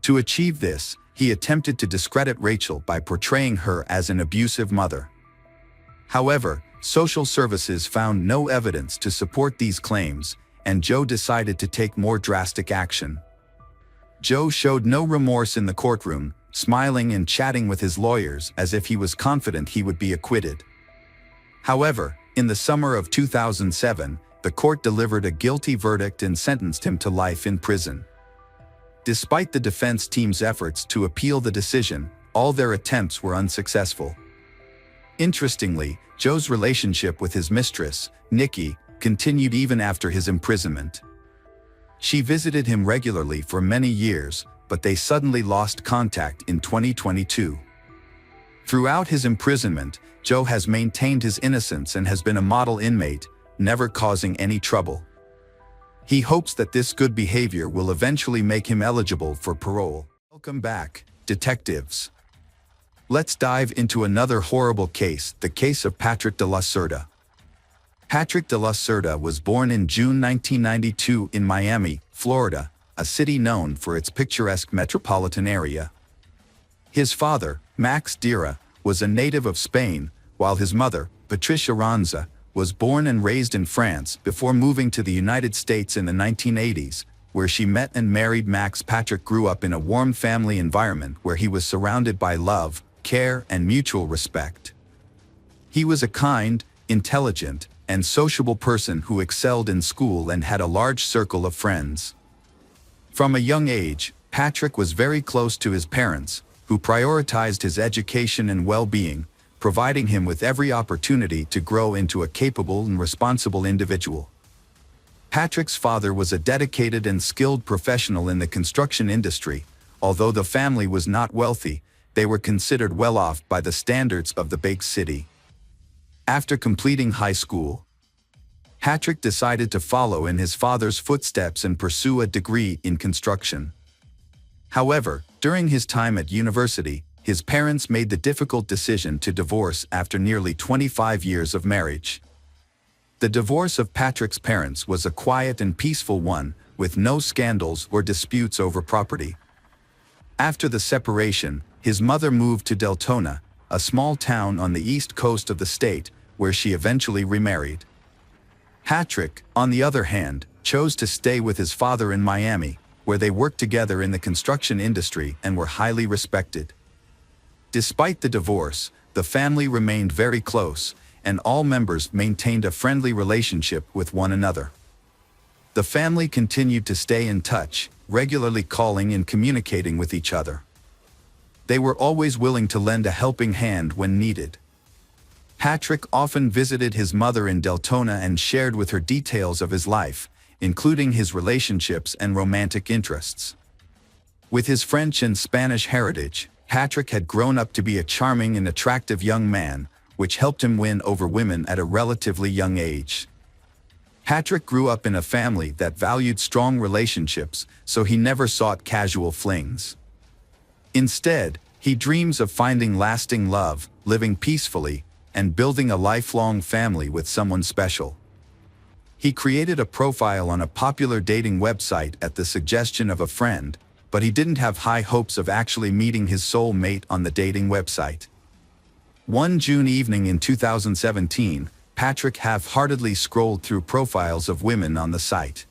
S1: To achieve this, he attempted to discredit Rachel by portraying her as an abusive mother. However, social services found no evidence to support these claims, and Joe decided to take more drastic action. Joe showed no remorse in the courtroom, smiling and chatting with his lawyers as if he was confident he would be acquitted. However, in the summer of 2007, the court delivered a guilty verdict and sentenced him to life in prison. Despite the defense team's efforts to appeal the decision, all their attempts were unsuccessful. Interestingly, Joe's relationship with his mistress, Nikki, continued even after his imprisonment. She visited him regularly for many years, but they suddenly lost contact in 2022. Throughout his imprisonment, Joe has maintained his innocence and has been a model inmate, never causing any trouble. He hopes that this good behavior will eventually make him eligible for parole. Welcome back, detectives. Let's dive into another horrible case, the case of Patrick de la Cerda. Patrick de la Cerda was born in June 1992 in Miami, Florida, a city known for its picturesque metropolitan area. His father, Max Dira, was a native of Spain, while his mother, Patricia Ranza, was born and raised in France before moving to the United States in the 1980s, where she met and married Max. Patrick grew up in a warm family environment where he was surrounded by love, care, and mutual respect. He was a kind, intelligent, and sociable person who excelled in school and had a large circle of friends. From a young age, Patrick was very close to his parents, who prioritized his education and well-being, providing him with every opportunity to grow into a capable and responsible individual. Patrick's father was a dedicated and skilled professional in the construction industry. Although the family was not wealthy, they were considered well-off by the standards of the big city. After completing high school, Patrick decided to follow in his father's footsteps and pursue a degree in construction. However, during his time at university, his parents made the difficult decision to divorce after nearly 25 years of marriage. The divorce of Patrick's parents was a quiet and peaceful one, with no scandals or disputes over property. After the separation, his mother moved to Deltona, a small town on the east coast of the state, where she eventually remarried. Patrick, on the other hand, chose to stay with his father in Miami, where they worked together in the construction industry and were highly respected. Despite the divorce, the family remained very close, and all members maintained a friendly relationship with one another. The family continued to stay in touch, regularly calling and communicating with each other. They were always willing to lend a helping hand when needed. Patrick often visited his mother in Deltona and shared with her details of his life, including his relationships and romantic interests. With his French and Spanish heritage, Patrick had grown up to be a charming and attractive young man, which helped him win over women at a relatively young age. Patrick grew up in a family that valued strong relationships, so he never sought casual flings. Instead, he dreams of finding lasting love, living peacefully, and building a lifelong family with someone special. He created a profile on a popular dating website at the suggestion of a friend, but he didn't have high hopes of actually meeting his soul mate on the dating website. One June evening in 2017, Patrick half-heartedly scrolled through profiles of women on the site.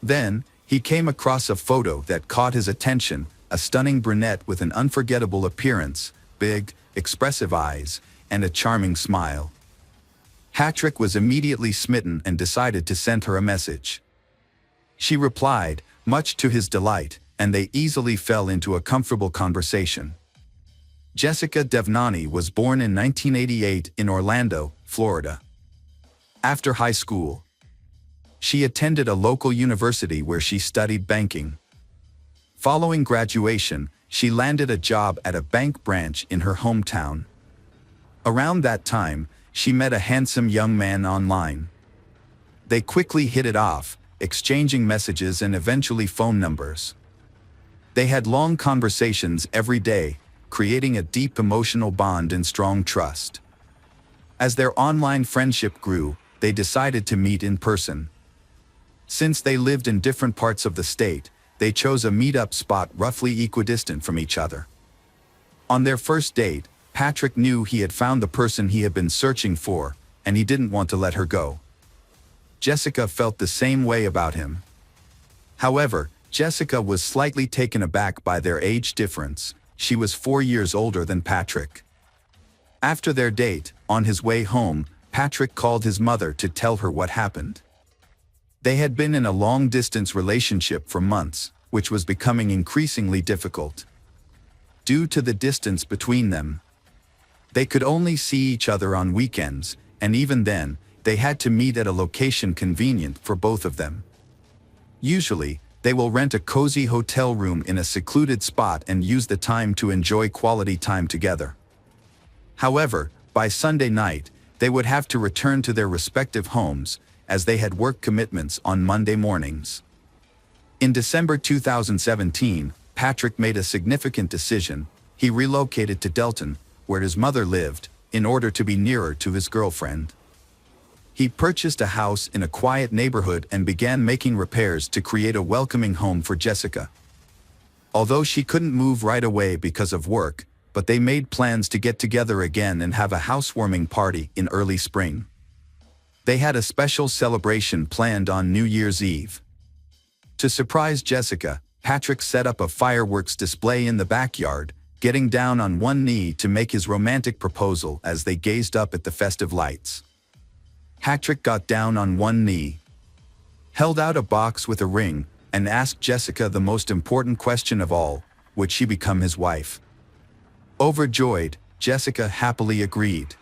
S1: Then, he came across a photo that caught his attention, a stunning brunette with an unforgettable appearance, big, expressive eyes, and a charming smile. Patrick was immediately smitten and decided to send her a message. She replied, much to his delight, and they easily fell into a comfortable conversation. Jessica Devnani was born in 1988 in Orlando, Florida. After high school, she attended a local university where she studied banking. Following graduation, she landed a job at a bank branch in her hometown. Around that time, she met a handsome young man online. They quickly hit it off, exchanging messages and eventually phone numbers. They had long conversations every day, creating a deep emotional bond and strong trust. As their online friendship grew, they decided to meet in person. Since they lived in different parts of the state, they chose a meet-up spot roughly equidistant from each other. On their first date, Patrick knew he had found the person he had been searching for, and he didn't want to let her go. Jessica felt the same way about him. However, Jessica was slightly taken aback by their age difference. She was 4 years older than Patrick. After their date, on his way home, Patrick called his mother to tell her what happened. They had been in a long-distance relationship for months, which was becoming increasingly difficult. Due to the distance between them, they could only see each other on weekends, and even then, they had to meet at a location convenient for both of them. Usually, they will rent a cozy hotel room in a secluded spot and use the time to enjoy quality time together. However, by Sunday night, they would have to return to their respective homes, as they had work commitments on Monday mornings. In December 2017, Patrick made a significant decision. He relocated to Delton, where his mother lived, in order to be nearer to his girlfriend. He purchased a house in a quiet neighborhood and began making repairs to create a welcoming home for Jessica. Although she couldn't move right away because of work, but they made plans to get together again and have a housewarming party in early spring. They had a special celebration planned on New Year's Eve. To surprise Jessica, Patrick set up a fireworks display in the backyard, getting down on one knee to make his romantic proposal as they gazed up at the festive lights. Patrick got down on one knee, held out a box with a ring, and asked Jessica the most important question of all: would she become his wife? Overjoyed, Jessica happily agreed.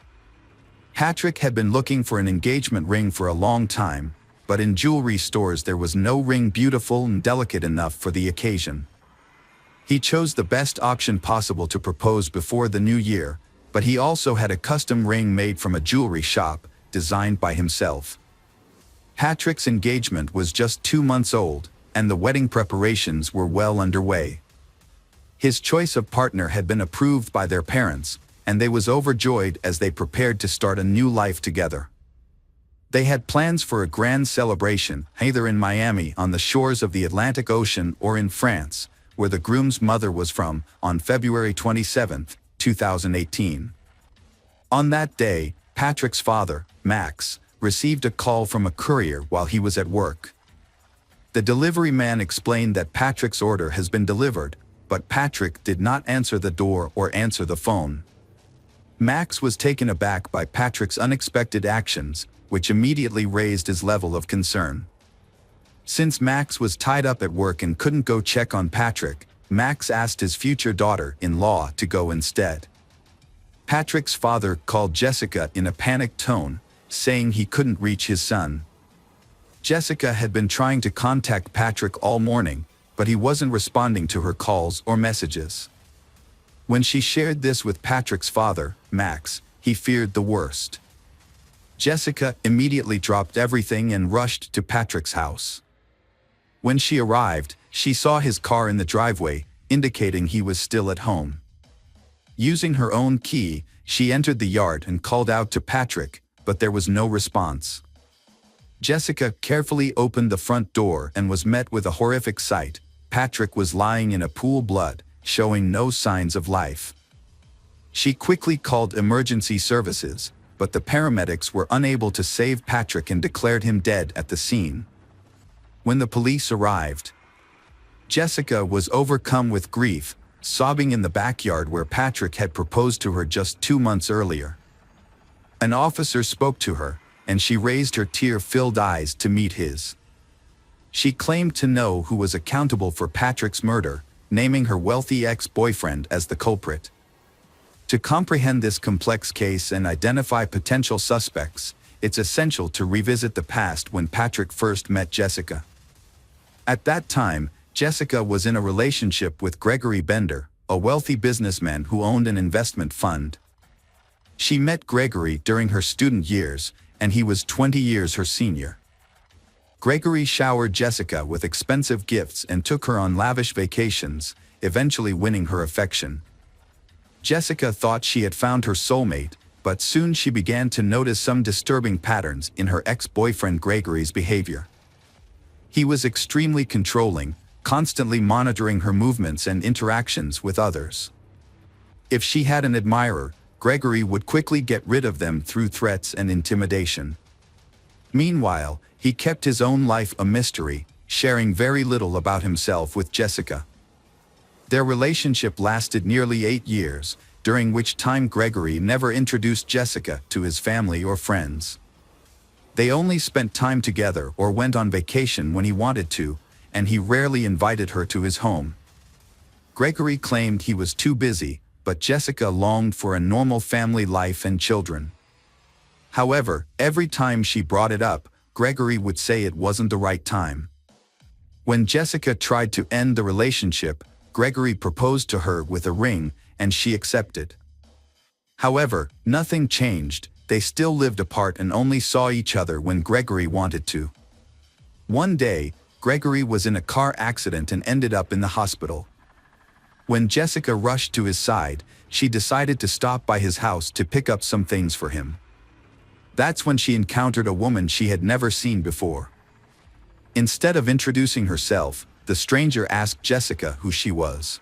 S1: Patrick had been looking for an engagement ring for a long time, but in jewelry stores there was no ring beautiful and delicate enough for the occasion. He chose the best option possible to propose before the new year, but he also had a custom ring made from a jewelry shop, designed by himself. Patrick's engagement was just 2 months old, and the wedding preparations were well underway. His choice of partner had been approved by their parents, and they was overjoyed as they prepared to start a new life together. They had plans for a grand celebration, either in Miami on the shores of the Atlantic Ocean or in France, where the groom's mother was from, on February 27, 2018. On that day, Patrick's father, Max, received a call from a courier while he was at work. The delivery man explained that Patrick's order has been delivered, but Patrick did not answer the door or answer the phone. Max was taken aback by Patrick's unexpected actions, which immediately raised his level of concern. Since Max was tied up at work and couldn't go check on Patrick, Max asked his future daughter-in-law to go instead. Patrick's father called Jessica in a panicked tone, saying he couldn't reach his son. Jessica had been trying to contact Patrick all morning, but he wasn't responding to her calls or messages. When she shared this with Patrick's father, Max, he feared the worst. Jessica immediately dropped everything and rushed to Patrick's house. When she arrived, she saw his car in the driveway, indicating he was still at home. Using her own key, she entered the yard and called out to Patrick, but there was no response. Jessica carefully opened the front door and was met with a horrific sight. Patrick was lying in a pool of blood, showing no signs of life. She quickly called emergency services, but the paramedics were unable to save Patrick and declared him dead at the scene. When the police arrived, Jessica was overcome with grief, sobbing in the backyard where Patrick had proposed to her just 2 months earlier. An officer spoke to her, and she raised her tear-filled eyes to meet his. She claimed to know who was accountable for Patrick's murder, naming her wealthy ex-boyfriend as the culprit. To comprehend this complex case and identify potential suspects, it's essential to revisit the past when Patrick first met Jessica. At that time, Jessica was in a relationship with Gregory Bender, a wealthy businessman who owned an investment fund. She met Gregory during her student years, and he was 20 years her senior. Gregory showered Jessica with expensive gifts and took her on lavish vacations, eventually winning her affection. Jessica thought she had found her soulmate, but soon she began to notice some disturbing patterns in her ex-boyfriend Gregory's behavior. He was extremely controlling, constantly monitoring her movements and interactions with others. If she had an admirer, Gregory would quickly get rid of them through threats and intimidation. Meanwhile, he kept his own life a mystery, sharing very little about himself with Jessica. Their relationship lasted nearly 8 years, during which time Gregory never introduced Jessica to his family or friends. They only spent time together or went on vacation when he wanted to, and he rarely invited her to his home. Gregory claimed he was too busy, but Jessica longed for a normal family life and children. However, every time she brought it up, Gregory would say it wasn't the right time. When Jessica tried to end the relationship, Gregory proposed to her with a ring, and she accepted. However, nothing changed. They still lived apart and only saw each other when Gregory wanted to. One day, Gregory was in a car accident and ended up in the hospital. When Jessica rushed to his side, she decided to stop by his house to pick up some things for him. That's when she encountered a woman she had never seen before. Instead of introducing herself, the stranger asked Jessica who she was.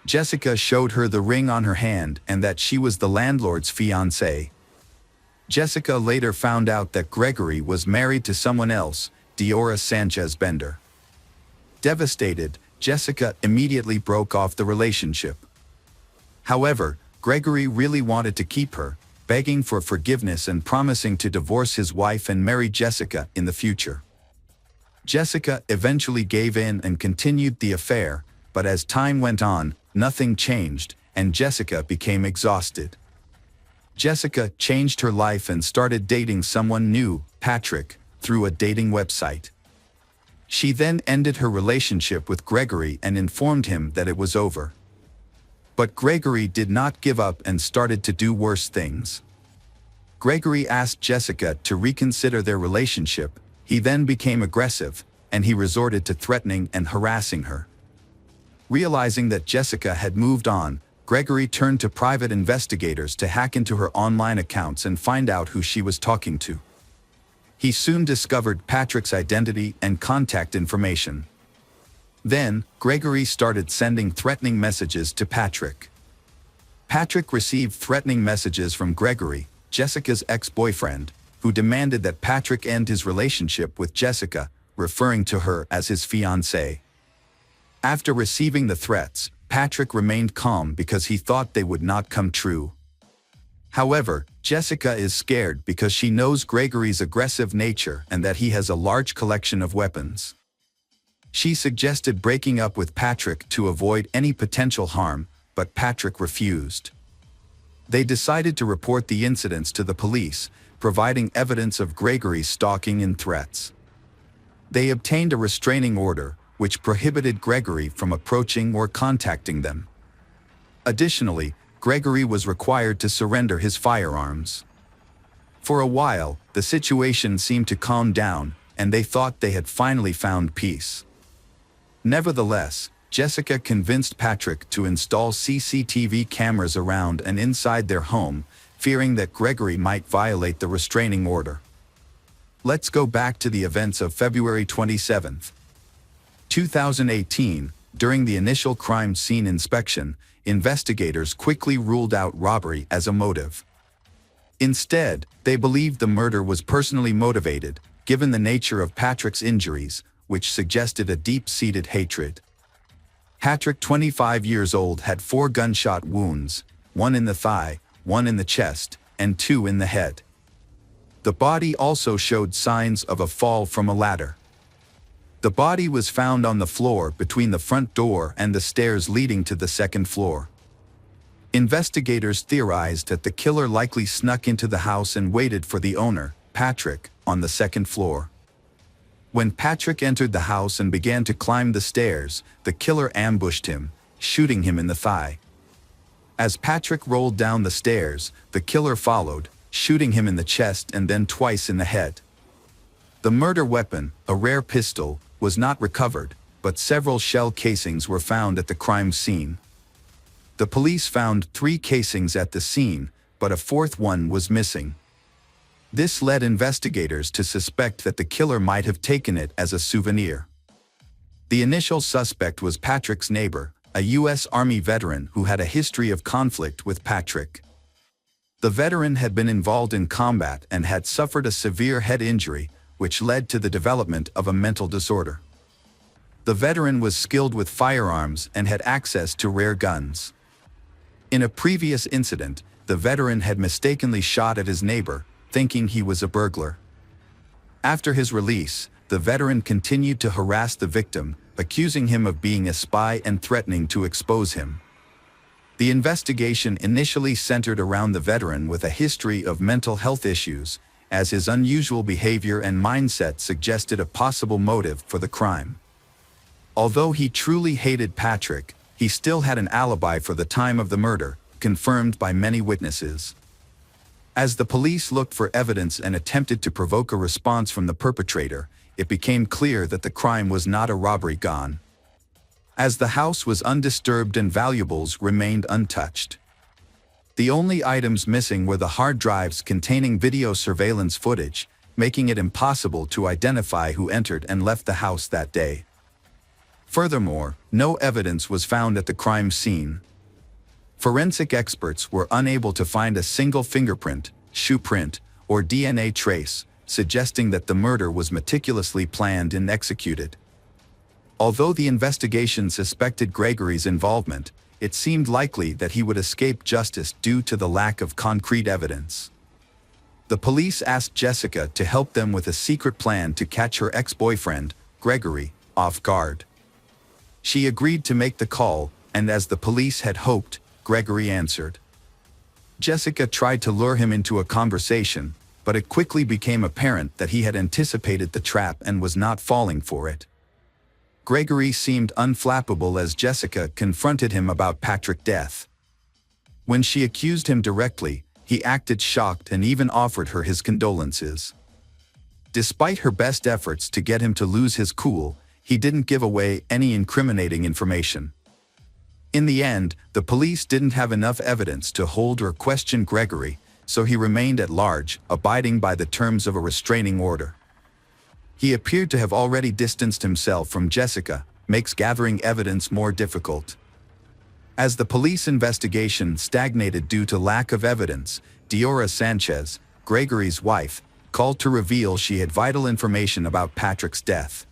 S1: Jessica showed her the ring on her hand and that she was the landlord's fiancée. Jessica later found out that Gregory was married to someone else, Diora Sanchez Bender. Devastated, Jessica immediately broke off the relationship. However, Gregory really wanted to keep her, begging for forgiveness and promising to divorce his wife and marry Jessica in the future. Jessica eventually gave in and continued the affair, but as time went on, nothing changed, and Jessica became exhausted. Jessica changed her life and started dating someone new, Patrick, through a dating website. She then ended her relationship with Gregory and informed him that it was over. But Gregory did not give up and started to do worse things. Gregory asked Jessica to reconsider their relationship. He then became aggressive, and he resorted to threatening and harassing her. Realizing that Jessica had moved on, Gregory turned to private investigators to hack into her online accounts and find out who she was talking to. He soon discovered Patrick's identity and contact information. Then, Gregory started sending threatening messages to Patrick. Patrick received threatening messages from Gregory, Jessica's ex-boyfriend, who demanded that Patrick end his relationship with Jessica, referring to her as his fiancée. After receiving the threats, Patrick remained calm because he thought they would not come true. However, Jessica is scared because she knows Gregory's aggressive nature and that he has a large collection of weapons. She suggested breaking up with Patrick to avoid any potential harm, but Patrick refused. They decided to report the incidents to the police, providing evidence of Gregory's stalking and threats. They obtained a restraining order, which prohibited Gregory from approaching or contacting them. Additionally, Gregory was required to surrender his firearms. For a while, the situation seemed to calm down, and they thought they had finally found peace. Nevertheless, Jessica convinced Patrick to install CCTV cameras around and inside their home, fearing that Gregory might violate the restraining order. Let's go back to the events of February 27, 2018. During the initial crime scene inspection, investigators quickly ruled out robbery as a motive. Instead, they believed the murder was personally motivated, given the nature of Patrick's injuries, which suggested a deep-seated hatred. Patrick, 25 years old, had 4 gunshot wounds, 1 in the thigh, 1 in the chest, and 2 in the head. The body also showed signs of a fall from a ladder. The body was found on the floor between the front door and the stairs leading to the second floor. Investigators theorized that the killer likely snuck into the house and waited for the owner, Patrick, on the second floor. When Patrick entered the house and began to climb the stairs, the killer ambushed him, shooting him in the thigh. As Patrick rolled down the stairs, the killer followed, shooting him in the chest and then twice in the head. The murder weapon, a rare pistol, was not recovered, but several shell casings were found at the crime scene. The police found 3 casings at the scene, but a 4th one was missing. This led investigators to suspect that the killer might have taken it as a souvenir. The initial suspect was Patrick's neighbor, a U.S. Army veteran who had a history of conflict with Patrick. The veteran had been involved in combat and had suffered a severe head injury, which led to the development of a mental disorder. The veteran was skilled with firearms and had access to rare guns. In a previous incident, the veteran had mistakenly shot at his neighbor, thinking he was a burglar. After his release, the veteran continued to harass the victim, accusing him of being a spy and threatening to expose him. The investigation initially centered around the veteran with a history of mental health issues, as his unusual behavior and mindset suggested a possible motive for the crime. Although he truly hated Patrick, he still had an alibi for the time of the murder, confirmed by many witnesses. As the police looked for evidence and attempted to provoke a response from the perpetrator, it became clear that the crime was not a robbery gone, as the house was undisturbed and valuables remained untouched. The only items missing were the hard drives containing video surveillance footage, making it impossible to identify who entered and left the house that day. Furthermore, no evidence was found at the crime scene. Forensic experts were unable to find a single fingerprint, shoe print, or DNA trace, suggesting that the murder was meticulously planned and executed. Although the investigation suspected Gregory's involvement, it seemed likely that he would escape justice due to the lack of concrete evidence. The police asked Jessica to help them with a secret plan to catch her ex-boyfriend, Gregory, off guard. She agreed to make the call, and as the police had hoped, Gregory answered. Jessica tried to lure him into a conversation, but it quickly became apparent that he had anticipated the trap and was not falling for it. Gregory seemed unflappable as Jessica confronted him about Patrick's death. When she accused him directly, he acted shocked and even offered her his condolences. Despite her best efforts to get him to lose his cool, he didn't give away any incriminating information. In the end, the police didn't have enough evidence to hold or question Gregory, so he remained at large, abiding by the terms of a restraining order. He appeared to have already distanced himself from Jessica, makes gathering evidence more difficult. As the police investigation stagnated due to lack of evidence, Diora Sanchez, Gregory's wife, called to reveal she had vital information about Patrick's death.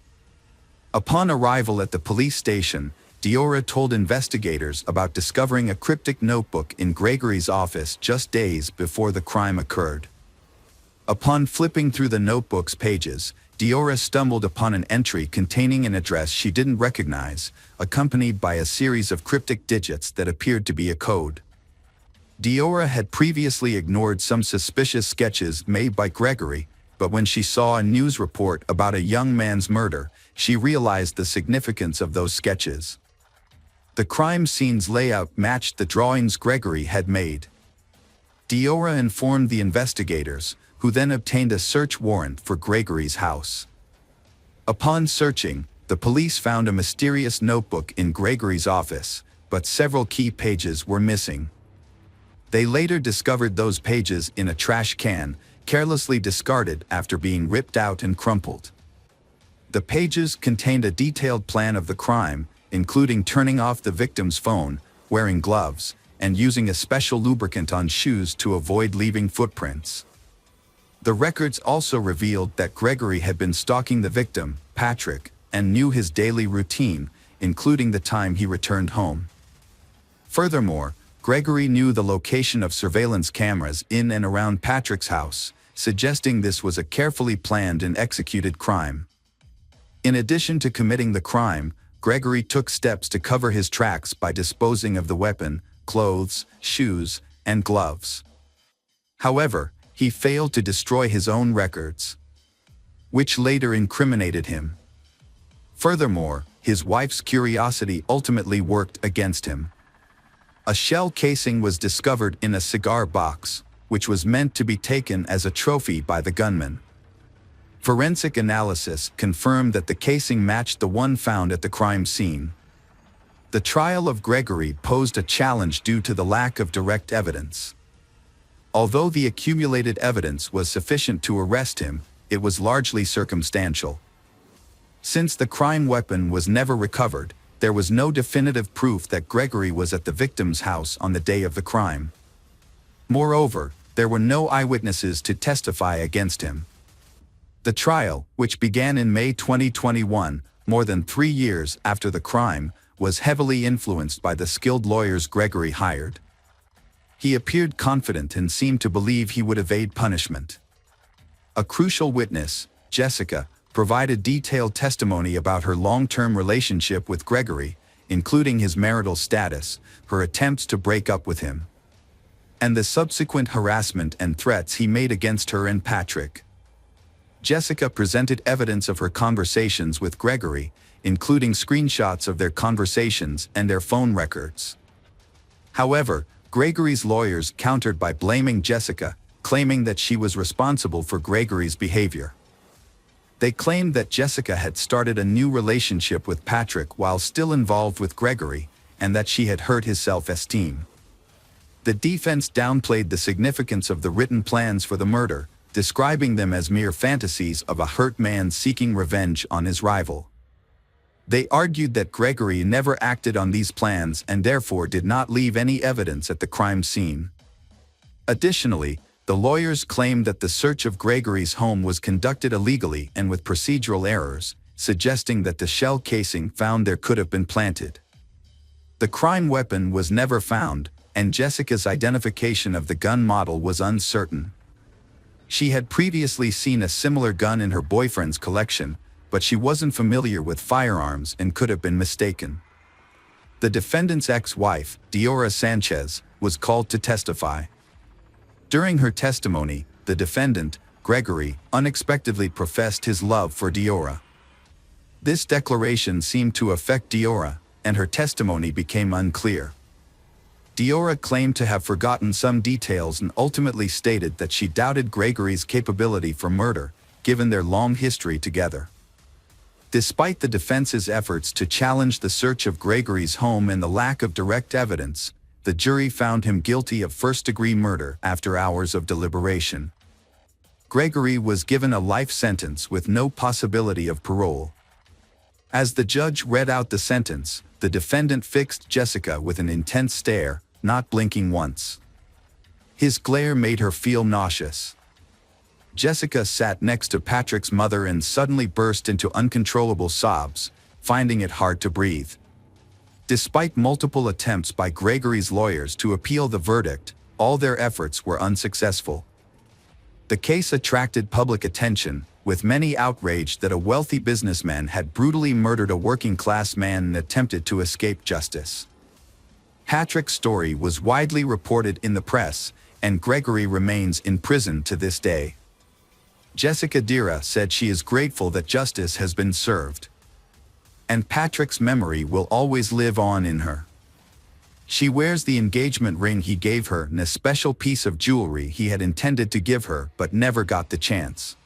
S1: Upon arrival at the police station, Diora told investigators about discovering a cryptic notebook in Gregory's office just days before the crime occurred. Upon flipping through the notebook's pages, Diora stumbled upon an entry containing an address she didn't recognize, accompanied by a series of cryptic digits that appeared to be a code. Diora had previously ignored some suspicious sketches made by Gregory, but when she saw a news report about a young man's murder, she realized the significance of those sketches. The crime scene's layout matched the drawings Gregory had made. Diora informed the investigators, who then obtained a search warrant for Gregory's house. Upon searching, the police found a mysterious notebook in Gregory's office, but several key pages were missing. They later discovered those pages in a trash can, carelessly discarded after being ripped out and crumpled. The pages contained a detailed plan of the crime, including turning off the victim's phone, wearing gloves, and using a special lubricant on shoes to avoid leaving footprints. The records also revealed that Gregory had been stalking the victim, Patrick, and knew his daily routine, including the time he returned home. Furthermore, Gregory knew the location of surveillance cameras in and around Patrick's house, suggesting this was a carefully planned and executed crime. In addition to committing the crime, Gregory took steps to cover his tracks by disposing of the weapon, clothes, shoes, and gloves. However, he failed to destroy his own records, which later incriminated him. Furthermore, his wife's curiosity ultimately worked against him. A shell casing was discovered in a cigar box, which was meant to be taken as a trophy by the gunman. Forensic analysis confirmed that the casing matched the one found at the crime scene. The trial of Gregory posed a challenge due to the lack of direct evidence. Although the accumulated evidence was sufficient to arrest him, it was largely circumstantial. Since the crime weapon was never recovered, there was no definitive proof that Gregory was at the victim's house on the day of the crime. Moreover, there were no eyewitnesses to testify against him. The trial, which began in May 2021, more than 3 years after the crime, was heavily influenced by the skilled lawyers Gregory hired. He appeared confident and seemed to believe he would evade punishment. A crucial witness, Jessica, provided detailed testimony about her long-term relationship with Gregory, including his marital status, her attempts to break up with him, and the subsequent harassment and threats he made against her and Patrick. Jessica presented evidence of her conversations with Gregory, including screenshots of their conversations and their phone records. However, Gregory's lawyers countered by blaming Jessica, claiming that she was responsible for Gregory's behavior. They claimed that Jessica had started a new relationship with Patrick while still involved with Gregory, and that she had hurt his self-esteem. The defense downplayed the significance of the written plans for the murder, describing them as mere fantasies of a hurt man seeking revenge on his rival. They argued that Gregory never acted on these plans and therefore did not leave any evidence at the crime scene. Additionally, the lawyers claimed that the search of Gregory's home was conducted illegally and with procedural errors, suggesting that the shell casing found there could have been planted. The crime weapon was never found, and Jessica's identification of the gun model was uncertain. She had previously seen a similar gun in her boyfriend's collection, but she wasn't familiar with firearms and could have been mistaken. The defendant's ex-wife, Diora Sanchez, was called to testify. During her testimony, the defendant, Gregory, unexpectedly professed his love for Diora. This declaration seemed to affect Diora, and her testimony became unclear. Diora claimed to have forgotten some details and ultimately stated that she doubted Gregory's capability for murder, given their long history together. Despite the defense's efforts to challenge the search of Gregory's home and the lack of direct evidence, the jury found him guilty of first-degree murder after hours of deliberation. Gregory was given a life sentence with no possibility of parole. As the judge read out the sentence, the defendant fixed Jessica with an intense stare, not blinking once. His glare made her feel nauseous. Jessica sat next to Patrick's mother and suddenly burst into uncontrollable sobs, finding it hard to breathe. Despite multiple attempts by Gregory's lawyers to appeal the verdict, all their efforts were unsuccessful. The case attracted public attention, with many outraged that a wealthy businessman had brutally murdered a working-class man and attempted to escape justice. Patrick's story was widely reported in the press, and Gregory remains in prison to this day. Jessica Dira said she is grateful that justice has been served, and Patrick's memory will always live on in her. She wears the engagement ring he gave her and a special piece of jewelry he had intended to give her but never got the chance.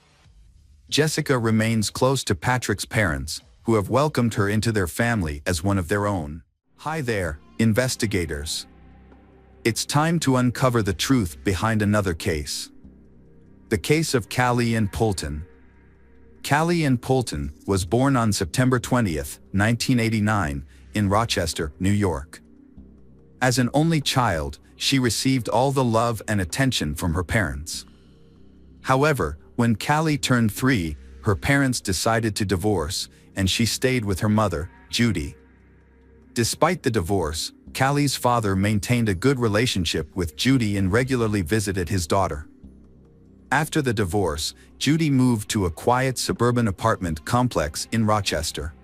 S1: Jessica remains close to Patrick's parents, who have welcomed her into their family as one of their own. Hi there, investigators. It's time to uncover the truth behind another case. The case of Callie Ann Poulton. Callie Ann Poulton was born on September 20, 1989, in Rochester, New York. As an only child, she received all the love and attention from her parents. However, when Callie turned 3, her parents decided to divorce, and she stayed with her mother, Judy. Despite the divorce, Callie's father maintained a good relationship with Judy and regularly visited his daughter. After the divorce, Judy moved to a quiet suburban apartment complex in Rochester.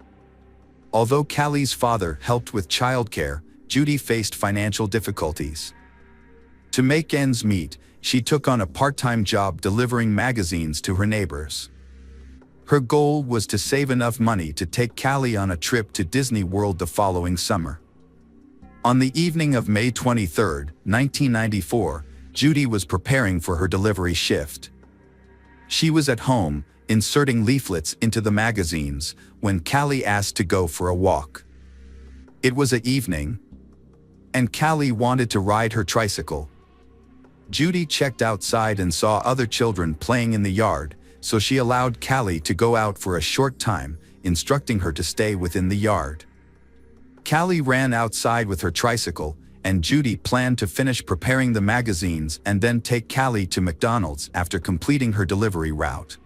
S1: Although Callie's father helped with childcare, Judy faced financial difficulties. To make ends meet, she took on a part-time job delivering magazines to her neighbors. Her goal was to save enough money to take Callie on a trip to Disney World the following summer. On the evening of May 23, 1994, Judy was preparing for her delivery shift. She was at home, inserting leaflets into the magazines, when Callie asked to go for a walk. It was an evening, and Callie wanted to ride her tricycle. Judy checked outside and saw other children playing in the yard, so she allowed Callie to go out for a short time, instructing her to stay within the yard. Callie ran outside with her tricycle, and Judy planned to finish preparing the magazines and then take Callie to McDonald's after completing her delivery route.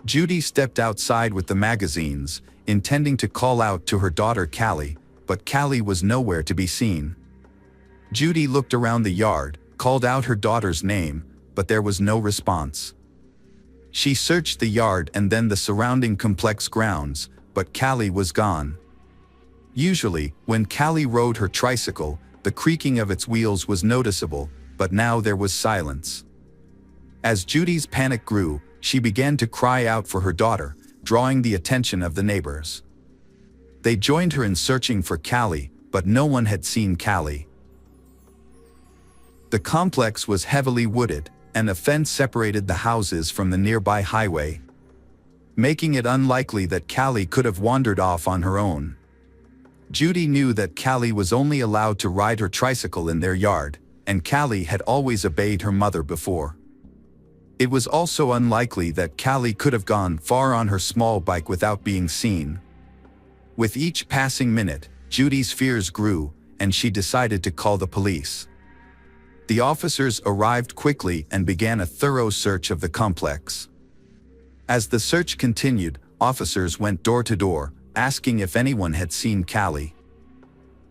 S1: Judy stepped outside with the magazines, intending to call out to her daughter Callie, but Callie was nowhere to be seen. Judy looked around the yard, called out her daughter's name, but there was no response. She searched the yard and then the surrounding complex grounds, but Callie was gone. Usually, when Callie rode her tricycle, the creaking of its wheels was noticeable, but now there was silence. As Judy's panic grew, she began to cry out for her daughter, drawing the attention of the neighbors. They joined her in searching for Callie, but no one had seen Callie. The complex was heavily wooded, and a fence separated the houses from the nearby highway, making it unlikely that Callie could have wandered off on her own. Judy knew that Callie was only allowed to ride her tricycle in their yard, and Callie had always obeyed her mother before. It was also unlikely that Callie could have gone far on her small bike without being seen. With each passing minute, Judy's fears grew, and she decided to call the police. The officers arrived quickly and began a thorough search of the complex. As the search continued, officers went door to door, asking if anyone had seen Callie.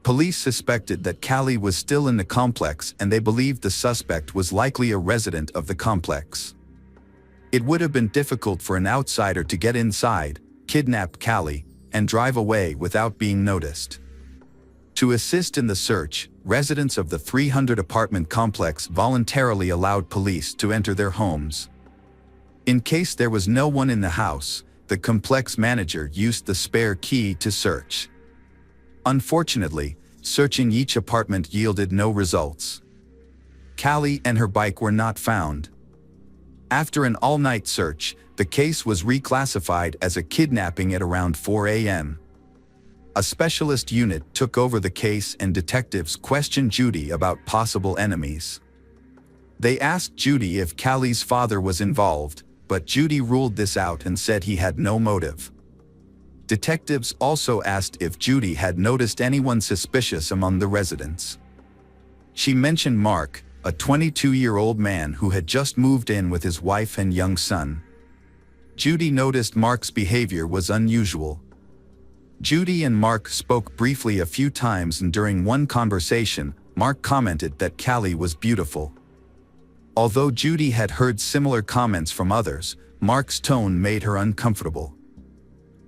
S1: Police suspected that Callie was still in the complex and they believed the suspect was likely a resident of the complex. It would have been difficult for an outsider to get inside, kidnap Callie, and drive away without being noticed. To assist in the search, residents of the 300-apartment complex voluntarily allowed police to enter their homes. In case there was no one in the house, the complex manager used the spare key to search. Unfortunately, searching each apartment yielded no results. Callie and her bike were not found. After an all-night search, the case was reclassified as a kidnapping at around 4 a.m. A specialist unit took over the case and detectives questioned Judy about possible enemies. They asked Judy if Callie's father was involved, but Judy ruled this out and said he had no motive. Detectives also asked if Judy had noticed anyone suspicious among the residents. She mentioned Mark, a 22-year-old man who had just moved in with his wife and young son. Judy noticed Mark's behavior was unusual. Judy and Mark spoke briefly a few times, and during one conversation, Mark commented that Callie was beautiful. Although Judy had heard similar comments from others, Mark's tone made her uncomfortable.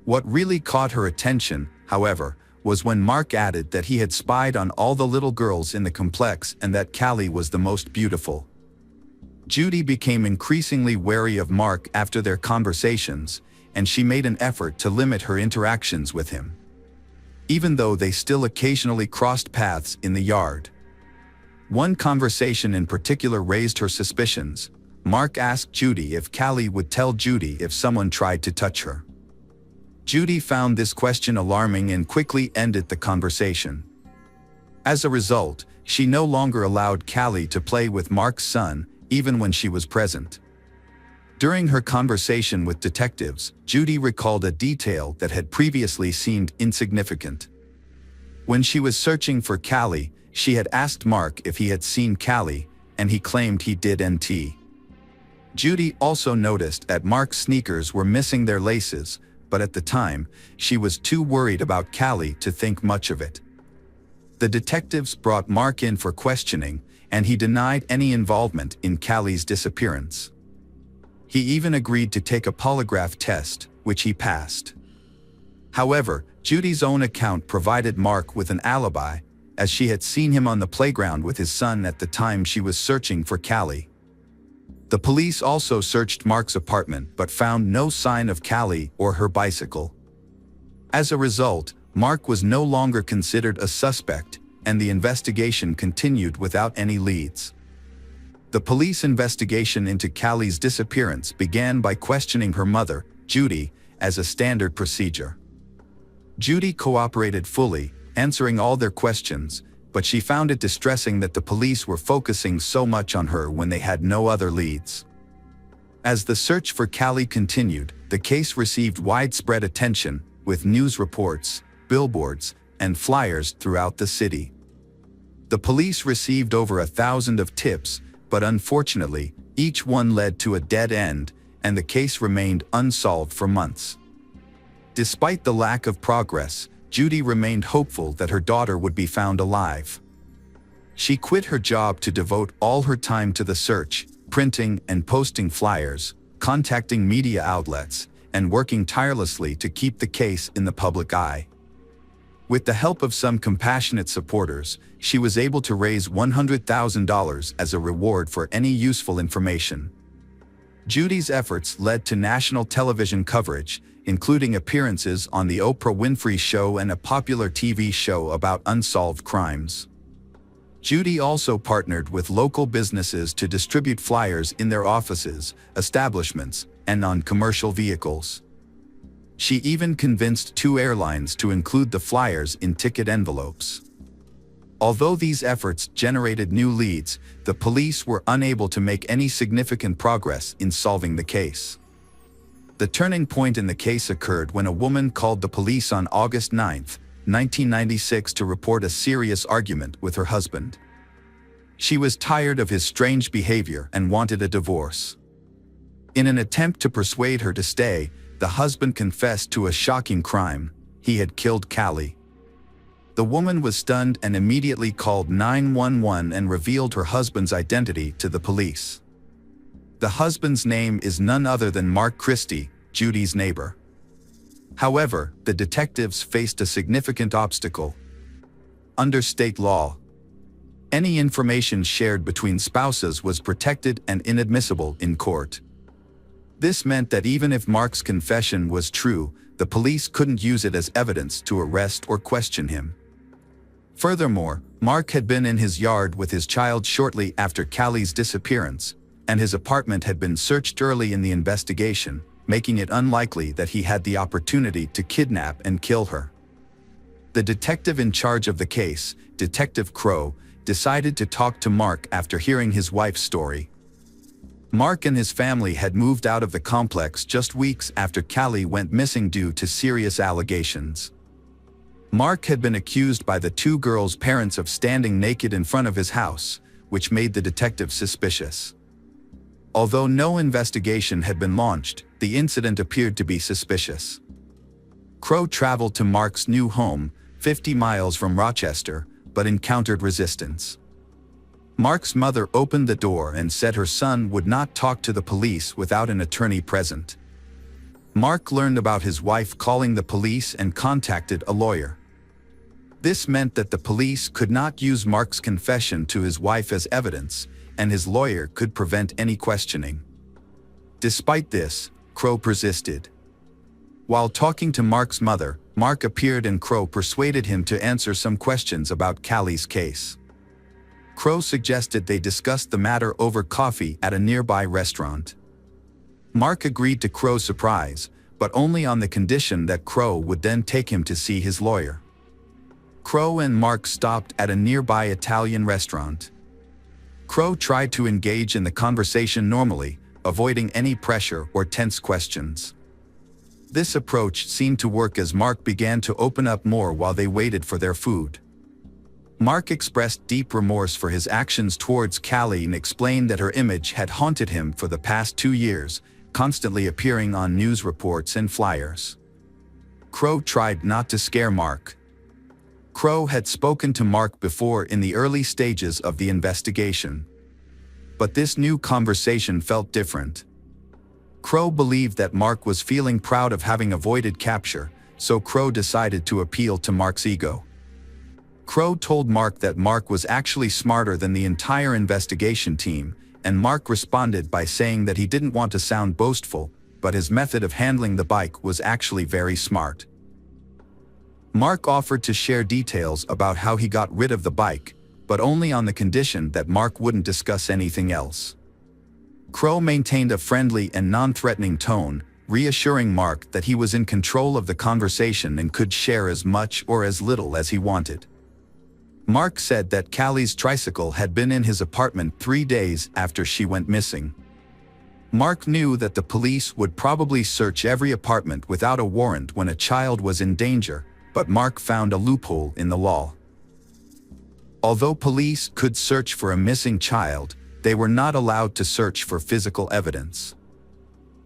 S1: What really caught her attention, however, was when Mark added that he had spied on all the little girls in the complex and that Callie was the most beautiful. Judy became increasingly wary of Mark after their conversations, and she made an effort to limit her interactions with him, even though they still occasionally crossed paths in the yard. One conversation in particular raised her suspicions. Mark asked Judy if Callie would tell Judy if someone tried to touch her. Judy found this question alarming and quickly ended the conversation. As a result, she no longer allowed Callie to play with Mark's son, even when she was present. During her conversation with detectives, Judy recalled a detail that had previously seemed insignificant. When she was searching for Callie, she had asked Mark if he had seen Callie, and he claimed he did. Judy also noticed that Mark's sneakers were missing their laces, but at the time, she was too worried about Callie to think much of it. The detectives brought Mark in for questioning, and he denied any involvement in Callie's disappearance. He even agreed to take a polygraph test, which he passed. However, Judy's own account provided Mark with an alibi, as she had seen him on the playground with his son at the time she was searching for Callie. The police also searched Mark's apartment but found no sign of Callie or her bicycle. As a result, Mark was no longer considered a suspect, and the investigation continued without any leads. The police investigation into Callie's disappearance began by questioning her mother, Judy, as a standard procedure. Judy cooperated fully, answering all their questions, but she found it distressing that the police were focusing so much on her when they had no other leads. As the search for Callie continued, the case received widespread attention, with news reports, billboards, and flyers throughout the city. The police received over 1,000 of tips, but unfortunately, each one led to a dead end, and the case remained unsolved for months. Despite the lack of progress, Judy remained hopeful that her daughter would be found alive. She quit her job to devote all her time to the search, printing and posting flyers, contacting media outlets, and working tirelessly to keep the case in the public eye. With the help of some compassionate supporters, she was able to raise $100,000 as a reward for any useful information. Judy's efforts led to national television coverage, including appearances on The Oprah Winfrey Show and a popular TV show about unsolved crimes. Judy also partnered with local businesses to distribute flyers in their offices, establishments, and on commercial vehicles. She even convinced 2 airlines to include the flyers in ticket envelopes. Although these efforts generated new leads, the police were unable to make any significant progress in solving the case. The turning point in the case occurred when a woman called the police on August 9, 1996 to report a serious argument with her husband. She was tired of his strange behavior and wanted a divorce. In an attempt to persuade her to stay, the husband confessed to a shocking crime: he had killed Callie. The woman was stunned and immediately called 911 and revealed her husband's identity to the police. The husband's name is none other than Mark Christie, Judy's neighbor. However, the detectives faced a significant obstacle. Under state law, any information shared between spouses was protected and inadmissible in court. This meant that even if Mark's confession was true, the police couldn't use it as evidence to arrest or question him. Furthermore, Mark had been in his yard with his child shortly after Callie's disappearance, and his apartment had been searched early in the investigation, making it unlikely that he had the opportunity to kidnap and kill her. The detective in charge of the case, Detective Crow, decided to talk to Mark after hearing his wife's story. Mark and his family had moved out of the complex just weeks after Callie went missing due to serious allegations. Mark had been accused by the 2 girls' parents of standing naked in front of his house, which made the detective suspicious. Although no investigation had been launched, the incident appeared to be suspicious. Crow traveled to Mark's new home, 50 miles from Rochester, but encountered resistance. Mark's mother opened the door and said her son would not talk to the police without an attorney present. Mark learned about his wife calling the police and contacted a lawyer. This meant that the police could not use Mark's confession to his wife as evidence, and his lawyer could prevent any questioning. Despite this, Crow persisted. While talking to Mark's mother, Mark appeared and Crow persuaded him to answer some questions about Callie's case. Crow suggested they discuss the matter over coffee at a nearby restaurant. Mark agreed to Crow's surprise, but only on the condition that Crow would then take him to see his lawyer. Crow and Mark stopped at a nearby Italian restaurant. Crow tried to engage in the conversation normally, avoiding any pressure or tense questions. This approach seemed to work as Mark began to open up more while they waited for their food. Mark expressed deep remorse for his actions towards Callie and explained that her image had haunted him for the past 2 years, constantly appearing on news reports and flyers. Crow tried not to scare Mark. Crow had spoken to Mark before in the early stages of the investigation. But this new conversation felt different. Crow believed that Mark was feeling proud of having avoided capture, so Crow decided to appeal to Mark's ego. Crow told Mark that Mark was actually smarter than the entire investigation team, and Mark responded by saying that he didn't want to sound boastful, but his method of handling the bike was actually very smart. Mark offered to share details about how he got rid of the bike, but only on the condition that Mark wouldn't discuss anything else. Crow maintained a friendly and non-threatening tone, reassuring Mark that he was in control of the conversation and could share as much or as little as he wanted. Mark said that Callie's tricycle had been in his apartment 3 days after she went missing. Mark knew that the police would probably search every apartment without a warrant when a child was in danger, but Mark found a loophole in the law. Although police could search for a missing child, they were not allowed to search for physical evidence.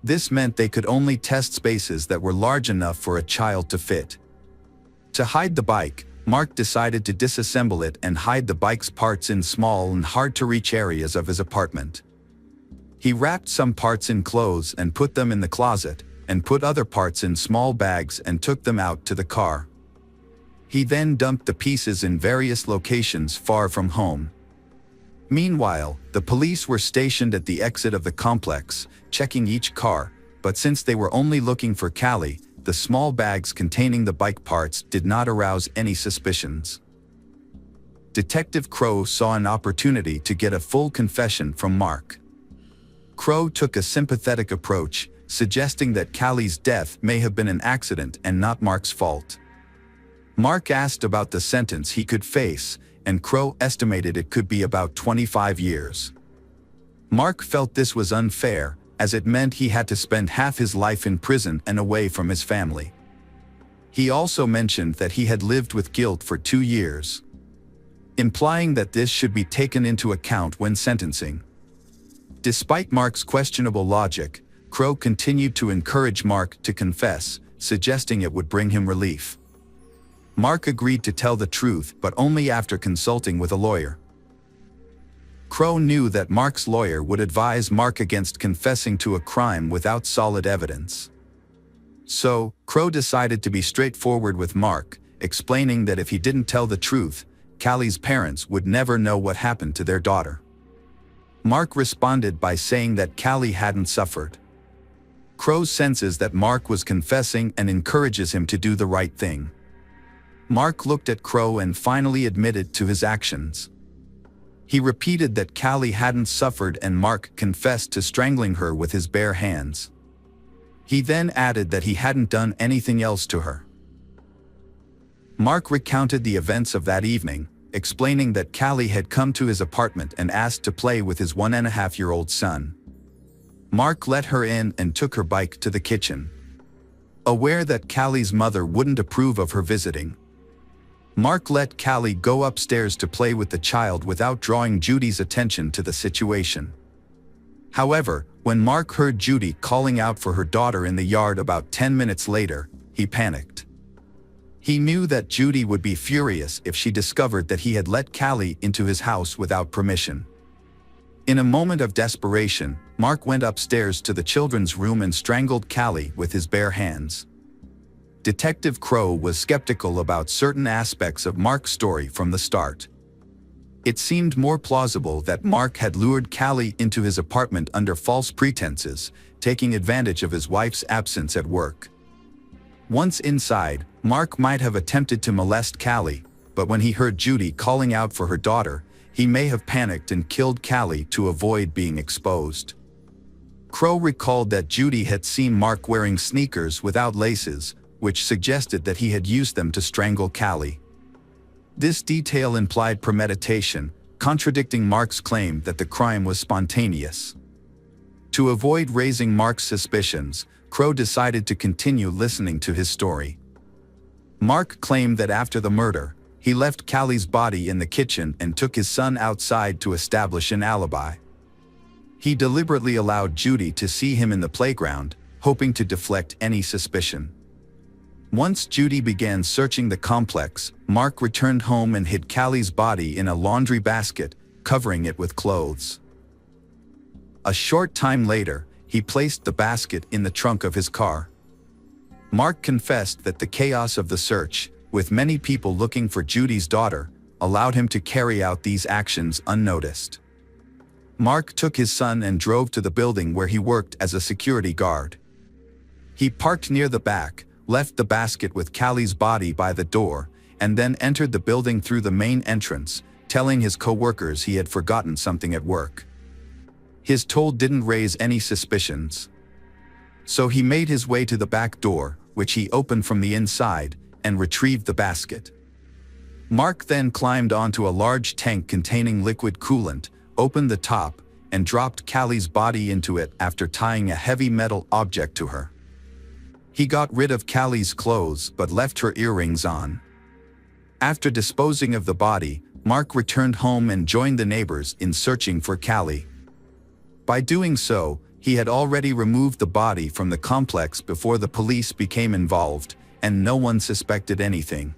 S1: This meant they could only test spaces that were large enough for a child to fit. To hide the bike, Mark decided to disassemble it and hide the bike's parts in small and hard-to-reach areas of his apartment. He wrapped some parts in clothes and put them in the closet, and put other parts in small bags and took them out to the car. He then dumped the pieces in various locations far from home. Meanwhile, the police were stationed at the exit of the complex, checking each car, but since they were only looking for Callie, the small bags containing the bike parts did not arouse any suspicions. Detective Crow saw an opportunity to get a full confession from Mark. Crow took a sympathetic approach, suggesting that Callie's death may have been an accident and not Mark's fault. Mark asked about the sentence he could face, and Crow estimated it could be about 25 years. Mark felt this was unfair, as it meant he had to spend half his life in prison and away from his family. He also mentioned that he had lived with guilt for 2 years, implying that this should be taken into account when sentencing. Despite Mark's questionable logic, Crow continued to encourage Mark to confess, suggesting it would bring him relief. Mark agreed to tell the truth, but only after consulting with a lawyer. Crow knew that Mark's lawyer would advise Mark against confessing to a crime without solid evidence. So, Crow decided to be straightforward with Mark, explaining that if he didn't tell the truth, Callie's parents would never know what happened to their daughter. Mark responded by saying that Callie hadn't suffered. Crow senses that Mark was confessing and encourages him to do the right thing. Mark looked at Crow and finally admitted to his actions. He repeated that Callie hadn't suffered, and Mark confessed to strangling her with his bare hands. He then added that he hadn't done anything else to her. Mark recounted the events of that evening, explaining that Callie had come to his apartment and asked to play with his 1.5-year-old son. Mark let her in and took her bike to the kitchen. Aware that Callie's mother wouldn't approve of her visiting, Mark let Callie go upstairs to play with the child without drawing Judy's attention to the situation. However, when Mark heard Judy calling out for her daughter in the yard about 10 minutes later, he panicked. He knew that Judy would be furious if she discovered that he had let Callie into his house without permission. In a moment of desperation, Mark went upstairs to the children's room and strangled Callie with his bare hands. Detective Crow was skeptical about certain aspects of Mark's story from the start. It seemed more plausible that Mark had lured Callie into his apartment under false pretenses, taking advantage of his wife's absence at work. Once inside, Mark might have attempted to molest Callie, but when he heard Judy calling out for her daughter, he may have panicked and killed Callie to avoid being exposed. Crow recalled that Judy had seen Mark wearing sneakers without laces, which suggested that he had used them to strangle Callie. This detail implied premeditation, contradicting Mark's claim that the crime was spontaneous. To avoid raising Mark's suspicions, Crow decided to continue listening to his story. Mark claimed that after the murder, he left Callie's body in the kitchen and took his son outside to establish an alibi. He deliberately allowed Judy to see him in the playground, hoping to deflect any suspicion. Once Judy began searching the complex, Mark returned home and hid Callie's body in a laundry basket, covering it with clothes. A short time later, he placed the basket in the trunk of his car. Mark confessed that the chaos of the search, with many people looking for Judy's daughter, allowed him to carry out these actions unnoticed. Mark took his son and drove to the building where he worked as a security guard. He parked near the back, left the basket with Callie's body by the door, and then entered the building through the main entrance, telling his co-workers he had forgotten something at work. His toll didn't raise any suspicions. So he made his way to the back door, which he opened from the inside, and retrieved the basket. Mark then climbed onto a large tank containing liquid coolant, opened the top, and dropped Callie's body into it after tying a heavy metal object to her. He got rid of Callie's clothes but left her earrings on. After disposing of the body, Mark returned home and joined the neighbors in searching for Callie. By doing so, he had already removed the body from the complex before the police became involved, and no one suspected anything.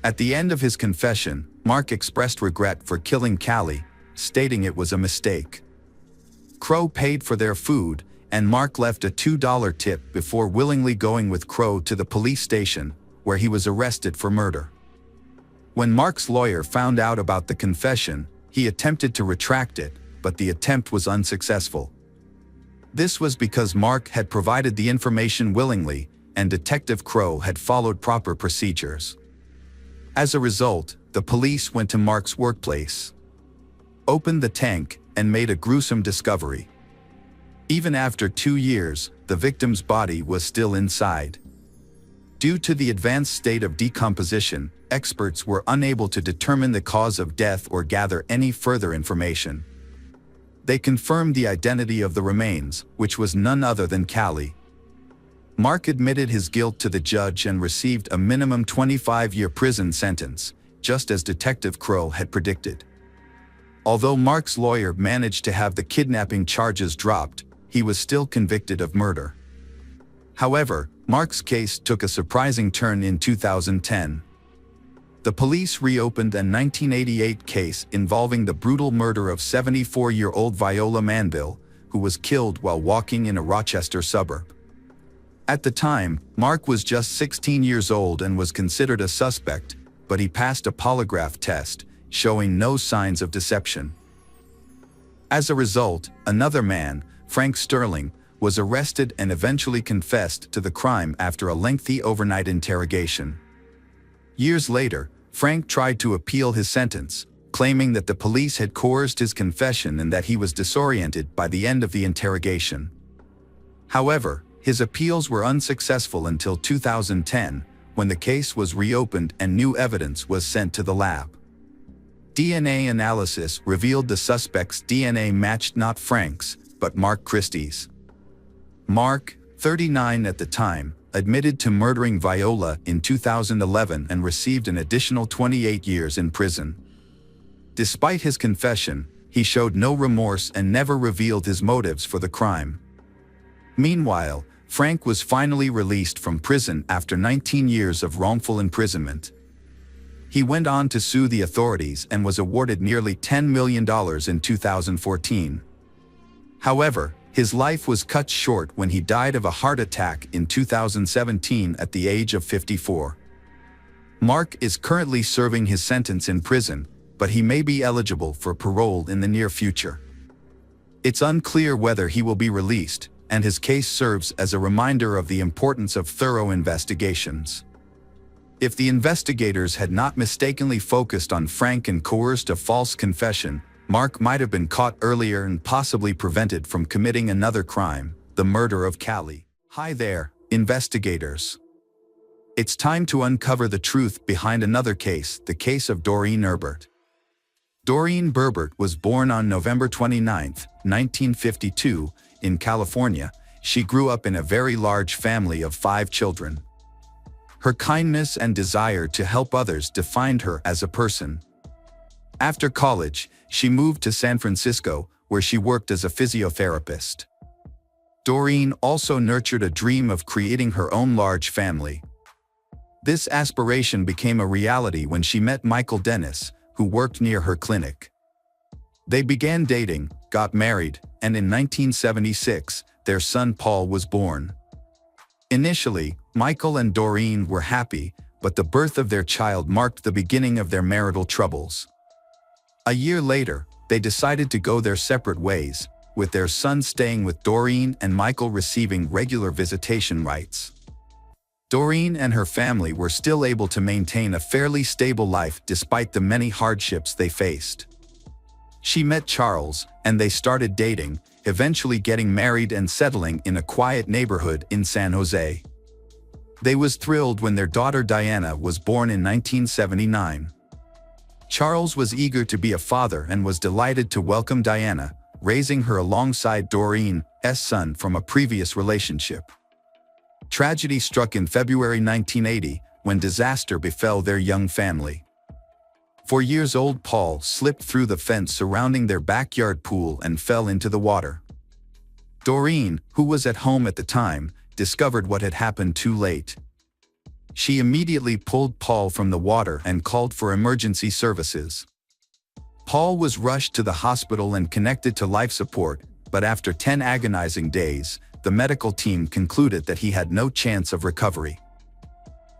S1: At the end of his confession, Mark expressed regret for killing Callie, stating it was a mistake. Crow paid for their food, and Mark left a $2 tip before willingly going with Crow to the police station, where he was arrested for murder. When Mark's lawyer found out about the confession, he attempted to retract it, but the attempt was unsuccessful. This was because Mark had provided the information willingly, and Detective Crow had followed proper procedures. As a result, the police went to Mark's workplace, opened the tank, and made a gruesome discovery. Even after 2 years, the victim's body was still inside. Due to the advanced state of decomposition, experts were unable to determine the cause of death or gather any further information. They confirmed the identity of the remains, which was none other than Callie. Mark admitted his guilt to the judge and received a minimum 25-year prison sentence, just as Detective Crow had predicted. Although Mark's lawyer managed to have the kidnapping charges dropped, he was still convicted of murder. However, Mark's case took a surprising turn in 2010. The police reopened a 1988 case involving the brutal murder of 74-year-old Viola Manville, who was killed while walking in a Rochester suburb. At the time, Mark was just 16 years old and was considered a suspect, but he passed a polygraph test, showing no signs of deception. As a result, another man, Frank Sterling, was arrested and eventually confessed to the crime after a lengthy overnight interrogation. Years later, Frank tried to appeal his sentence, claiming that the police had coerced his confession and that he was disoriented by the end of the interrogation. However, his appeals were unsuccessful until 2010, when the case was reopened and new evidence was sent to the lab. DNA analysis revealed the suspect's DNA matched not Frank's, but Mark Christie's. Mark, 39 at the time, admitted to murdering Viola in 2011 and received an additional 28 years in prison. Despite his confession, he showed no remorse and never revealed his motives for the crime. Meanwhile, Frank was finally released from prison after 19 years of wrongful imprisonment. He went on to sue the authorities and was awarded nearly $10 million in 2014. However, his life was cut short when he died of a heart attack in 2017 at the age of 54. Mark is currently serving his sentence in prison, but he may be eligible for parole in the near future. It's unclear whether he will be released, and his case serves as a reminder of the importance of thorough investigations. If the investigators had not mistakenly focused on Frank and coerced a false confession, Mark might have been caught earlier and possibly prevented from committing another crime, the murder of Callie. Hi there, investigators. It's time to uncover the truth behind another case, the case of Doreen Herbert. Doreen Herbert was born on November 29, 1952, in California. She grew up in a very large family of 5 children. Her kindness and desire to help others defined her as a person. After college, she moved to San Francisco, where she worked as a physiotherapist. Doreen also nurtured a dream of creating her own large family. This aspiration became a reality when she met Michael Dennis, who worked near her clinic. They began dating, got married, and in 1976, their son Paul was born. Initially, Michael and Doreen were happy, but the birth of their child marked the beginning of their marital troubles. A year later, they decided to go their separate ways, with their son staying with Doreen and Michael receiving regular visitation rights. Doreen and her family were still able to maintain a fairly stable life despite the many hardships they faced. She met Charles, and they started dating, eventually getting married and settling in a quiet neighborhood in San Jose. They was thrilled when their daughter Diana was born in 1979. Charles was eager to be a father and was delighted to welcome Diana, raising her alongside Doreen's son from a previous relationship. Tragedy struck in February 1980, when disaster befell their young family. 4-year-old Paul slipped through the fence surrounding their backyard pool and fell into the water. Doreen, who was at home at the time, discovered what had happened too late. She immediately pulled Paul from the water and called for emergency services. Paul was rushed to the hospital and connected to life support, but after 10 agonizing days, the medical team concluded that he had no chance of recovery.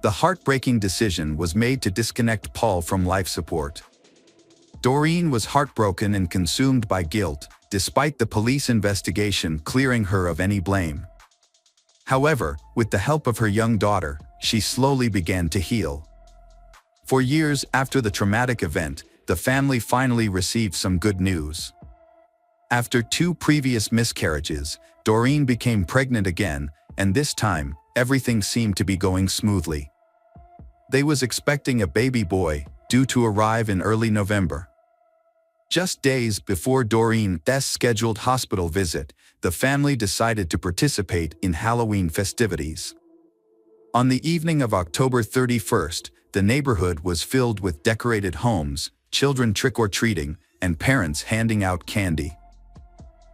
S1: The heartbreaking decision was made to disconnect Paul from life support. Doreen was heartbroken and consumed by guilt, despite the police investigation clearing her of any blame. However, with the help of her young daughter, she slowly began to heal. For years after the traumatic event, the family finally received some good news. After 2 previous miscarriages, Doreen became pregnant again, and this time, everything seemed to be going smoothly. They was expecting a baby boy, due to arrive in early November. Just days before Doreen's scheduled hospital visit, the family decided to participate in Halloween festivities. On the evening of October 31st, the neighborhood was filled with decorated homes, children trick-or-treating, and parents handing out candy.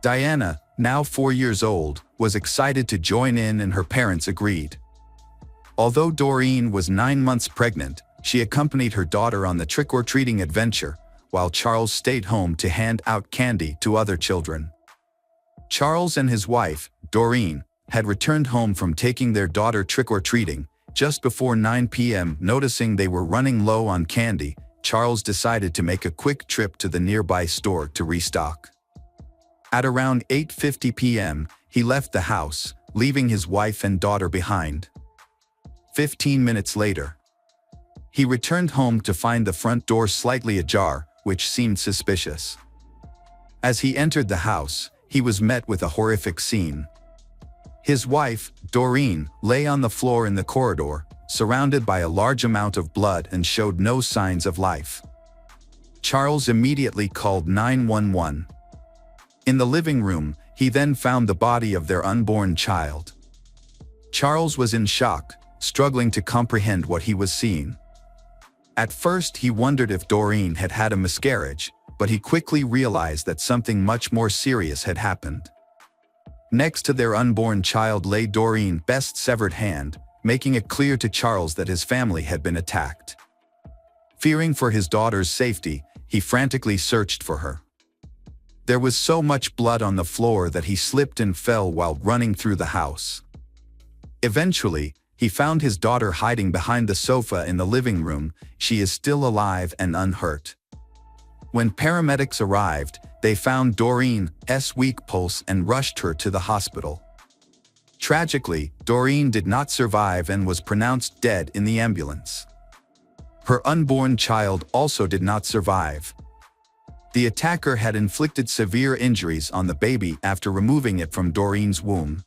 S1: Diana, now 4 years old, was excited to join in and her parents agreed. Although Doreen was 9 months pregnant, she accompanied her daughter on the trick-or-treating adventure, while Charles stayed home to hand out candy to other children. Charles and his wife, Doreen, had returned home from taking their daughter trick-or-treating. Just before 9 p.m., noticing they were running low on candy, Charles decided to make a quick trip to the nearby store to restock. At around 8:50 p.m., he left the house, leaving his wife and daughter behind. 15 minutes later, he returned home to find the front door slightly ajar, which seemed suspicious. As he entered the house, he was met with a horrific scene. His wife, Doreen, lay on the floor in the corridor, surrounded by a large amount of blood and showed no signs of life. Charles immediately called 911. In the living room, he then found the body of their unborn child. Charles was in shock, struggling to comprehend what he was seeing. At first, he wondered if Doreen had had a miscarriage, but he quickly realized that something much more serious had happened. Next to their unborn child lay Doreen's severed hand, making it clear to Charles that his family had been attacked. Fearing for his daughter's safety, he frantically searched for her. There was so much blood on the floor that he slipped and fell while running through the house. Eventually, he found his daughter hiding behind the sofa in the living room. She is still alive and unhurt. When paramedics arrived, they found Doreen's weak pulse and rushed her to the hospital. Tragically, Doreen did not survive and was pronounced dead in the ambulance. Her unborn child also did not survive. The attacker had inflicted severe injuries on the baby after removing it from Doreen's womb.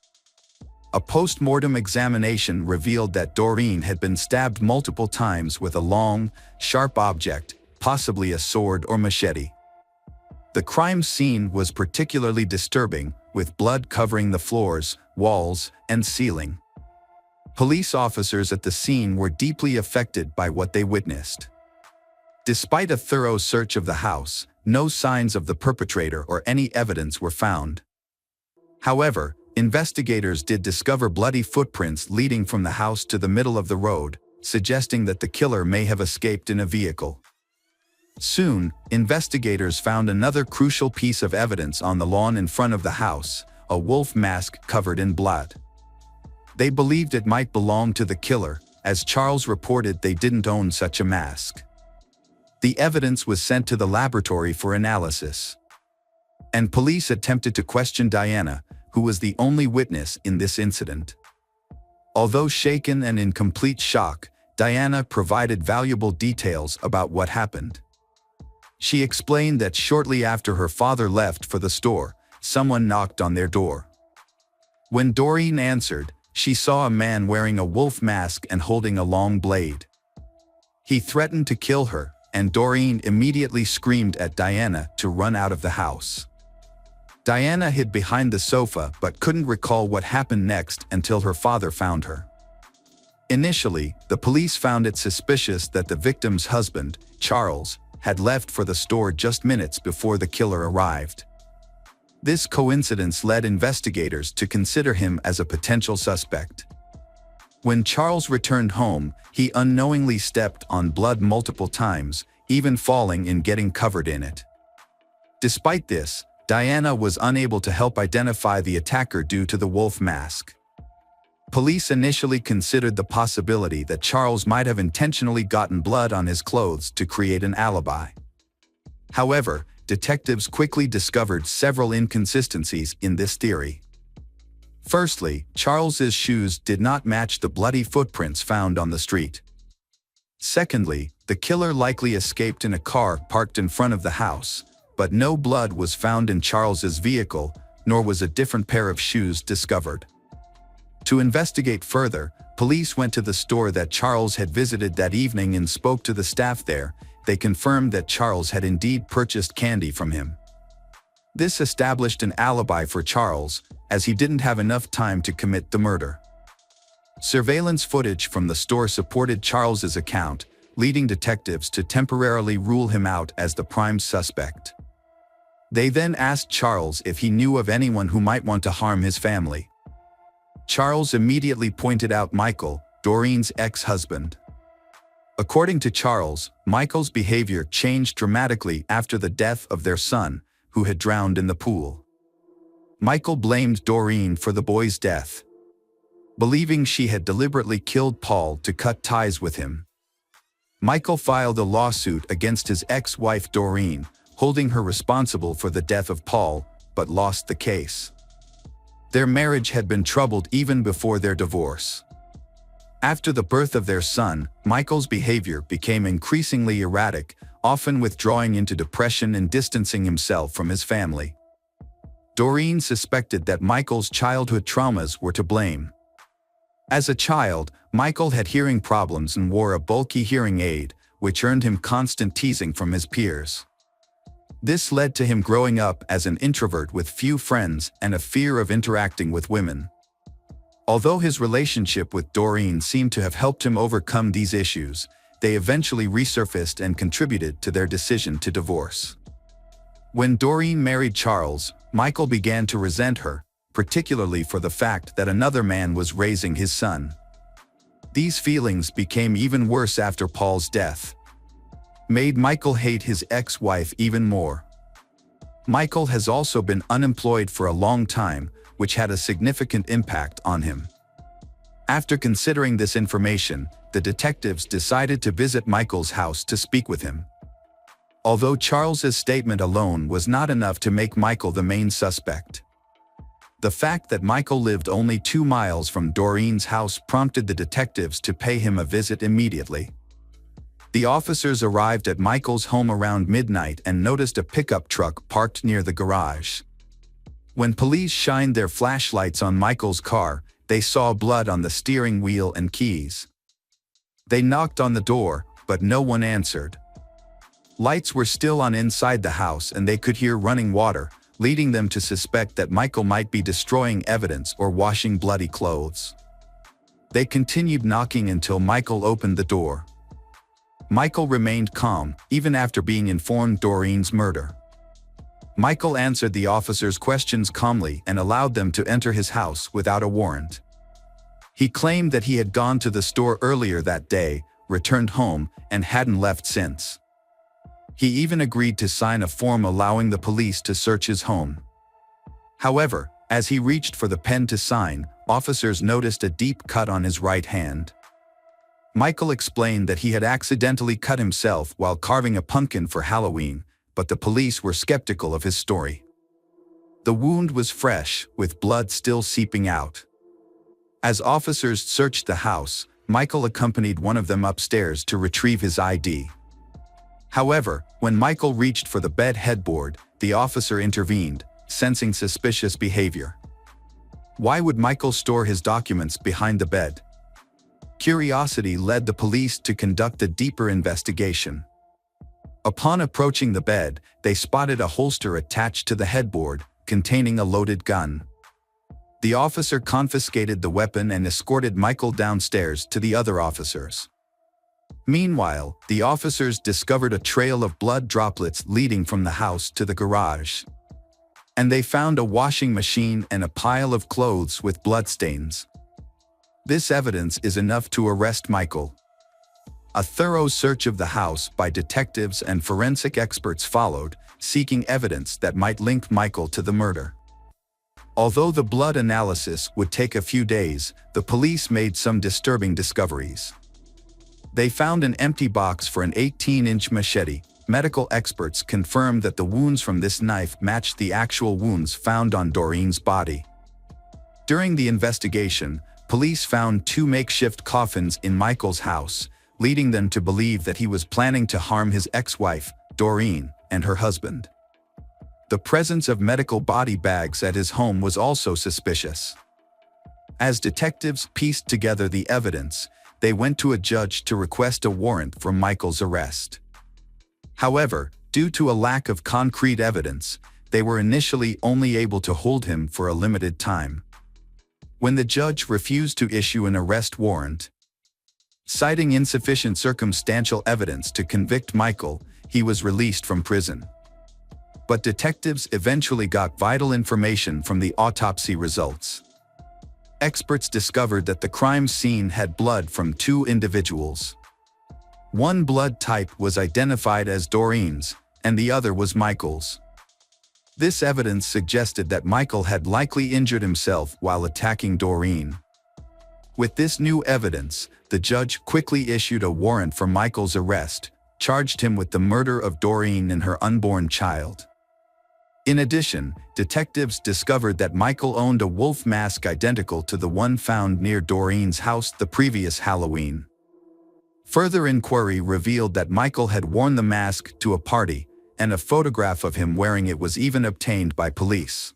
S1: A post-mortem examination revealed that Doreen had been stabbed multiple times with a long, sharp object, possibly a sword or machete. The crime scene was particularly disturbing, with blood covering the floors, walls, and ceiling. Police officers at the scene were deeply affected by what they witnessed. Despite a thorough search of the house, no signs of the perpetrator or any evidence were found. However, investigators did discover bloody footprints leading from the house to the middle of the road, suggesting that the killer may have escaped in a vehicle. Soon, investigators found another crucial piece of evidence on the lawn in front of the house, a wolf mask covered in blood. They believed it might belong to the killer, as Charles reported they didn't own such a mask. The evidence was sent to the laboratory for analysis. And police attempted to question Diana, who was the only witness in this incident. Although shaken and in complete shock, Diana provided valuable details about what happened. She explained that shortly after her father left for the store, someone knocked on their door. When Doreen answered, she saw a man wearing a wolf mask and holding a long blade. He threatened to kill her, and Doreen immediately screamed at Diana to run out of the house. Diana hid behind the sofa but couldn't recall what happened next until her father found her. Initially, the police found it suspicious that the victim's husband, Charles, had left for the store just minutes before the killer arrived. This coincidence led investigators to consider him as a potential suspect. When Charles returned home, he unknowingly stepped on blood multiple times, even falling and getting covered in it. Despite this, Diana was unable to help identify the attacker due to the wolf mask. Police initially considered the possibility that Charles might have intentionally gotten blood on his clothes to create an alibi. However, detectives quickly discovered several inconsistencies in this theory. Firstly, Charles's shoes did not match the bloody footprints found on the street. Secondly, the killer likely escaped in a car parked in front of the house, but no blood was found in Charles's vehicle, nor was a different pair of shoes discovered. To investigate further, police went to the store that Charles had visited that evening and spoke to the staff there. They confirmed that Charles had indeed purchased candy from him. This established an alibi for Charles, as he didn't have enough time to commit the murder. Surveillance footage from the store supported Charles's account, leading detectives to temporarily rule him out as the prime suspect. They then asked Charles if he knew of anyone who might want to harm his family. Charles immediately pointed out Michael, Doreen's ex-husband. According to Charles, Michael's behavior changed dramatically after the death of their son, who had drowned in the pool. Michael blamed Doreen for the boy's death, believing she had deliberately killed Paul to cut ties with him. Michael filed a lawsuit against his ex-wife Doreen, holding her responsible for the death of Paul, but lost the case. Their marriage had been troubled even before their divorce. After the birth of their son, Michael's behavior became increasingly erratic, often withdrawing into depression and distancing himself from his family. Doreen suspected that Michael's childhood traumas were to blame. As a child, Michael had hearing problems and wore a bulky hearing aid, which earned him constant teasing from his peers. This led to him growing up as an introvert with few friends and a fear of interacting with women. Although his relationship with Doreen seemed to have helped him overcome these issues, they eventually resurfaced and contributed to their decision to divorce. When Doreen married Charles, Michael began to resent her, particularly for the fact that another man was raising his son. These feelings became even worse after Paul's death, made Michael hate his ex-wife even more. Michael has also been unemployed for a long time, which had a significant impact on him. After considering this information, the detectives decided to visit Michael's house to speak with him. Although Charles's statement alone was not enough to make Michael the main suspect, the fact that Michael lived only 2 miles from Doreen's house prompted the detectives to pay him a visit immediately. The officers arrived at Michael's home around midnight and noticed a pickup truck parked near the garage. When police shined their flashlights on Michael's car, they saw blood on the steering wheel and keys. They knocked on the door, but no one answered. Lights were still on inside the house and they could hear running water, leading them to suspect that Michael might be destroying evidence or washing bloody clothes. They continued knocking until Michael opened the door. Michael remained calm, even after being informed Doreen's murder. Michael answered the officers' questions calmly and allowed them to enter his house without a warrant. He claimed that he had gone to the store earlier that day, returned home, and hadn't left since. He even agreed to sign a form allowing the police to search his home. However, as he reached for the pen to sign, officers noticed a deep cut on his right hand. Michael explained that he had accidentally cut himself while carving a pumpkin for Halloween, but the police were skeptical of his story. The wound was fresh, with blood still seeping out. As officers searched the house, Michael accompanied one of them upstairs to retrieve his ID. However, when Michael reached for the bed headboard, the officer intervened, sensing suspicious behavior. Why would Michael store his documents behind the bed? Curiosity led the police to conduct a deeper investigation. Upon approaching the bed, they spotted a holster attached to the headboard, containing a loaded gun. The officer confiscated the weapon and escorted Michael downstairs to the other officers. Meanwhile, the officers discovered a trail of blood droplets leading from the house to the garage. And they found a washing machine and a pile of clothes with bloodstains. This evidence is enough to arrest Michael. A thorough search of the house by detectives and forensic experts followed, seeking evidence that might link Michael to the murder. Although the blood analysis would take a few days, the police made some disturbing discoveries. They found an empty box for an 18-inch machete. Medical experts confirmed that the wounds from this knife matched the actual wounds found on Doreen's body. During the investigation, police found 2 makeshift coffins in Michael's house, leading them to believe that he was planning to harm his ex-wife, Doreen, and her husband. The presence of medical body bags at his home was also suspicious. As detectives pieced together the evidence, they went to a judge to request a warrant for Michael's arrest. However, due to a lack of concrete evidence, they were initially only able to hold him for a limited time. When the judge refused to issue an arrest warrant, citing insufficient circumstantial evidence to convict Michael, he was released from prison. But detectives eventually got vital information from the autopsy results. Experts discovered that the crime scene had blood from 2 individuals. One blood type was identified as Doreen's, and the other was Michael's. This evidence suggested that Michael had likely injured himself while attacking Doreen. With this new evidence, the judge quickly issued a warrant for Michael's arrest, charged him with the murder of Doreen and her unborn child. In addition, detectives discovered that Michael owned a wolf mask identical to the one found near Doreen's house the previous Halloween. Further inquiry revealed that Michael had worn the mask to a party, and a photograph of him wearing it was even obtained by police.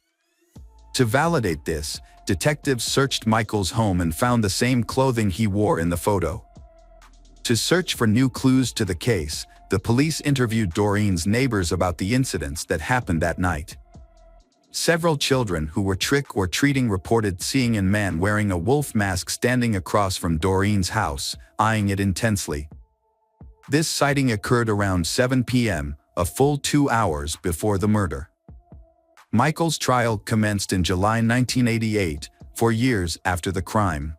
S1: To validate this, detectives searched Michael's home and found the same clothing he wore in the photo. To search for new clues to the case, the police interviewed Doreen's neighbors about the incidents that happened that night. Several children who were trick-or-treating reported seeing a man wearing a wolf mask standing across from Doreen's house, eyeing it intensely. This sighting occurred around 7 p.m., a full 2 hours before the murder. Michael's trial commenced in July 1988, 4 years after the crime.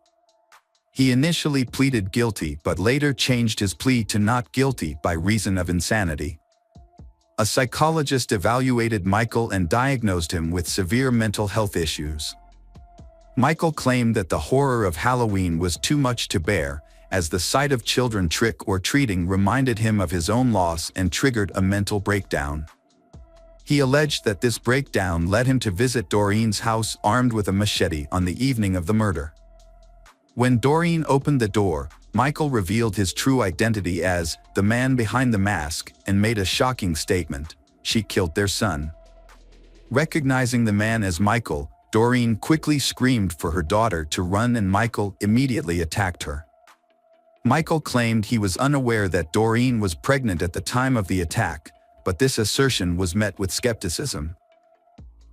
S1: He initially pleaded guilty but later changed his plea to not guilty by reason of insanity. A psychologist evaluated Michael and diagnosed him with severe mental health issues. Michael claimed that the horror of Halloween was too much to bear, as the sight of children trick-or-treating reminded him of his own loss and triggered a mental breakdown. He alleged that this breakdown led him to visit Doreen's house armed with a machete on the evening of the murder. When Doreen opened the door, Michael revealed his true identity as the man behind the mask and made a shocking statement: she killed their son. Recognizing the man as Michael, Doreen quickly screamed for her daughter to run and Michael immediately attacked her. Michael claimed he was unaware that Doreen was pregnant at the time of the attack, but this assertion was met with skepticism.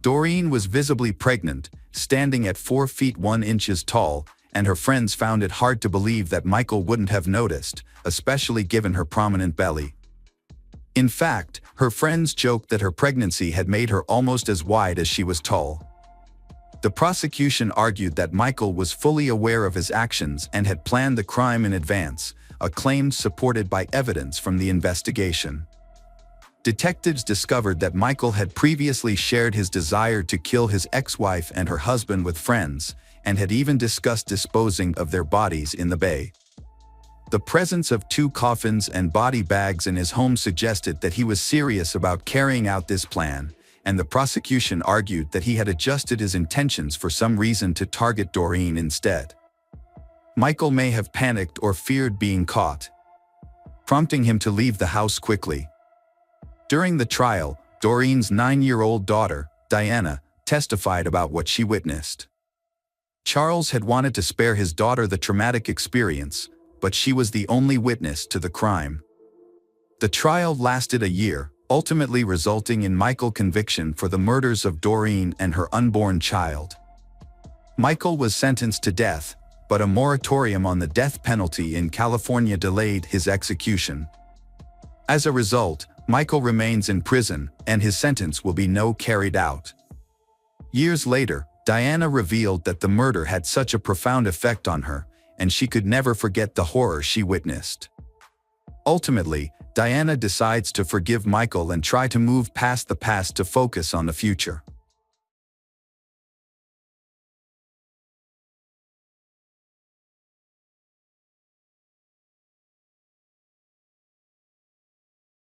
S1: Doreen was visibly pregnant, standing at 4 feet 1 inches tall, and her friends found it hard to believe that Michael wouldn't have noticed, especially given her prominent belly. In fact, her friends joked that her pregnancy had made her almost as wide as she was tall. The prosecution argued that Michael was fully aware of his actions and had planned the crime in advance, a claim supported by evidence from the investigation. Detectives discovered that Michael had previously shared his desire to kill his ex-wife and her husband with friends, and had even discussed disposing of their bodies in the bay. The presence of 2 coffins and body bags in his home suggested that he was serious about carrying out this plan, and the prosecution argued that he had adjusted his intentions for some reason to target Doreen instead. Michael may have panicked or feared being caught, prompting him to leave the house quickly. During the trial, Doreen's 9-year-old daughter, Diana, testified about what she witnessed. Charles had wanted to spare his daughter the traumatic experience, but she was the only witness to the crime. The trial lasted a year, ultimately resulting in Michael's conviction for the murders of Doreen and her unborn child. Michael was sentenced to death, but a moratorium on the death penalty in California delayed his execution. As a result, Michael remains in prison, and his sentence will be no carried out. Years later, Diana revealed that the murder had such a profound effect on her, and she could never forget the horror she witnessed. Ultimately, Diana decides to forgive Michael and try to move past the past to focus on the future.